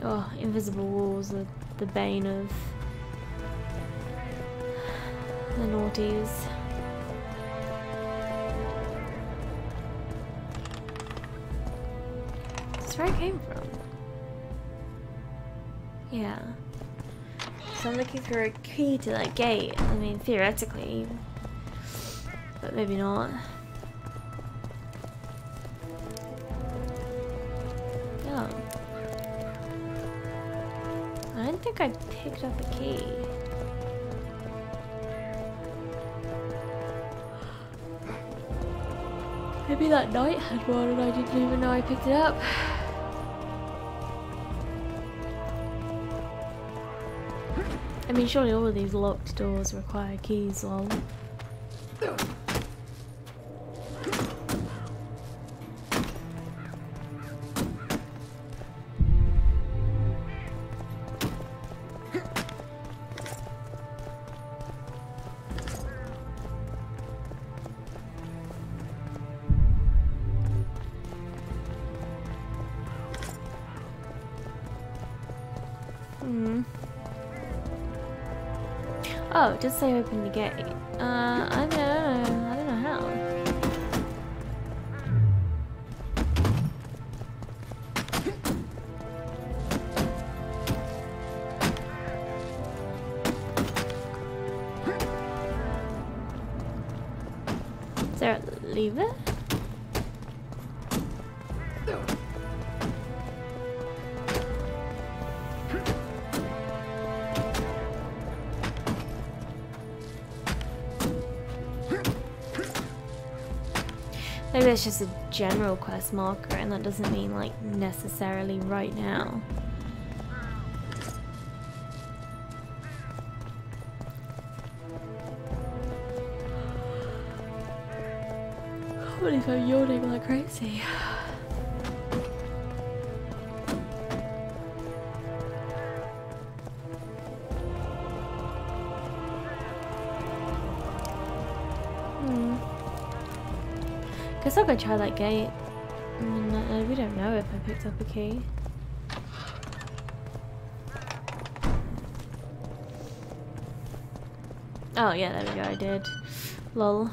Oh, invisible walls are the bane of the naughties. That's where I came from. Yeah. So I'm looking for a key to that gate. I mean, theoretically, but maybe not. Oh. I don't think I picked up a key. Maybe that knight had one and I didn't even know I picked it up. I mean, surely all of these locked doors require keys, lol. Oh, it does say open the gate. I don't know how. Is there a lever? Maybe it's just a general quest marker and that doesn't mean like necessarily right now. What if I'm yawning like crazy? Guess I'll go try that gate. I mean, we don't know if I picked up a key. Oh yeah, there we go, I did. Lol.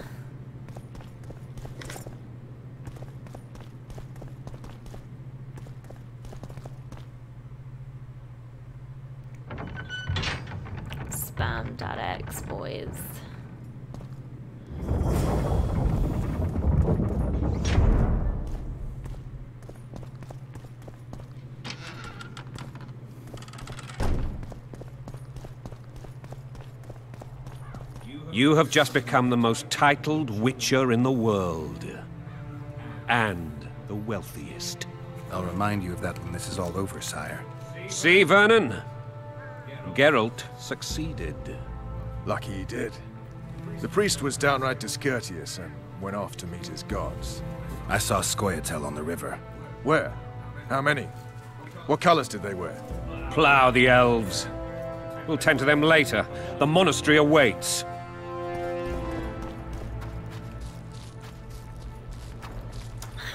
Spam.x, boys. You have just become the most titled witcher in the world. And the wealthiest. I'll remind you of that when this is all over, sire. See, Vernon? Geralt succeeded. Lucky he did. The priest was downright discourteous and went off to meet his gods. I saw Scoia'tael on the river. Where? How many? What colors did they wear? Plough the elves. We'll tend to them later. The monastery awaits.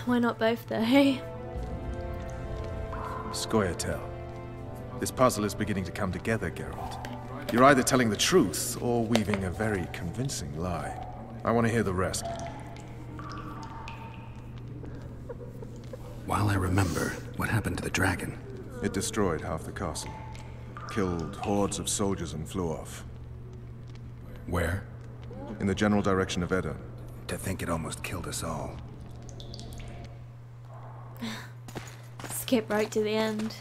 Why not both, though? Hey? Scoia'tael. This puzzle is beginning to come together, Geralt. You're either telling the truth or weaving a very convincing lie. I want to hear the rest. While I remember, what happened to the dragon? It destroyed half the castle. Killed hordes of soldiers and flew off. Where? In the general direction of Edda. To think it almost killed us all. Skip right to the end.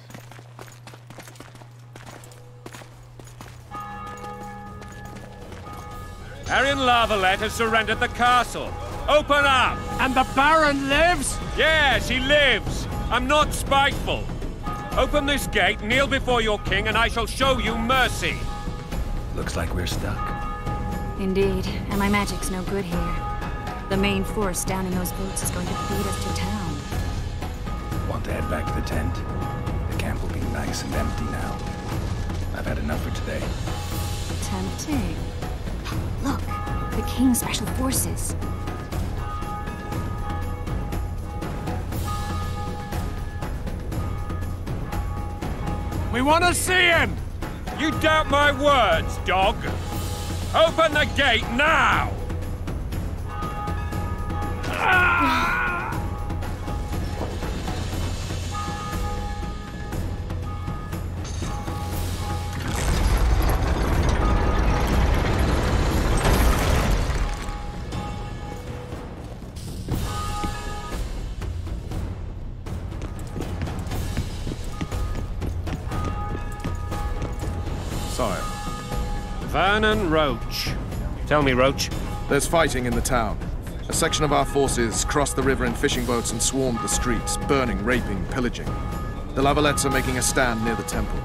Arian Lavalette has surrendered the castle. Open up! And the Baron lives? Yes, he lives. I'm not spiteful. Open this gate, kneel before your king, and I shall show you mercy. Looks like we're stuck. Indeed, and my magic's no good here. The main force down in those boats is going to feed us to town. Want to head back to the tent? The camp will be nice and empty now. I've had enough for today. Tempting. Look, the King's Special Forces. We want to see him! You doubt my words, dog? Open the gate now! Sire. Vernon Roach. Tell me, Roach. There's fighting in the town. A section of our forces crossed the river in fishing boats and swarmed the streets, burning, raping, pillaging. The Lavalettes are making a stand near the temple.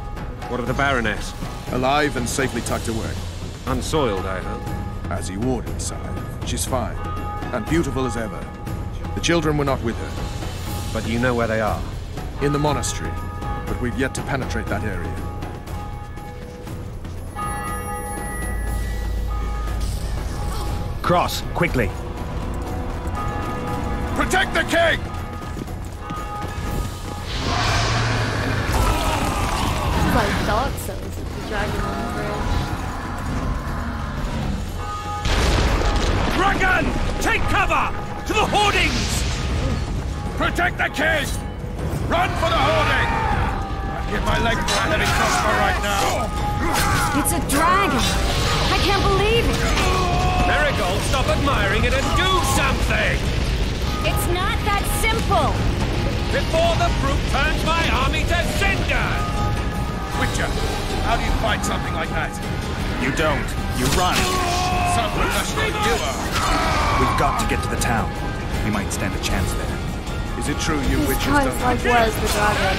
What of the Baroness? Alive and safely tucked away. Unsoiled, I hope. As you ordered, sire. She's fine. And beautiful as ever. The children were not with her. But you know where they are? In the monastery. But we've yet to penetrate that area. Cross, quickly. Protect the king! It's like Dark Souls with the dragon on the bridge. Dragon! Take cover! To the hoardings! Protect the king! Run for the hoarding! I'd give my leg for a heavy crossbow right now. It's a dragon! I can't believe it! Marigold, stop admiring it and do something! It's not that simple! Before the brute turns my army to cinder! Witcher, how do you fight something like that? You don't. You run. So professional you are. We've got to get to the town. We might stand a chance there. Is it true you This witches guy's don't... like, where's the dragon?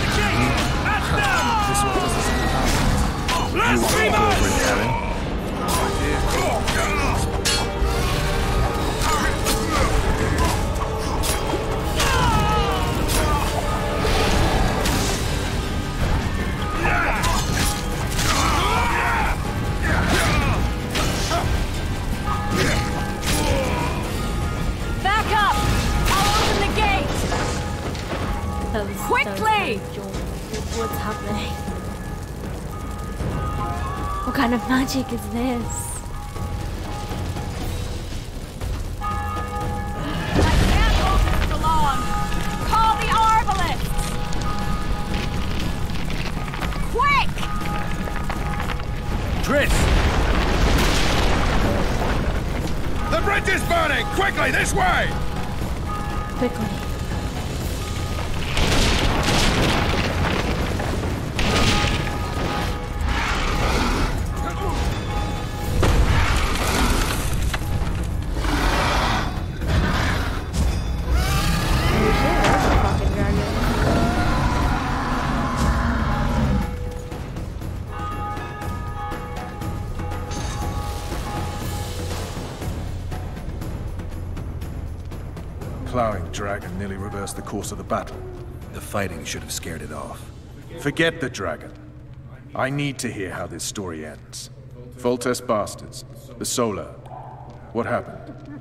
This one doesn't seem to happen. You want to go over it, Aaron? Back up! I'll open the gate! Quickly! What's happening? What kind of magic is this? I can't hold this for long! Call the arbalists! Quick! Triss! The bridge is burning! Quickly, this way! Quickly. plowing dragon nearly reversed the course of the battle. The fighting should have scared it off. Forget the dragon. I need to hear how this story ends. Foltest bastards. The Solar. What happened?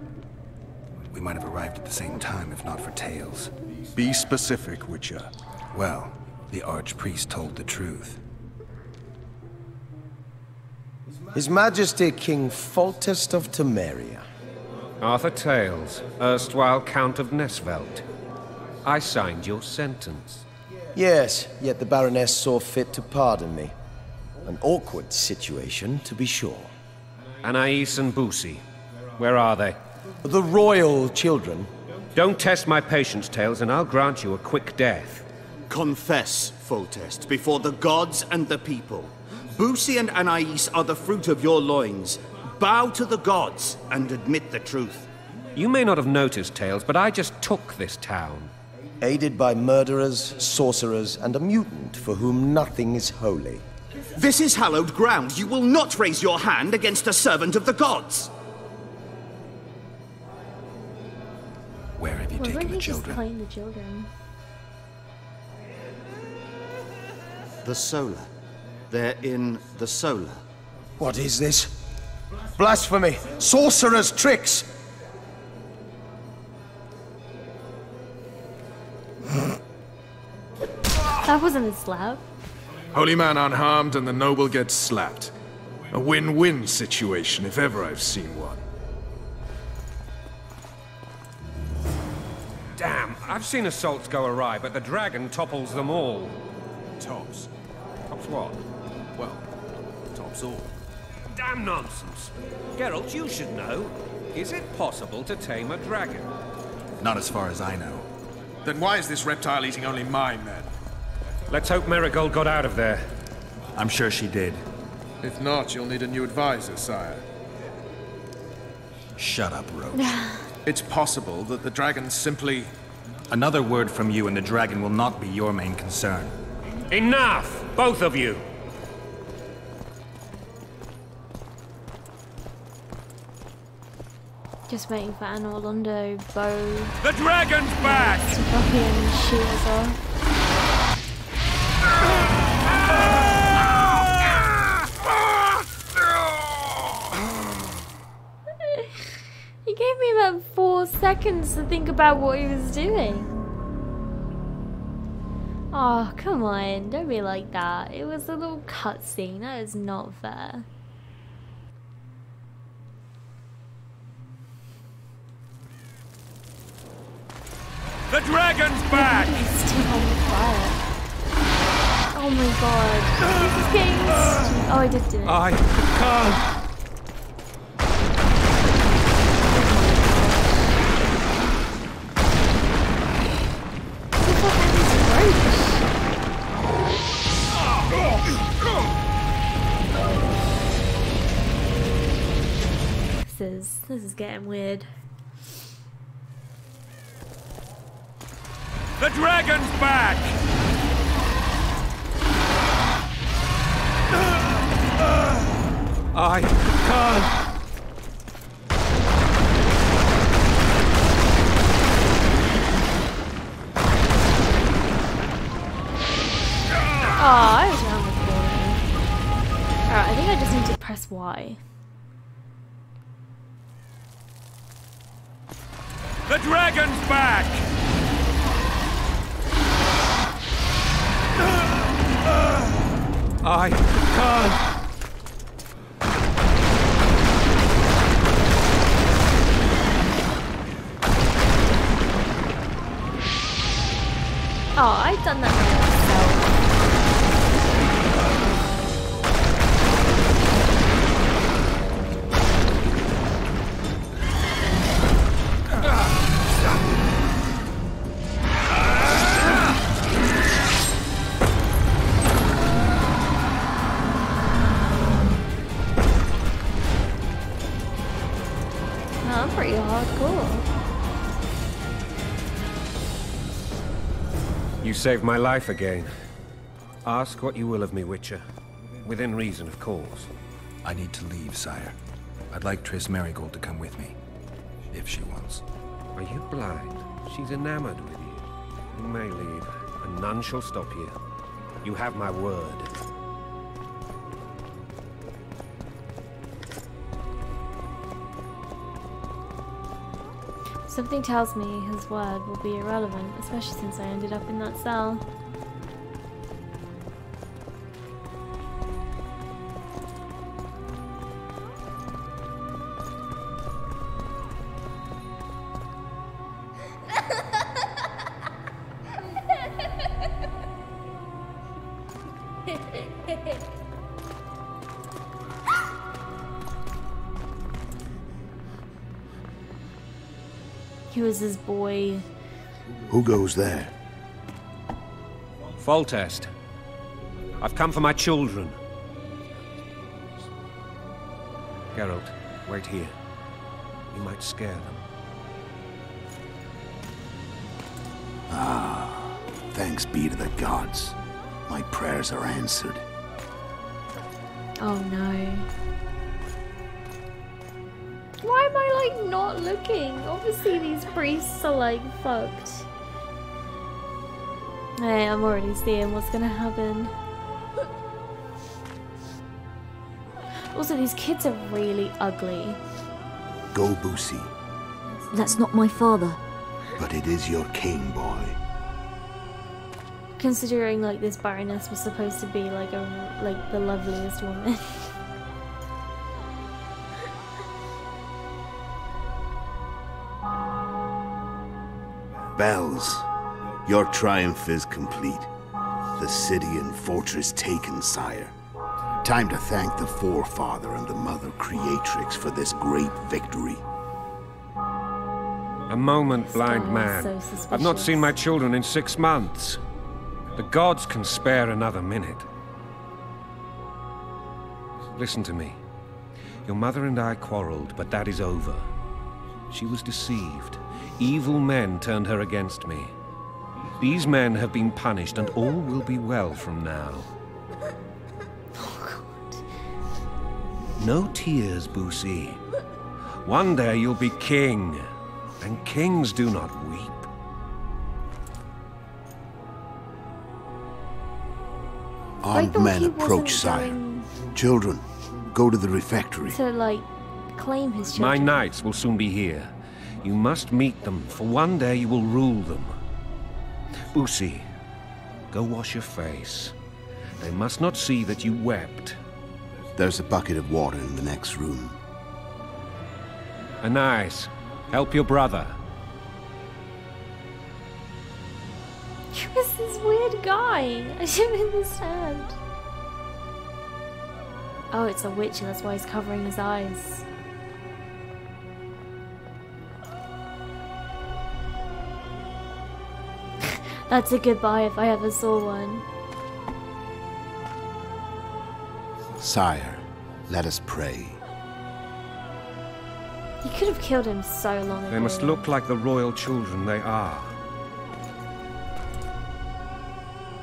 We might have arrived at the same time if not for tales. Be specific, Witcher. Well, the Archpriest told the truth. His Majesty King Foltest of Temeria. Arthur Tales, erstwhile Count of Nesvelt. I signed your sentence. Yes, yet the Baroness saw fit to pardon me. An awkward situation, to be sure. Anais and Boussy, where are they? The royal children. Don't test my patience, Tales, and I'll grant you a quick death. Confess, Foltest, before the gods and the people. Boussy and Anais are the fruit of your loins. Bow to the gods and admit the truth. You may not have noticed, Tales, but I just took this town. Aided by murderers, sorcerers, and a mutant for whom nothing is holy. This is hallowed ground. You will not raise your hand against a servant of the gods. Where have you taken the children? Playing the children. The Solar. They're in the Solar. What is this? Blasphemy! Sorcerer's tricks! That wasn't a slap. Holy man unharmed and the noble gets slapped. A win-win situation, if ever I've seen one. Damn, I've seen assaults go awry, but the dragon topples them all. Tops? Tops what? Well, tops all. Damn nonsense. Geralt, you should know. Is it possible to tame a dragon? Not as far as I know. Then why is this reptile eating only my men? Let's hope Marigold got out of there. I'm sure she did. If not, you'll need a new advisor, sire. Shut up, Roach. It's possible that the dragon simply... Another word from you and the dragon will not be your main concern. Enough! Both of you! Just waiting for Anna Orlando, bow. The dragon's back! To fucking shoot us off. He gave me about 4 seconds to think about what he was doing. Oh, come on, don't be like that. It was a little cutscene, that is not fair. The dragon's back! It's too quiet. Oh my god. This is getting... Oh, I did do it. I can't. This is getting weird. The dragon's back! I can't. Oh, I was wrong before. Alright, I think I just need to press Y. The dragon's back! I can't. Oh, I've done that myself. I'm pretty hardcore. You saved my life again. Ask what you will of me, Witcher. Within reason, of course. I need to leave, sire. I'd like Triss Marigold to come with me. If she wants. Are you blind? She's enamored with you. You may leave, and none shall stop you. You have my word. Something tells me his word will be irrelevant, especially since I ended up in that cell. He was his boy. Who goes there? Foltest. I've come for my children. Geralt, wait here. You might scare them. Ah, thanks be to the gods. My prayers are answered. Oh no. Why am I like not looking? Obviously these priests are like fucked. Hey, I'm already seeing what's gonna happen. Also, these kids are really ugly. Go, Boosie. That's not my father. But it is your king, boy. Considering like this Baroness was supposed to be like the loveliest woman. Bells, your triumph is complete. The city and fortress taken, sire. Time to thank the Forefather and the Mother Creatrix for this great victory. A moment, blind man. So I've not seen my children in 6 months. The gods can spare another minute. Listen to me. Your mother and I quarreled, but that is over. She was deceived. Evil men turned her against me. These men have been punished, and all will be well from now. Oh God. No tears, Boosie. One day you'll be king, and kings do not weep. Armed men approach, sire. Children, go to the refectory. To like claim his My children. knights will soon be here. You must meet them, for one day you will rule them. Boosie, go wash your face. They must not see that you wept. There's a bucket of water in the next room. Anais, help your brother. Who's this weird guy? I don't understand. Oh, it's a witch, and that's why he's covering his eyes. That's a goodbye if I ever saw one. Sire, let us pray. You could have killed him so long ago. They must look like the royal children they are.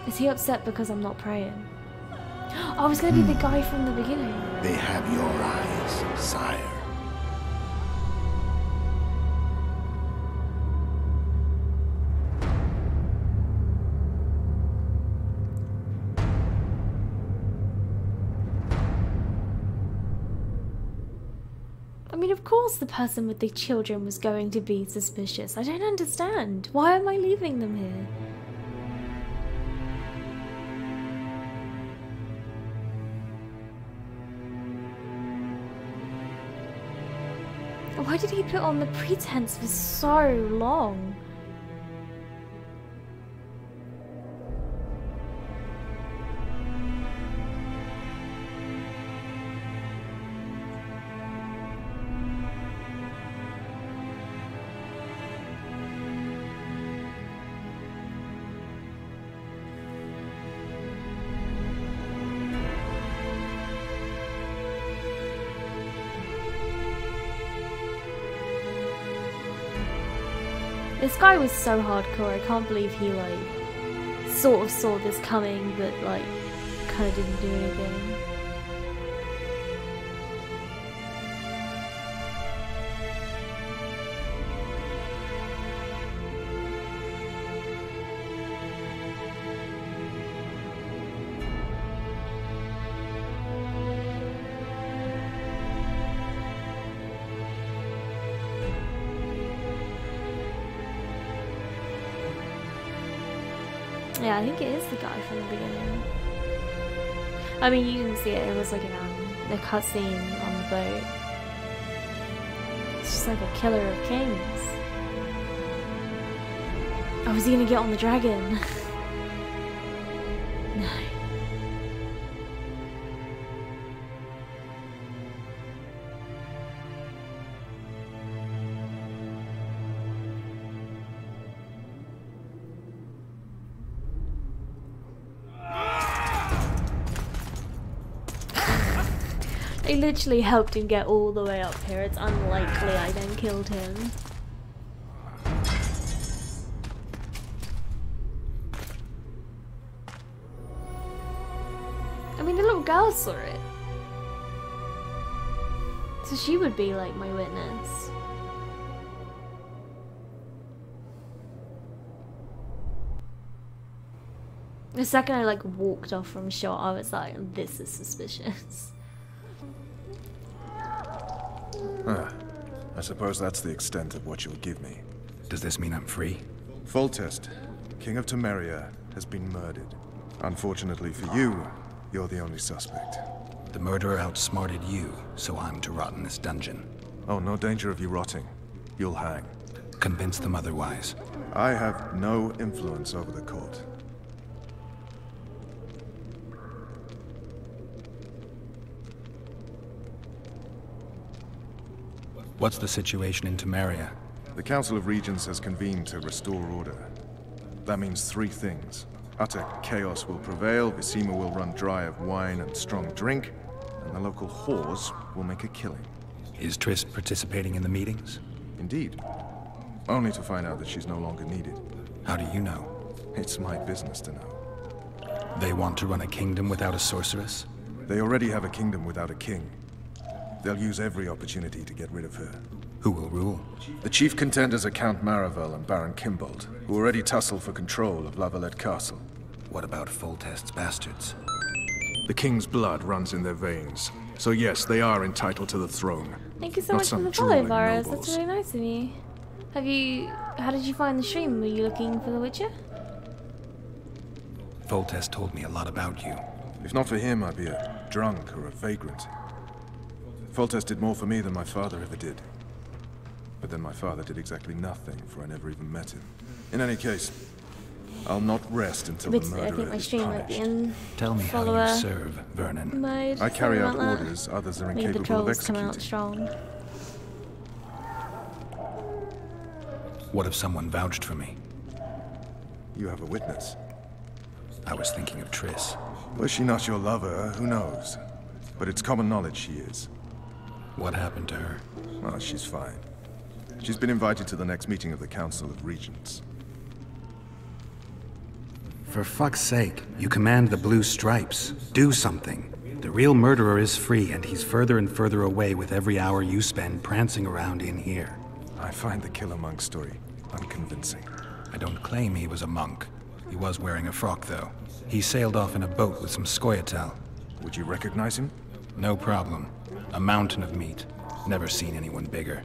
Is he upset because I'm not praying? I was going to be the guy from the beginning. They have your eyes, sire. I mean, of course the person with the children was going to be suspicious. I don't understand. Why am I leaving them here? Why did he put on the pretense for so long? This guy was so hardcore, I can't believe he like sort of saw this coming but like kind of didn't do anything. Yeah, I think it is the guy from the beginning. I mean, you can see it. It was like a cutscene on the boat. It's just like a killer of kings. Oh, is he gonna get on the dragon? No. I literally helped him get all the way up here. It's unlikely I then killed him. I mean, the little girl saw it. So she would be like my witness. The second I like walked off from shot, I was like, this is suspicious. I suppose that's the extent of what you'll give me. Does this mean I'm free? Foltest, King of Temeria, has been murdered. Unfortunately for you, you're the only suspect. The murderer outsmarted you, so I'm to rot in this dungeon. Oh, no danger of you rotting. You'll hang. Convince them otherwise. I have no influence over the court. What's the situation in Temeria? The Council of Regents has convened to restore order. That means three things. Utter chaos will prevail, Visima will run dry of wine and strong drink, and the local whores will make a killing. Is Triss participating in the meetings? Indeed. Only to find out that she's no longer needed. How do you know? It's my business to know. They want to run a kingdom without a sorceress? They already have a kingdom without a king. They'll use every opportunity to get rid of her. Who will rule? The chief contenders are Count Maravel and Baron Kimbold, who already tussle for control of Lavalette Castle. What about Foltest's bastards? The king's blood runs in their veins, so yes, they are entitled to the throne. Thank you so much for the follow, Varus. That's really nice of you. How did you find the stream? Were you looking for The Witcher? Foltest told me a lot about you. If not for him, I'd be a drunk or a vagrant. Foltest did more for me than my father ever did. But then my father did exactly nothing, for I never even met him. In any case, I'll not rest until the murderer is punished. Tell me how you serve, Vernon. Mode, I carry out orders others are incapable of executing. Come out strong. What if someone vouched for me? You have a witness. I was thinking of Triss. Was she not your lover? Who knows? But it's common knowledge she is. What happened to her? Well, she's fine. She's been invited to the next meeting of the Council of Regents. For fuck's sake, you command the Blue Stripes. Do something. The real murderer is free, and he's further and further away with every hour you spend prancing around in here. I find the Killer Monk story unconvincing. I don't claim he was a monk. He was wearing a frock, though. He sailed off in a boat with some Scoia'tael. Would you recognize him? No problem. A mountain of meat. Never seen anyone bigger.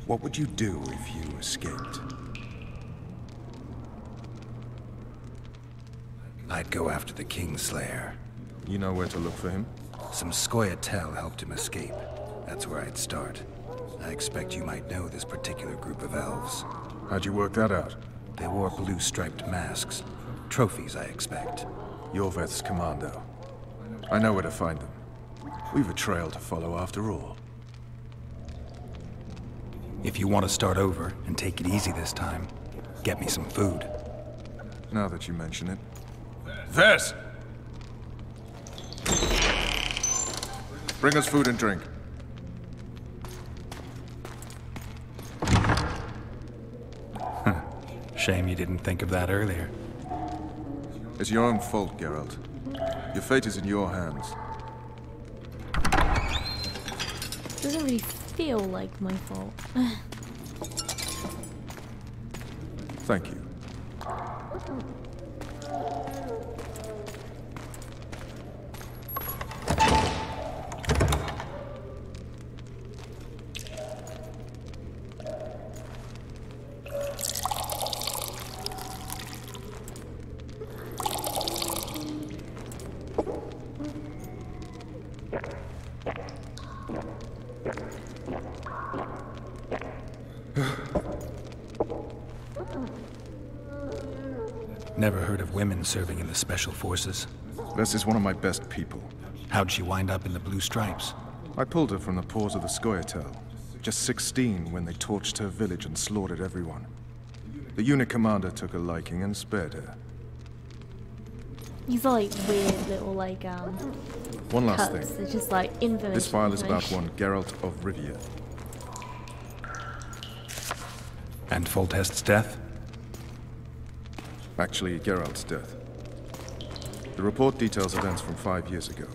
What would you do if you escaped? I'd go after the Kingslayer. You know where to look for him? Some Scoia'tael helped him escape. That's where I'd start. I expect you might know this particular group of elves. How'd you work that out? They wore blue-striped masks. Trophies, I expect. Yorveth's commando. I know where to find them. We've a trail to follow after all. If you want to start over and take it easy this time, get me some food. Now that you mention it. Vess! Bring us food and drink. Shame you didn't think of that earlier. It's your own fault, Geralt. Your fate is in your hands. Doesn't really feel like my fault. Thank you. Never heard of women serving in the Special Forces. This is one of my best people. How'd she wind up in the Blue Stripes? I pulled her from the paws of the Scoia'tael. Just 16 when they torched her village and slaughtered everyone. The unit commander took a liking and spared her. These are like weird little like One last cuts. thing. They're just like information. This file is about one Geralt of Rivia. And Foltest's death? Actually, Geralt's death. The report details events from 5 years ago.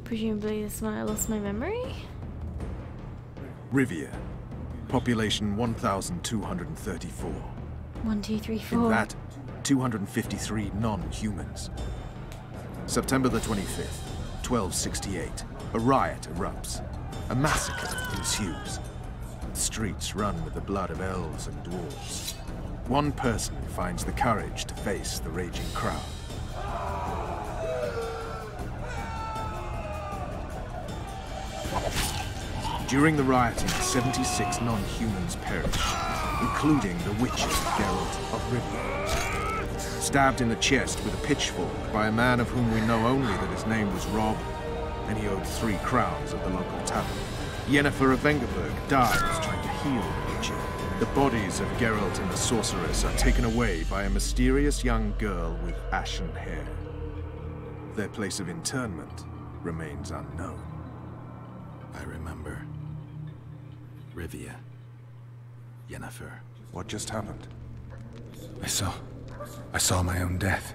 Presumably this one I lost my memory? Rivia. Population 1,234. 1, 2, 3, 4. In that, 253 non-humans. September the 25th, 1268. A riot erupts. A massacre ensues. The streets run with the blood of elves and dwarves. One person finds the courage to face the raging crowd. During the rioting, 76 non-humans perished, including the Witcher, Geralt of Rivia. Stabbed in the chest with a pitchfork by a man of whom we know only that his name was Rob, and he owed 3 crowns at the local tavern. Yennefer of Vengerberg dies trying to heal the Witcher. The bodies of Geralt and the sorceress are taken away by a mysterious young girl with ashen hair. Their place of internment remains unknown. I remember. Rivia. Yennefer. What just happened? I saw my own death.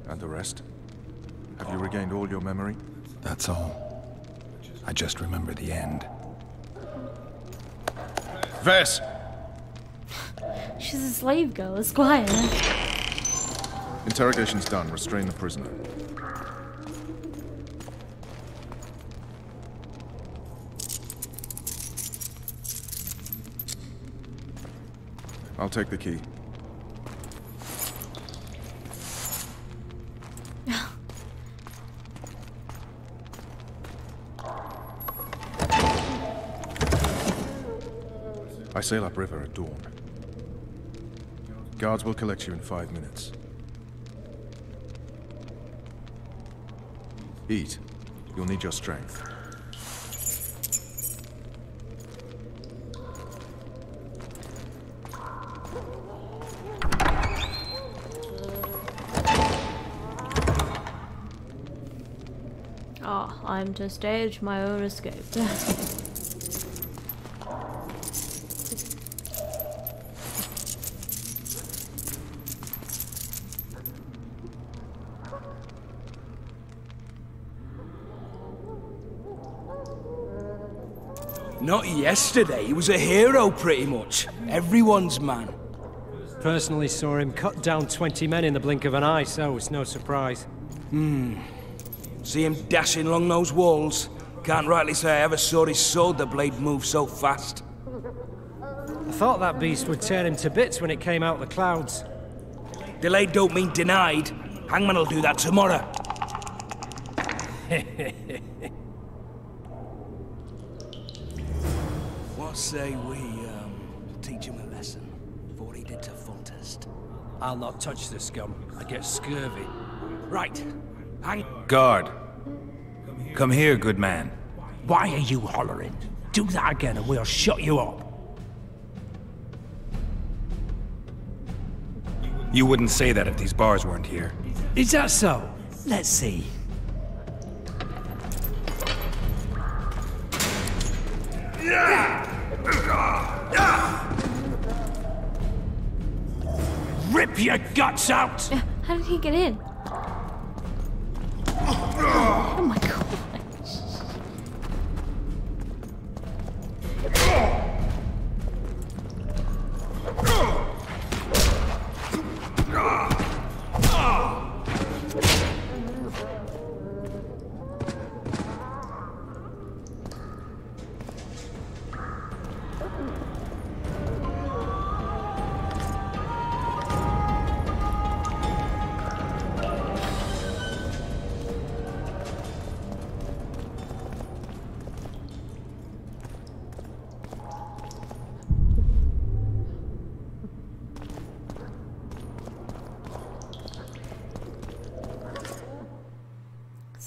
And the rest? Have you regained all your memory? That's all. I just remember the end. Vess! She's a slave girl, a squire. Interrogation's done. Restrain the prisoner. I'll take the key. I sail upriver at dawn. Guards will collect you in 5 minutes. Eat. You'll need your strength. Oh, I'm to stage my own escape. Not yesterday, he was a hero pretty much. Everyone's man. Personally saw him cut down 20 men in the blink of an eye, so it's no surprise. See him dashing along those walls. Can't rightly say I ever saw his sword the blade move so fast. I thought that beast would tear him to bits when it came out the clouds. Delayed don't mean denied. Hangman will do that tomorrow. What say we, teach him a lesson, before he did to Foltest? I'll not touch the scum. I get scurvy. Right. Hang... Guard! Come here, good man. Why are you hollering? Do that again and we'll shut you up. You wouldn't say that if these bars weren't here. Is that so? Let's see. Rip your guts out! How did he get in? Oh my god.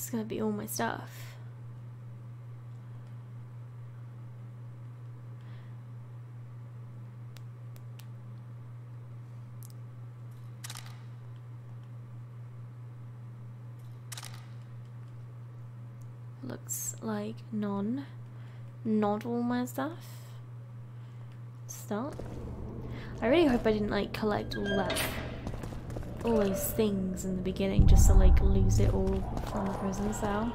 This is gonna be all my stuff. Looks like not all my stuff. Start. I really hope I didn't like collect all those things in the beginning just to like lose it all from the prison cell.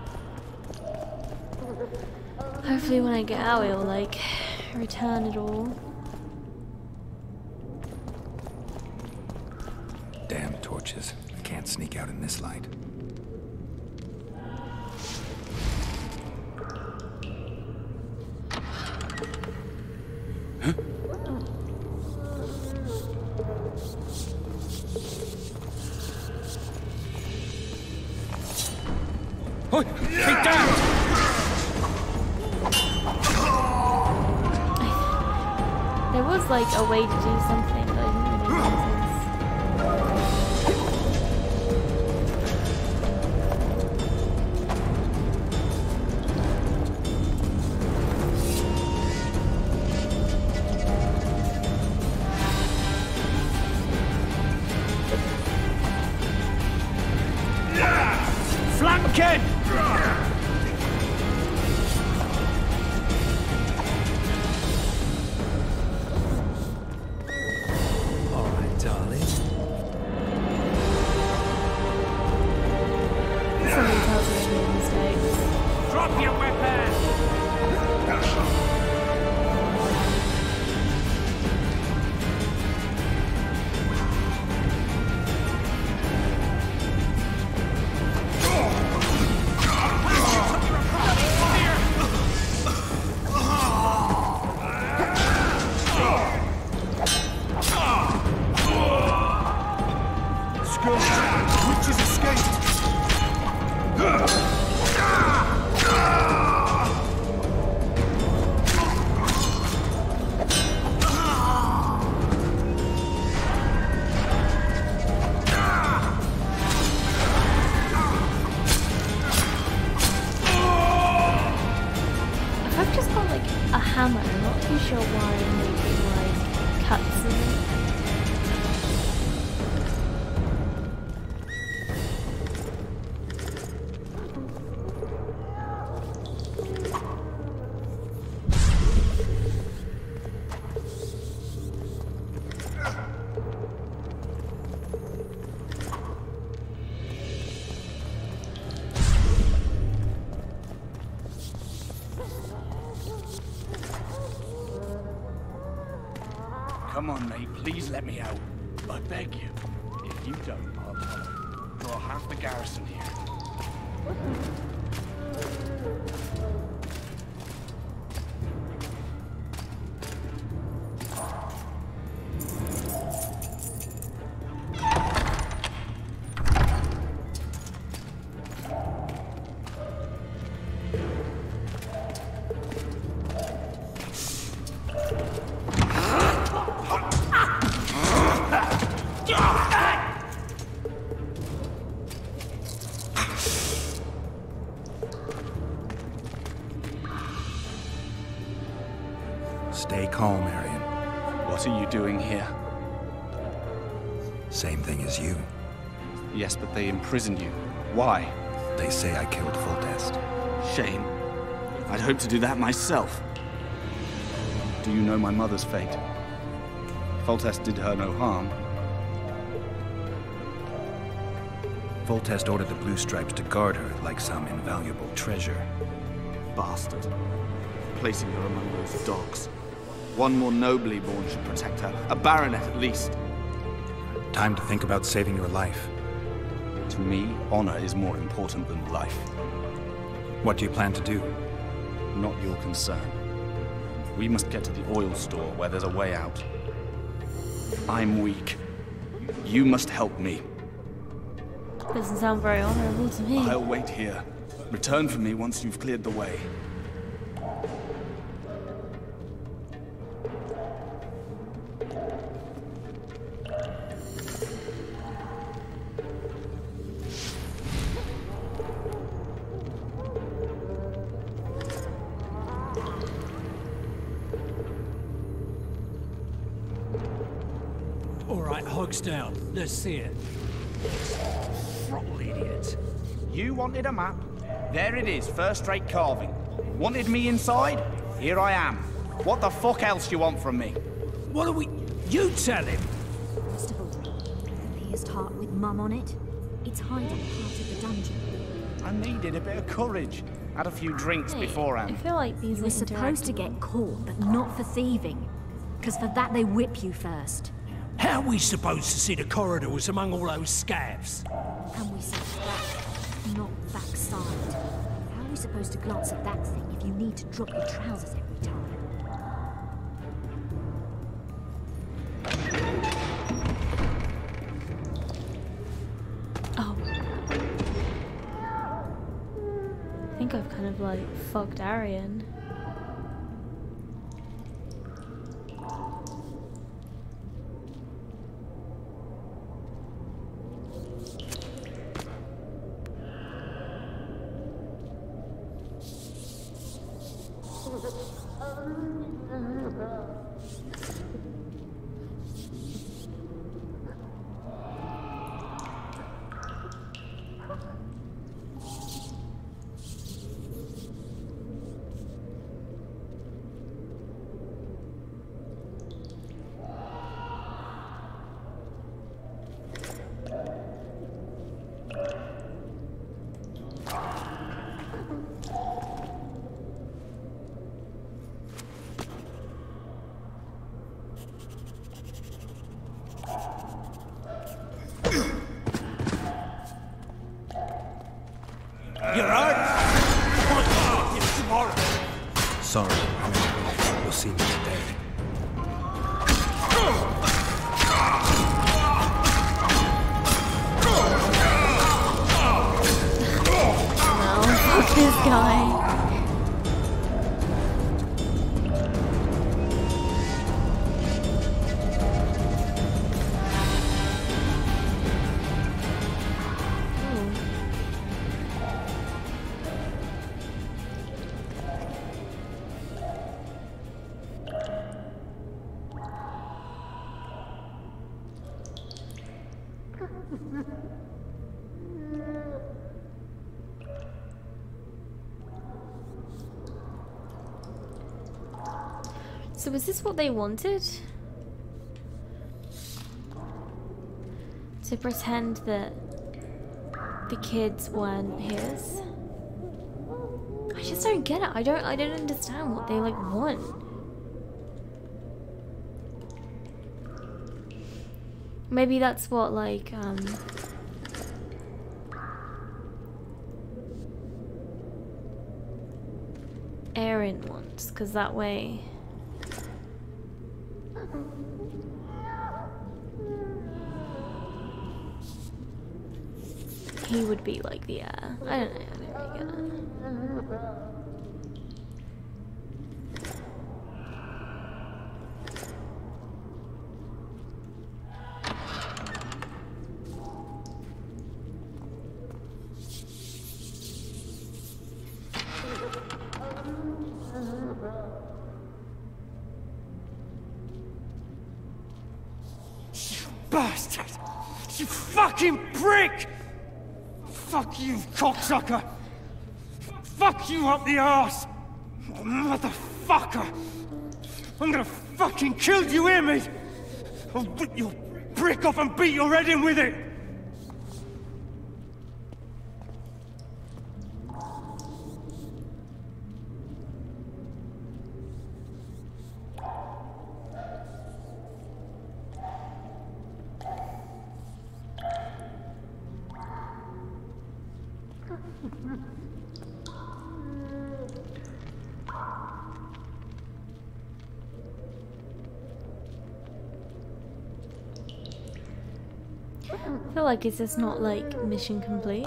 Hopefully when I get out it'll like return it all. Damn torches. I can't sneak out in this light. Get down! There was like a way to do something, but I didn't really notice. Flank! Drop your weapon! Witches escaped! I've just got like a hammer, I'm not too sure why I'm making like cuts in it. Come on, mate, please let me out. I beg you. If you don't, I'll follow. Draw half the garrison here. Stay calm, Arian. What are you doing here? Same thing as you. Yes, but they imprisoned you. Why? They say I killed Foltest. Shame. I'd hoped to do that myself. Do you know my mother's fate? Foltest did her no harm. Foltest ordered the Blue Stripes to guard her like some invaluable treasure. Bastard. Placing her among those dogs. One more nobly born should protect her. A baronet at least. Time to think about saving your life. To me, honor is more important than life. What do you plan to do? Not your concern. We must get to the oil store where there's a way out. I'm weak. You must help me. Doesn't sound very honorable to me. I'll wait here. Return for me once you've cleared the way. All right, hogs down. Let's see it. Throttle idiot. You wanted a map? There it is, first-rate carving. Wanted me inside? Here I am. What the fuck else do you want from me? What are we... You tell him! First of all, the pierced heart with Mum on it. It's hiding part of the dungeon. I needed a bit of courage. Had a few drinks beforehand. I feel like these You were supposed to get caught, but not for thieving. Because for that they whip you first. How are we supposed to see the corridors among all those scabs? And we sit back, not backside. How are we supposed to glance at that thing if you need to drop your trousers every time? Oh. I think I've kind of like fucked Arian. You're hurt? Tomorrow. Sorry, you'll see me today. No, fuck this guy. So is this what they wanted? To pretend that the kids weren't his? I just don't get it. I don't understand what they like want. Maybe that's what like Aaron wants, because that way he would be like the heir. I don't know, I don't really get it. Bastard! You fucking prick! Fuck you, cocksucker! Fuck you up the arse! Motherfucker! I'm gonna fucking kill you, hear me? I'll rip your brick off and beat your head in with it! I feel like is this not like mission complete?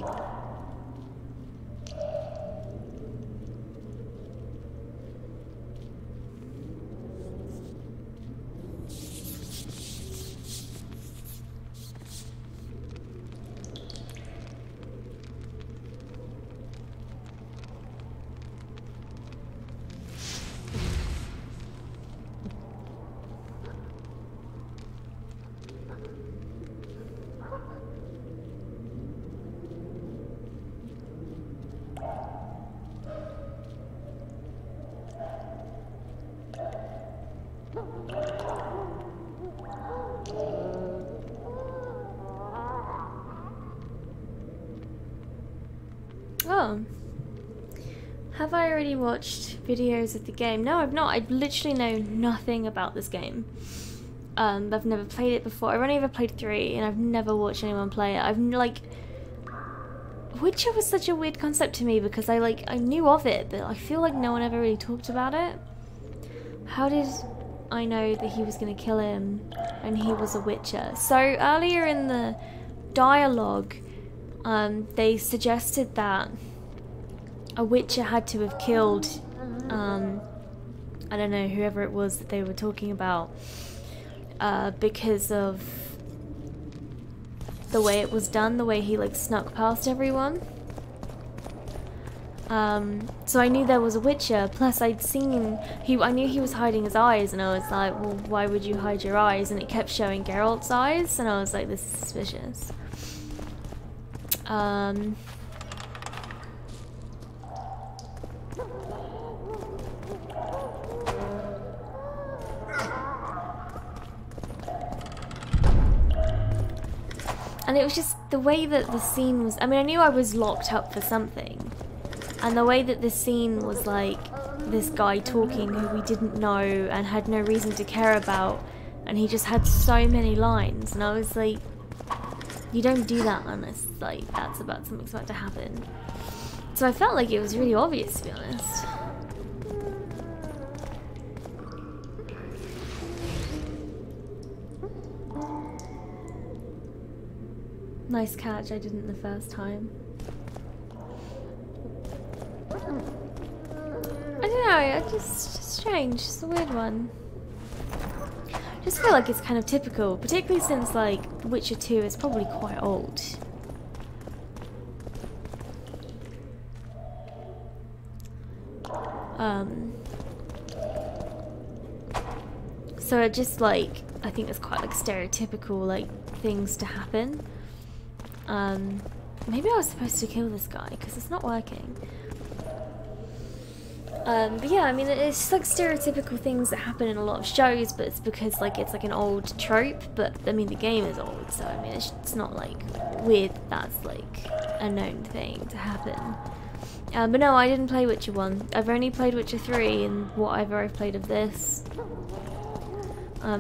Oh. Have I already watched videos of the game? No, I've not. I literally know nothing about this game. I've never played it before. I've only ever played 3, and I've never watched anyone play it. I've like... Witcher was such a weird concept to me because I knew of it, but I feel like no one ever really talked about it. How did I know that he was going to kill him and he was a Witcher? So earlier in the dialogue, they suggested that a Witcher had to have killed, I don't know, whoever it was that they were talking about, because of the way it was done, the way he like snuck past everyone. So I knew there was a Witcher, plus I'd seen, I knew he was hiding his eyes, and I was like, well, why would you hide your eyes? And it kept showing Geralt's eyes, and I was like, this is suspicious. And it was just the way that the scene was, I mean, I knew I was locked up for something. And the way that this scene was like, this guy talking who we didn't know and had no reason to care about, and he just had so many lines, and I was like, you don't do that unless like something's about to happen. So I felt like it was really obvious, to be honest. Nice catch, I didn't the first time. I don't know, just strange, it's a weird one. I just feel like it's kind of typical, particularly since like Witcher 2 is probably quite old. So it just like, I think it's quite like stereotypical like things to happen. Maybe I was supposed to kill this guy because it's not working. But yeah, I mean, it's just like stereotypical things that happen in a lot of shows, but it's because like it's like an old trope. But I mean, the game is old, so I mean, it's not like weird that that's like a known thing to happen. But no, I didn't play Witcher 1. I've only played Witcher 3 and whatever I've played of this.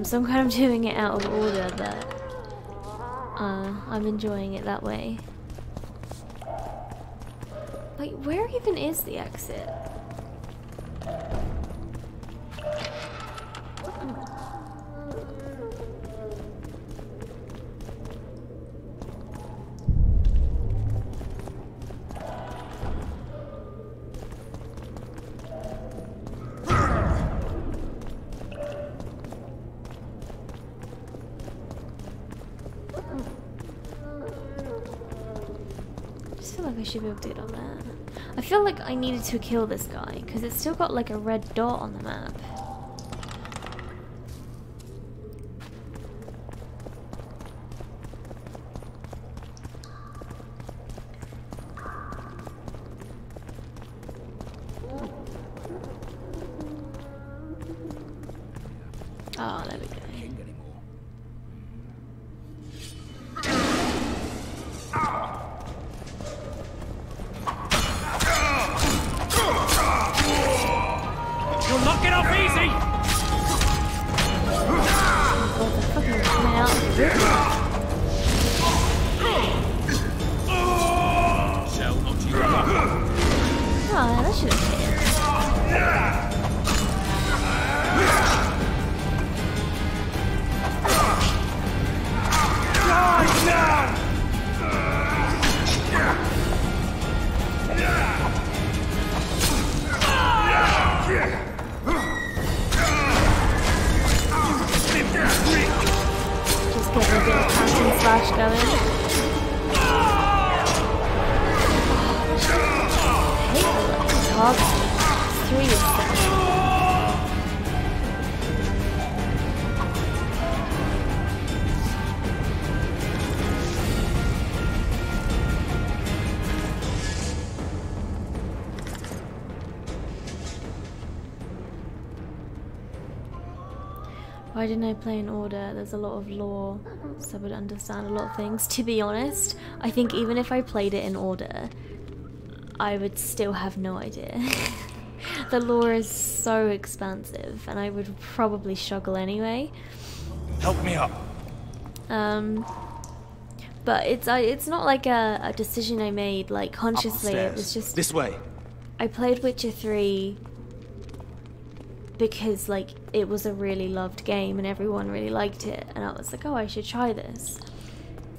So I'm kind of doing it out of order, but I'm enjoying it that way. Like, where even is the exit? I should be able to get on that. I feel like I needed to kill this guy because it's still got like a red dot on the map. Oh, there we go. Why didn't I play in order? There's a lot of lore, so I would understand a lot of things. To be honest, I think even if I played it in order, I would still have no idea. The lore is so expansive, and I would probably struggle anyway. Help me up. But it's not like a decision I made like consciously. It was just this way. I played Witcher 3 because like it was a really loved game and everyone really liked it, and I was like, oh, I should try this.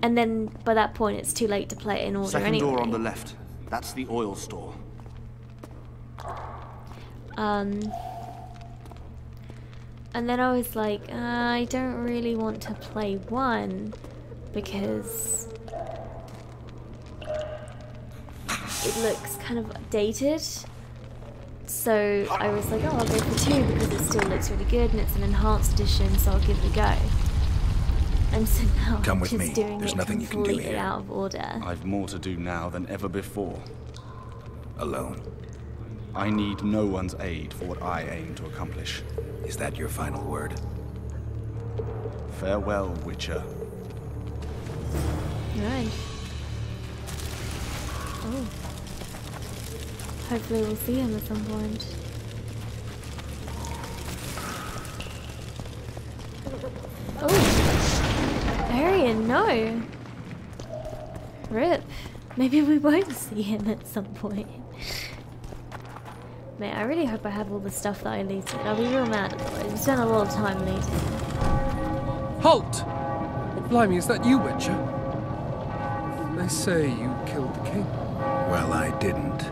And then by that point, it's too late to play it in order Second anyway. door on the left. That's the oil store. And then I was like, I don't really want to play 1 because it looks kind of dated. So I was like, oh, I'll go for 2 because it still looks really good and it's an enhanced edition, so I'll give it a go. And so now Come I'm with just me. doing There's it nothing you can do completely here. out of order. I've more to do now than ever before. Alone. I need no one's aid for what I aim to accomplish. Is that your final word? Farewell, Witcher. Alright. Oh. Hopefully we'll see him at some point. Oh! Arian, no! Rip. Maybe we won't see him at some point. Mate, I really hope I have all the stuff that I looted. I'll be real mad otherwise. I've spent a lot of time looting. Halt! Oh, blimey, is that you, Witcher? They say you killed the king. Well, I didn't.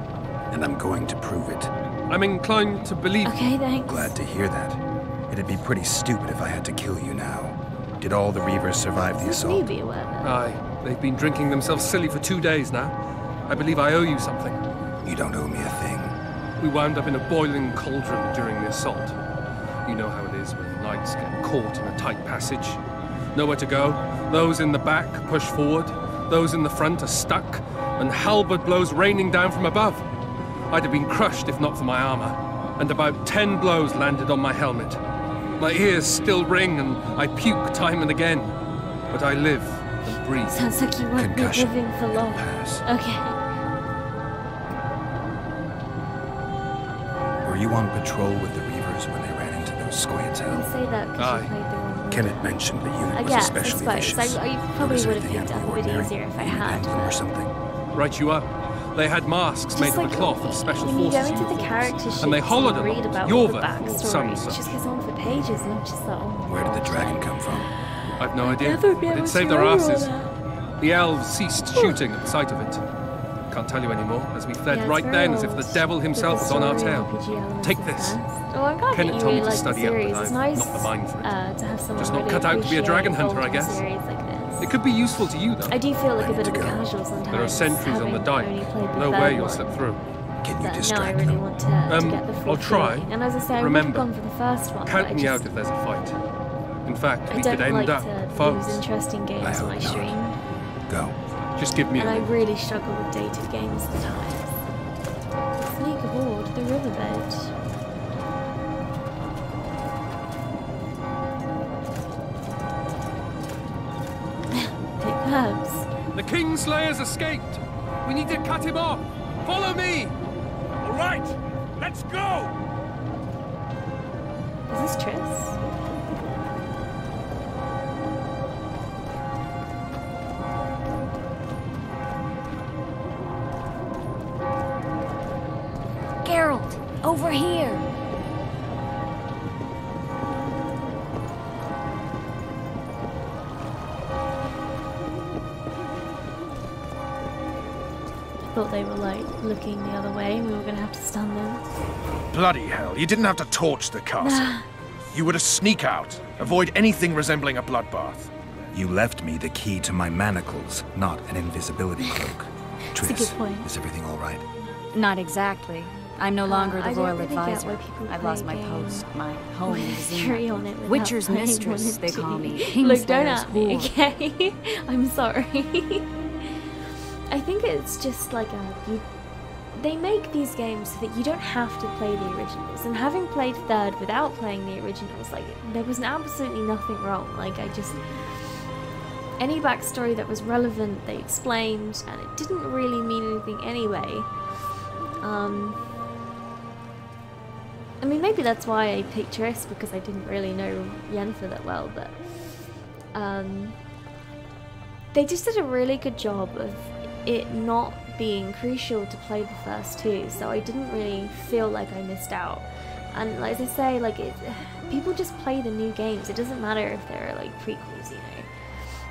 And I'm going to prove it. I'm inclined to believe you. Okay, thanks. Glad to hear that. It'd be pretty stupid if I had to kill you now. Did all the Reavers survive the assault? Maybe, whatever. Aye. They've been drinking themselves silly for 2 days now. I believe I owe you something. You don't owe me a thing. We wound up in a boiling cauldron during the assault. You know how it is when knights get caught in a tight passage. Nowhere to go. Those in the back push forward. Those in the front are stuck. And halberd blows raining down from above. I'd have been crushed if not for my armor. And about 10 blows landed on my helmet. My ears still ring and I puke time and again. But I live and breathe. Sounds like you won't be living for long. Okay. Were you on patrol with the Reavers when they ran into those Scoia'tael? Say that because you played the wrong one. Kenneth mentioned the unit was Yes, especially I suppose. vicious. I probably would have picked up a bit easier if I had. Or something. Right you are. They had masks made of the cloth of special When you forces go into the character sheets and they hollered and read about about your all the version, backstory, some it just goes on for pages and I'm just like, oh my Where did the dragon come from? I've no idea. never be But able it to saved our remember all asses. that. The elves ceased shooting at the sight of it. Can't tell you anymore, as we fled Yeah, it's right very then as if old. the devil himself was on our tail. Take this. Oh, I'm glad Kenneth that you told me really to like the study up, series. but It's I've nice not the mind for it. to have someone Just not really cut out to be a dragon appreciate hunter, I old guess. series like this. It could be useful to you, though. I do feel like a bit of a casual sometimes. There are sentries on the having dike. only played the No third way you'll one. slip through. Can you But now I distract really them? want to get the full I'll try. feeling. And as I say, I Remember, would have gone for the first one. Count but I me just, out if there's a fight. In fact, I we don't could end like up to lose fast. interesting games on my stream. Go. Just give me And a I ring. really struggle with dated games sometimes. Sneak aboard the riverboat. Pick herbs. The Kingslayer's escaped. We need to cut him off. Follow me. All right, let's go. Is this Triss? Geralt, over here. I thought they were like looking the other way and we were gonna have to stun them. Bloody hell, you didn't have to torch the castle. You were to sneak out, avoid anything resembling a bloodbath. You left me the key to my manacles, not an invisibility cloak. That's a good point. Is everything all right? Not exactly. I'm no longer the I don't royal really get advisor. why people I've play lost a my game post, my home in History on it Xena. without Witcher's playing mistress, one they and call two. me. Look, don't Kingslayer's at me, whore. okay? I'm sorry. I think it's just like they make these games so that you don't have to play the originals. And having played third without playing the originals, like, there was absolutely nothing wrong. Like, any backstory that was relevant, they explained, and it didn't really mean anything anyway. I mean, maybe that's why I picked Triss, because I didn't really know Yennefer that well, but they just did a really good job of it not being crucial to play the first two, so I didn't really feel like I missed out. And like, as I say, like, people just play the new games. It doesn't matter if they're like prequels, you know.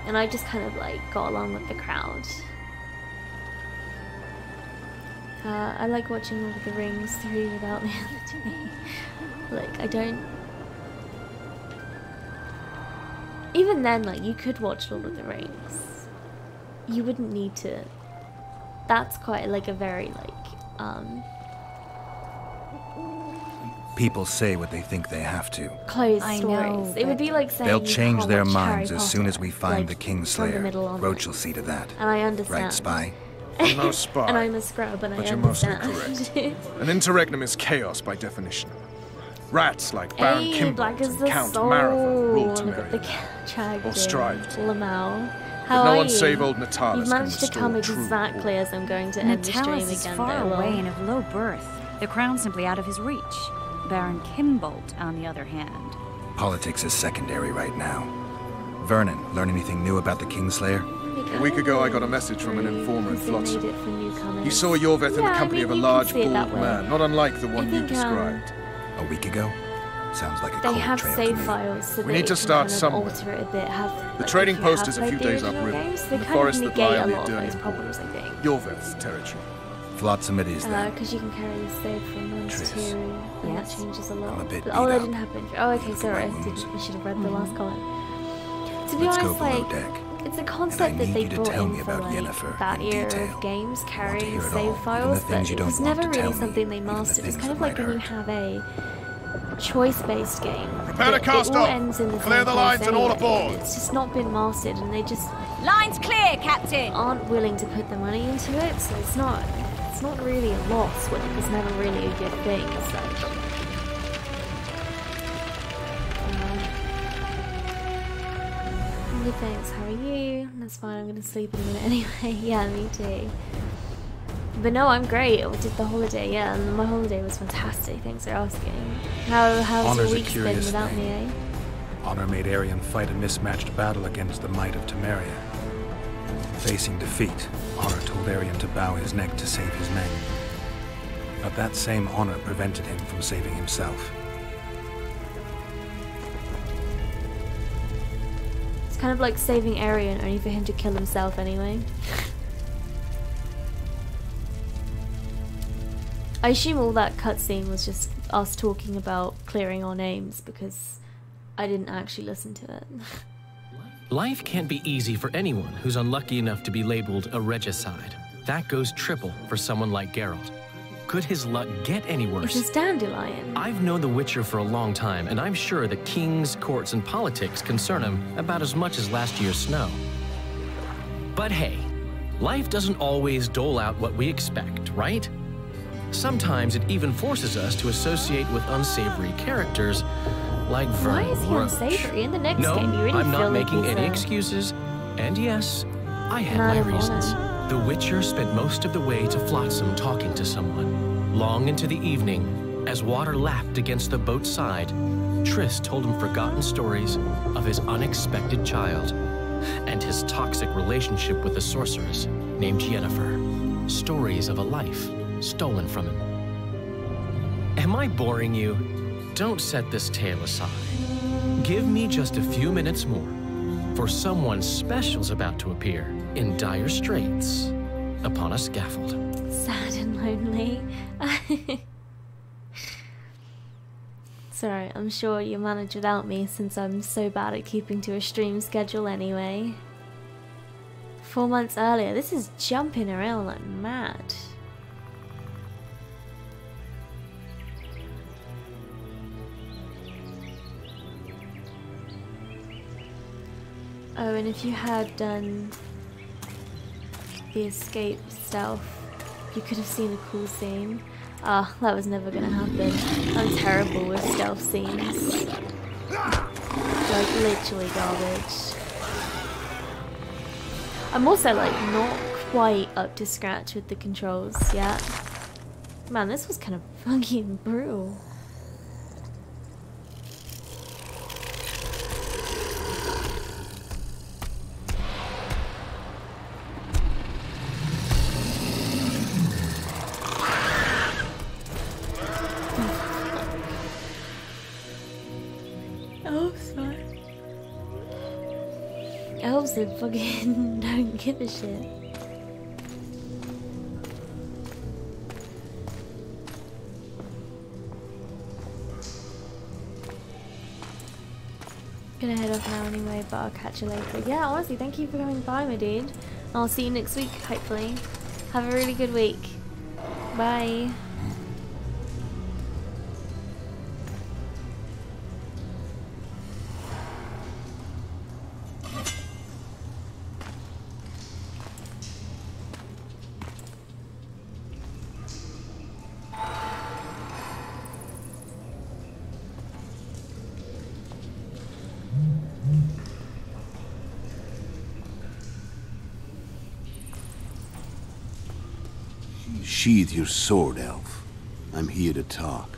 And I just kind of like got along with the crowd. I like watching Lord of the Rings 3 without the other two. Like, I don't... Even then, like, you could watch Lord of the Rings. You wouldn't need to... That's quite, like, a very, like, People say what they think they have to. closed stories. It would be like saying They'll you change can't their watch minds Harry as soon as Potter, we find like, the from the Kingslayer. middle onwards. Roach will see to that. And I understand. Right, Spy? I'm no spy. And I'm a scrub, and but I you're mostly understand. correct. An interregnum is chaos by definition. Rats like Baron Hey, Kimbold Black is and the Count soul. Marathon ruled Look at the Temeria. Chag Or strived. Lamau. But How no are one you? save old Natalis You've can managed to come restore true exactly as I'm going to end the stream Natalis is again. far though, away lol. and of low birth. The crown's simply out of his reach. Baron Kimbold, on the other hand. Politics is secondary right now. Vernon, learn anything new about the Kingslayer? A week ago, I got a message from an informer in Flotsam. It for newcomers. He saw Yorveth in the company of a large, bald man, not unlike the one you think, described. A week ago? Sounds like a They cold have trail save to me. files, so We they need to can start kind of somewhere. alter it a bit. Have The like, trading if you post have is a few played the days original upriver. games, they The kind forest of that lie negate a on the lot of those Adurnian problems, I think. Yorveth's territory. Flotsam it is then. Because you can carry the save from 1 to 2, and that changes a lot. I'm a bit But, oh, beat that up. didn't happen. Oh, okay, sorry. I should have read the last comment. To be Let's go honest, below like, deck. it's a concept that need they you to brought tell in me for about like Yennefer that in era detail. of games carrying hear it save all, even the files, but things you it don't was want never to really tell me, something they even the mastered. It's things kind that of like might when you have a choice-based game. Prepare to that cast it all off. ends in the Clear same the place lines and all anyway, aboard. It's just not been mastered, and they just Lines clear, Captain! aren't willing to put the money into it, so it's not really a loss when it was never really a good thing as such. Good, thanks. How are you? That's fine. I'm gonna sleep in a minute anyway. Yeah, me too. But no, I'm great. I did the holiday, yeah, and my holiday was fantastic. Thanks for asking. How's Honor's your a week been curious without thing. me, eh? Honor made Arion fight a mismatched battle against the might of Temeria. Facing defeat, Honor told Arion to bow his neck to save his men. But that same honor prevented him from saving himself. It's kind of like saving Arion, only for him to kill himself anyway. I assume all that cutscene was just us talking about clearing our names, because I didn't actually listen to it. Life can't be easy for anyone who's unlucky enough to be labeled a regicide. That goes triple for someone like Geralt. Could his luck get any worse? It's a dandelion. I've known the Witcher for a long time, and I'm sure that kings, courts, and politics concern him about as much as last year's snow. But hey, life doesn't always dole out what we expect, right? Sometimes it even forces us to associate with unsavory characters like Vernon Why is he Roach. unsavory? In the next No, game, you really I'm feel not like making he's any a excuses. And yes, I had man my of reasons. honor. The Witcher spent most of the way to Flotsam talking to someone. Long into the evening, as water lapped against the boat's side, Triss told him forgotten stories of his unexpected child and his toxic relationship with a sorceress named Yennefer. Stories of a life stolen from him. Am I boring you? Don't set this tale aside. Give me just a few minutes more, for someone special's about to appear in dire straits upon a scaffold. sad and lonely. Sorry, I'm sure you manage without me since I'm so bad at keeping to a stream schedule anyway. 4 months earlier, this is jumping around like mad. Oh, and if you had done the escape stealth, you could have seen a cool scene. Ah, that was never gonna happen. I'm terrible with stealth scenes. Like, literally garbage. I'm also, like, not quite up to scratch with the controls yet. Man, this was kind of fucking brutal. Elves that fucking don't give a shit. Gonna head off now anyway, but I'll catch you later. Yeah, honestly, thank you for coming by, my dude. I'll see you next week, hopefully. Have a really good week. Bye. Sheathe your sword, elf. I'm here to talk.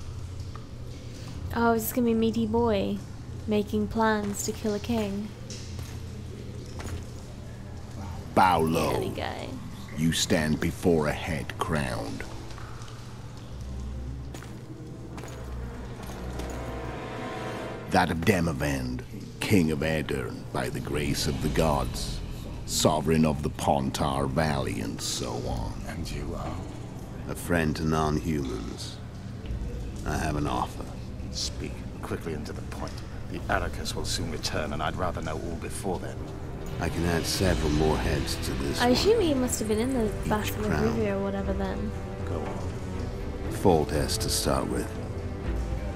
Oh, is this gonna be meaty boy making plans to kill a king? Bow low. There we go. You stand before a head crowned. That of Demavend, king of Aedirn, by the grace of the gods, sovereign of the Pontar Valley, and so on. And you are? A friend to non-humans. I have an offer. Speak quickly and to the point. The Arrakis will soon return, and I'd rather know all before then. I can add several more heads to this I one. assume he must have been in the Battle of crown. Rivia or whatever then. Go on. Foltest to start with.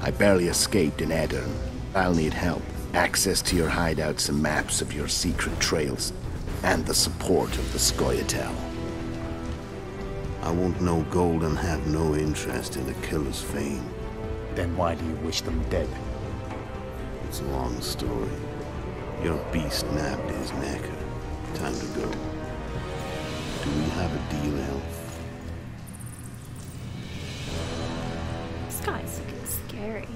I barely escaped in Aedirn. I'll need help. Access to your hideouts and maps of your secret trails, and the support of the Scoia'tael. I want no gold and have no interest in a killer's fame. Then why do you wish them dead? It's a long story. Your beast nabbed his necker. Time to go. Do we have a deal, elf? This guy's looking scary.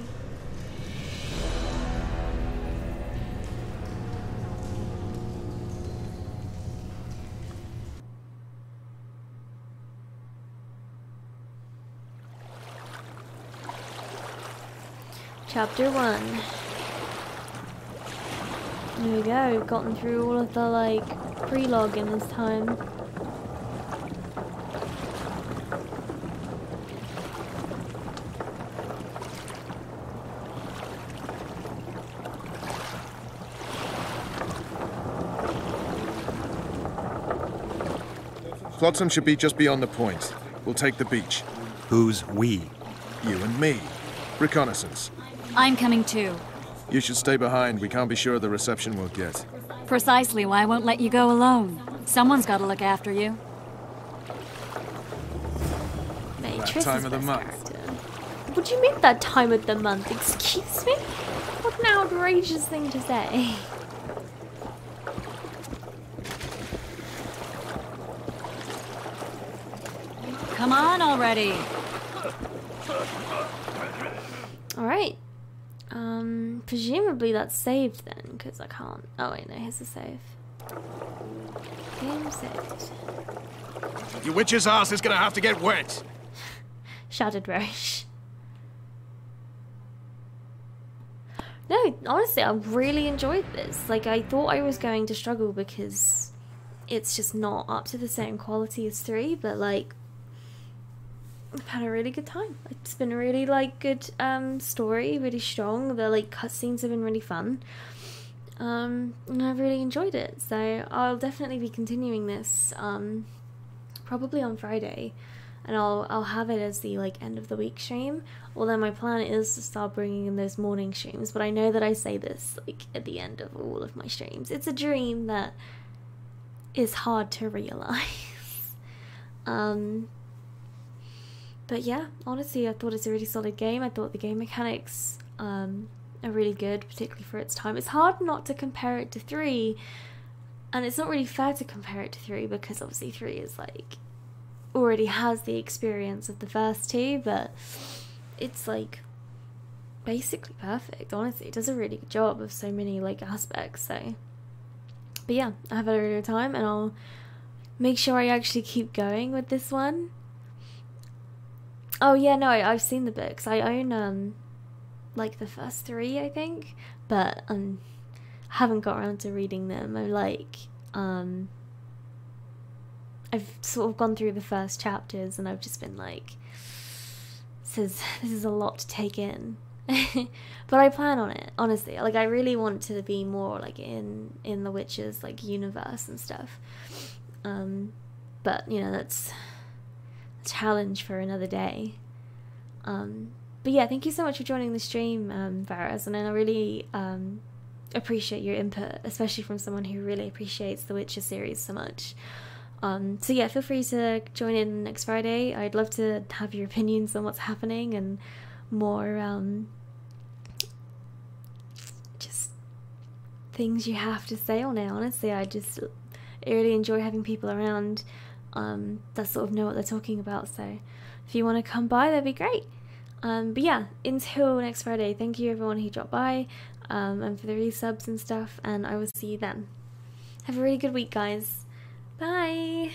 Chapter 1. There we go, we've gotten through all of the, like, prologue in this time. Flotsam should be just beyond the point. We'll take the beach. Who's we? You and me. Reconnaissance. I'm coming too. You should stay behind. We can't be sure of the reception we'll get. Precisely why I won't let you go alone. Someone's got to look after you. Mate, That Triss time is of the best month. character. What do you mean that time of the month? Excuse me? What an outrageous thing to say. Come on already. Alright. Presumably that's saved then, because I can't. Oh wait, no, here's the save. Game saved. Your witch's ass is gonna have to get wet. Shattered Roche. No, honestly, I really enjoyed this. Like, I thought I was going to struggle because it's just not up to the same quality as 3, but like, I've had a really good time. It's been a really, like, good story, really strong. The, like, cutscenes have been really fun. And I've really enjoyed it. So I'll definitely be continuing this, probably on Friday. And I'll have it as the, like, end of the week stream. Although my plan is to start bringing in those morning streams. But I know that I say this, like, at the end of all of my streams. It's a dream that is hard to realize. But yeah, honestly, I thought it's a really solid game. I thought the game mechanics are really good, particularly for its time. It's hard not to compare it to 3, and it's not really fair to compare it to 3 because obviously 3 is like already has the experience of the first two, but it's like basically perfect. Honestly, it does a really good job of so many like aspects. So, but yeah, I have a really good time, and I'll make sure I actually keep going with this one. Oh yeah, no, I've seen the books. I own like the first three, I think, but haven't got around to reading them. I'm like I've sort of gone through the first chapters, and I've just been like, this is a lot to take in. But I plan on it, honestly. Like, I really want to be more like in the Witcher's like universe and stuff. But you know, that's a challenge for another day. But yeah, thank you so much for joining the stream, Varys, and I really appreciate your input, especially from someone who really appreciates the Witcher series so much. So yeah, feel free to join in next Friday. I'd love to have your opinions on what's happening and more just things you have to say on it. Honestly, I really enjoy having people around that sort of know what they're talking about. So if you want to come by, that'd be great. But yeah, until next Friday, thank you everyone who dropped by, and for the resubs and stuff, and I will see you then. Have a really good week, guys. Bye!